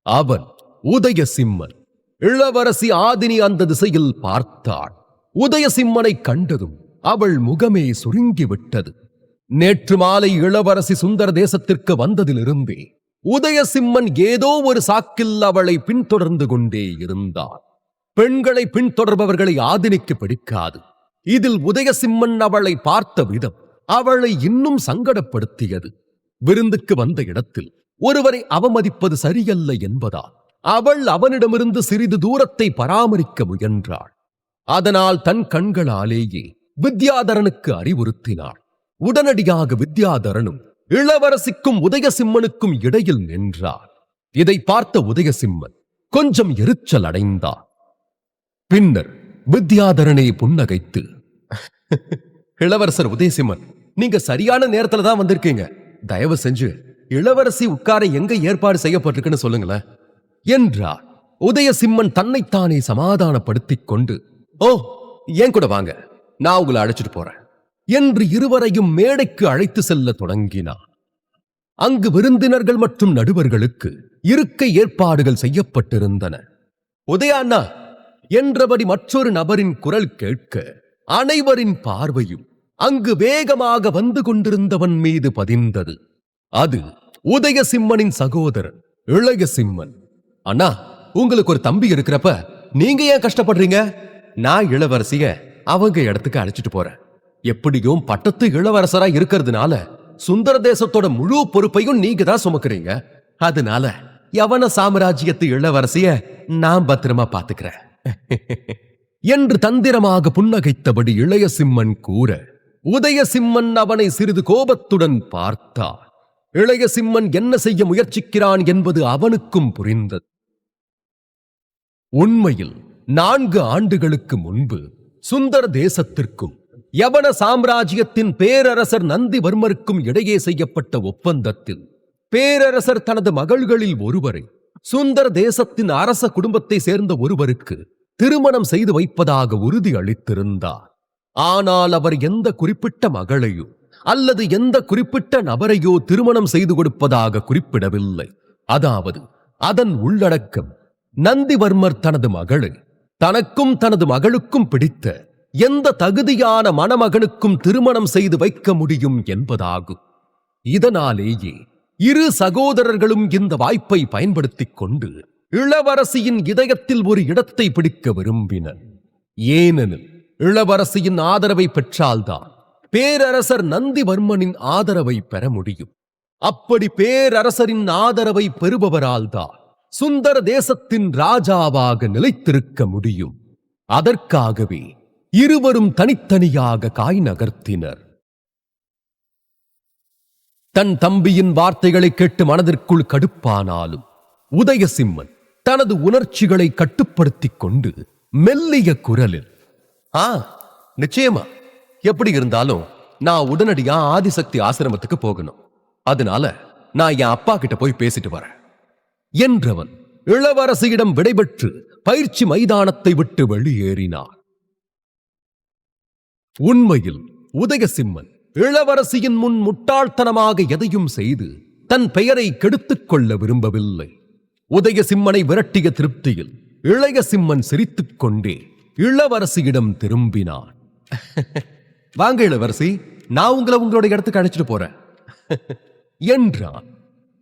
அவன் உதயசிம்மன். இளவரசி ஆதினி அந்த திசையில் பார்த்தாள். உதயசிம்மனை கண்டதும் அவள் முகமே சுருங்கிவிட்டது. நேற்று மாலை இளவரசி சுந்தர தேசத்திற்கு வந்ததிலிருந்தே உதயசிம்மன் ஏதோ ஒரு சாக்கில் அவளை பின்தொடர்ந்து கொண்டே இருந்தான். பெண்களை பின்தொடர்பவர்களை ஆதினிக்கு பிடிக்காது. இதில் உதயசிம்மன் அவளை பார்த்த விதம் அவளை இன்னும் சங்கடப்படுத்தியது. விருந்துக்கு வந்த இடத்தில் ஒருவரை அவமதிப்பது சரியல்ல என்பதால் அவள் அவனிடமிருந்து சிறிது தூரத்தை பராமரிக்க முயன்றாள். அதனால் தன் கண்களாலேயே வித்யாதரனுக்கு அறிவுறுத்தினாள். உடனடியாக வித்யாதரனும் இளவரசிக்கும் உதயசிம்மனுக்கும் இடையில் நின்றார். இதை பார்த்த உதயசிம்மன் கொஞ்சம் எரிச்சல் அடைந்தார். பின்னர் வித்யாதரனை புன்னகைத்து, இளவரசர் உதயசிம்மன், நீங்க சரியான நேரத்துல தான் வந்திருக்கீங்க. தயவு செஞ்சு இளவரசி உட்கார எங்க ஏற்பாடு செய்யப்பட்டிருக்குன்னு சொல்லுங்களேன் என்றார். உதயசிம்மன் தன்னைத்தானே சமாதானப்படுத்திக் கொண்டு, ஓ, ஏன் கூட வாங்க, நான் உங்களை அழைச்சிட்டு போறேன் என்று இருவரையும் மேடைக்கு அழைத்து செல்ல தொடங்கினார். அங்கு விருந்தினர்கள் மற்றும் நடுவர்களுக்கு இருக்கை ஏற்பாடுகள் செய்யப்பட்டிருந்தன. உதயா அண்ணா என்றபடி மற்றொரு நபரின் குரல் கேட்க அனைவரின் பார்வையும் அங்கு வேகமாக வந்து கொண்டிருந்தவன் மீது பதிந்தது. அது உதயசிம்மனின் சகோதரன் இளையசிம்மன். அண்ணா, உங்களுக்கு ஒரு தம்பி இருக்கிறப்ப நீங்க ஏன் கஷ்டப்படுறீங்க? நான் இளவரசிய அவங்க இடத்துக்கு அழைச்சிட்டு போறேன். எப்படியும் பட்டத்து இளவரசரா இருக்கிறதுனால சுந்தர தேசத்தோட முழு பொறுப்பையும் நீங்க தான் சுமக்குறீங்க. அதனால யவன சாம்ராஜ்யத்து இளவரசிய நான் பத்திரமா பாத்துக்கிறேன் என்று தந்திரமாக புன்னகைத்தபடி இளையசிம்மன் கூற, உதயசிம்மன் அவனை சிறிது கோபத்துடன் பார்த்தார். இளையசிம்மன் என்ன செய்ய முயற்சிக்கிறான் என்பது அவனுக்கும் புரிந்தது. உண்மையில் 4 ஆண்டுகளுக்கு முன்பு சுந்தர தேசத்திற்கும் யவன சாம்ராஜ்யத்தின் பேரரசர் நந்திவர்மருக்கும் இடையே செய்யப்பட்ட ஒப்பந்தத்தில் பேரரசர் தனது மகள்களில் ஒருவரை சுந்தர தேசத்தின் அரச குடும்பத்தை சேர்ந்த ஒருவருக்கு திருமணம் செய்து வைப்பதாக உறுதி அளித்திருந்தார். ஆனால் அவர் எந்த குறிப்பிட்ட மகளையோ அல்லது எந்த குறிப்பிட்ட நபரையோ திருமணம் செய்து கொடுப்பதாக குறிப்பிடவில்லை. அதாவது அதன் உள்ளடக்கம் நந்திவர்மர் தனது மகளை தனக்கும் தனது மகளுக்கும் பிடித்த எந்த தகுதியான மணமகனுக்கும் திருமணம் செய்து வைக்க முடியும் என்பதாகும். இதனாலேயே இரு சகோதரர்களும் இந்த வாய்ப்பை பயன்படுத்திக் கொண்டு இளவரசியின் இதயத்தில் ஒரு இடத்தை பிடிக்க விரும்பினர். ஏனெனில் இளவரசியின் ஆதரவை பெற்றால்தான் பேரரசர் நந்திவர்மனின் ஆதரவை பெற முடியும். அப்படி பேரரசரின் ஆதரவை பெறுபவரால்தான் சுந்தர தேசத்தின் ராஜாவாக நிலைத்திருக்க முடியும். அதற்காகவே இருவரும் தனித்தனியாக காய் நகர்த்தினர். தன் தம்பியின் வார்த்தைகளை கேட்டு மனதிற்குள் கடுப்பானாலும் உதயசிம்மன் தனது உணர்ச்சிகளை கட்டுப்படுத்திக் கொண்டு மெல்லிய குரலில், நிச்சயமா, எப்படி இருந்தாலும் நான் உடனடியா ஆதிசக்தி ஆசிரமத்துக்கு போகணும். அதனால நான் என் அப்பா கிட்ட போய் பேசிட்டு வரேன் என்றவன் இளவரசியிடம் விடைபெற்று பயிற்சி மைதானத்தை விட்டு வெளியேறினார். உண்மையில் உதயசிம்மன் இளவரசியின் முன் முட்டாள்தனமாக எதையும் செய்து தன் பெயரை கெடுத்துக் கொள்ள விரும்பவில்லை. உதயசிம்மனை விரட்டிய திருப்தியில் இளையசிம்மன் சிரித்துக் கொண்டே இளவரசியிடம் திரும்பினான். வாங்க இளவரசி, நான் உங்களோட இடத்துக்கு அழைச்சிட்டு போறேன் என்றான்.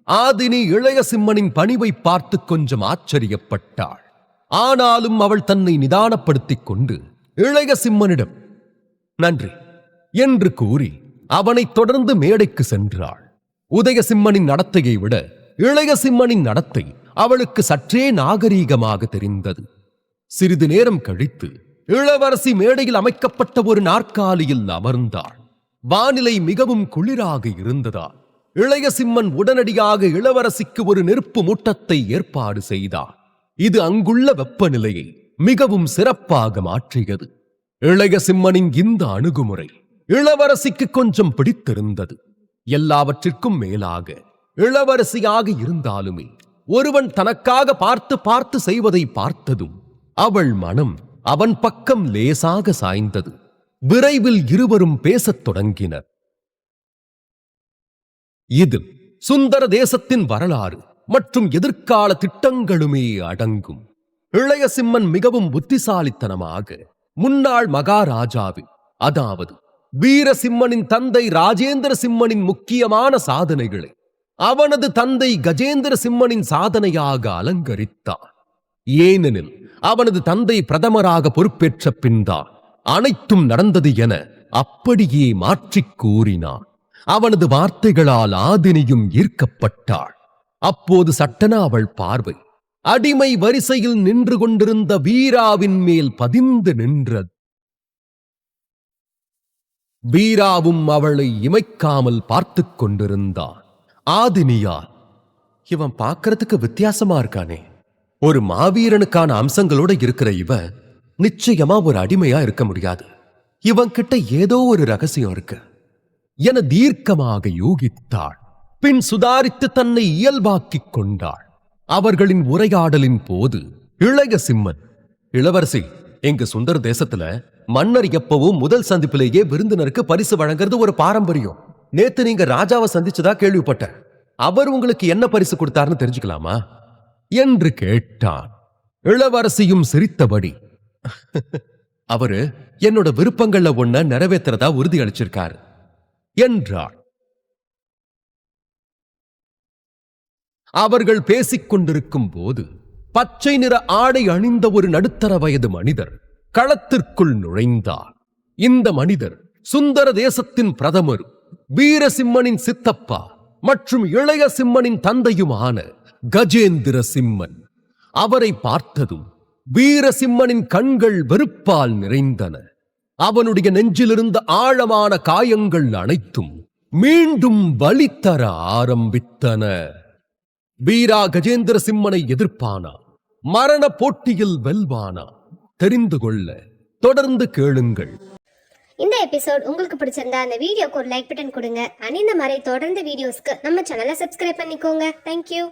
ஆதினி இளையசிம்மனின் பணிவை பார்த்து கொஞ்சம் ஆச்சரியப்பட்டாள். ஆனாலும் அவள் தன்னை நிதானப்படுத்திக் கொண்டு இளையசிம்மனிடம் நன்றி என்று கூறி அவனைத் தொடர்ந்து மேடைக்கு சென்றாள். உதயசிம்மனின் நடத்தையை விட இளையசிம்மனின் நடத்தை அவளுக்கு சற்றே நாகரீகமாக தெரிந்தது. சிறிது நேரம் கழித்து இளவரசி மேடையில் அமைக்கப்பட்ட ஒரு நாற்காலியில் அமர்ந்தாள். வானிலை மிகவும் குளிராக இருந்ததால் இளையசிம்மன் உடனடியாக இளவரசிக்கு ஒரு நெருப்பு மூட்டத்தை ஏற்பாடு செய்தார். இது அங்குள்ள வெப்பநிலையை மிகவும் சிறப்பாக மாற்றியது. இளைய சிம்மனின் இந்த அணுகுமுறை இளவரசிக்கு கொஞ்சம் பிடித்திருந்தது. எல்லாவற்றிற்கும் மேலாக இளவரசியாக இருந்தாலுமே ஒருவன் தனக்காக பார்த்து பார்த்து செய்வதை பார்த்ததும் அவள் மனம் அவன் பக்கம் லேசாக சாய்ந்தது. விரைவில் இருவரும் பேசத் தொடங்கினர். இதில் சுந்தர தேசத்தின் வரலாறு மற்றும் எதிர்கால திட்டங்களுமே அடங்கும். இளைய சிம்மன் மிகவும் புத்திசாலித்தனமாக முன்னாள் மகாராஜாவின், அதாவது வீரசிம்மனின் தந்தை ராஜேந்திர சிம்மனின் முக்கியமான சாதனைகளை அவனது தந்தை கஜேந்திர சிம்மனின் சாதனையாக அலங்கரித்தான். ஏனெனில் அவனது தந்தை பிரதமராக பொறுப்பேற்ற பின்தான் அனைத்தும் நடந்தது என அப்படியே மாற்றிக் கூறினான். அவனது வார்த்தைகளால் ஆதினியும் ஈர்க்கப்பட்டாள். அப்போது சட்டென அவள் பார்வை அடிமை வரிசையில் நின்று கொண்டிருந்த வீராவின் மேல் பதிந்து நின்றது. வீராவும் அவளை இமைக்காமல் பார்த்துக் கொண்டிருந்தான். ஆதினியால், இவன் பார்க்கறதுக்கு வித்தியாசமா இருக்கானே, ஒரு மாவீரனுக்கான அம்சங்களோட இருக்கிற இவன் நிச்சயமா ஒரு அடிமையா இருக்க முடியாது. இவன் கிட்ட ஏதோ ஒரு ரகசியம் இருக்கு என தீர்க்கமாக யூகித்தாள். பின் சுதாரித்து தன்னை இயல்பாக்கிக் கொண்டாள். அவர்களின் உரையாடலின் போது இளைய சிம்மன், இளவரசி, எங்க சுந்தர தேசத்துல மன்னர் எப்பவும் முதல் சந்திப்பிலேயே விருந்தினருக்கு பரிசு வழங்குறது ஒரு பாரம்பரியம். நேத்து நீங்க ராஜாவை சந்திச்சதா கேள்விப்பட்டேன். அவர் உங்களுக்கு என்ன பரிசு கொடுத்தாருன்னு தெரிஞ்சுக்கலாமா என்று கேட்டான். இளவரசியும் சிரித்தபடி, அவரு என்னோட விருப்பங்கள்ல ஒன்ன நிறைவேற்றுறதா உறுதி அளிச்சிருக்காரு என்றாள். அவர்கள் பேசிக் கொண்டிருக்கும் போது பச்சை நிற ஆடை அணிந்த ஒரு நடுத்தர வயது மனிதர் களத்திற்குள் நுழைந்தார். இந்த மனிதர் சுந்தர தேசத்தின் பிரதமர், வீரசிம்மனின் சித்தப்பா மற்றும் இளைய சிம்மனின் தந்தையுமான கஜேந்திர சிம்மன். அவரை பார்த்ததும் வீரசிம்மனின் கண்கள் வெறுப்பால் நிறைந்தன. அவனுடைய நெஞ்சிலிருந்த ஆழமான காயங்கள் அனைத்தும் மீண்டும் வலி தர ஆரம்பித்தன. வீரா கஜேந்திர சிம்மனை எதிர்ப்பானா, மரண போட்டியில் வெல்வானா? தெரிந்து கொள்ள தொடர்ந்து கேளுங்கள். இந்த எபிசோட் உங்களுக்கு பிடிச்சிருந்தா அந்த வீடியோக்கு ஒரு லைக் பட்டன் கொடுங்க. அண்ட் இந்த மாதிரி தொடர்ந்து வீடியோஸ்க்கு நம்ம சேனலை சப்ஸ்கிரைப் பண்ணிக்கோங்க. தேங்க்யூ.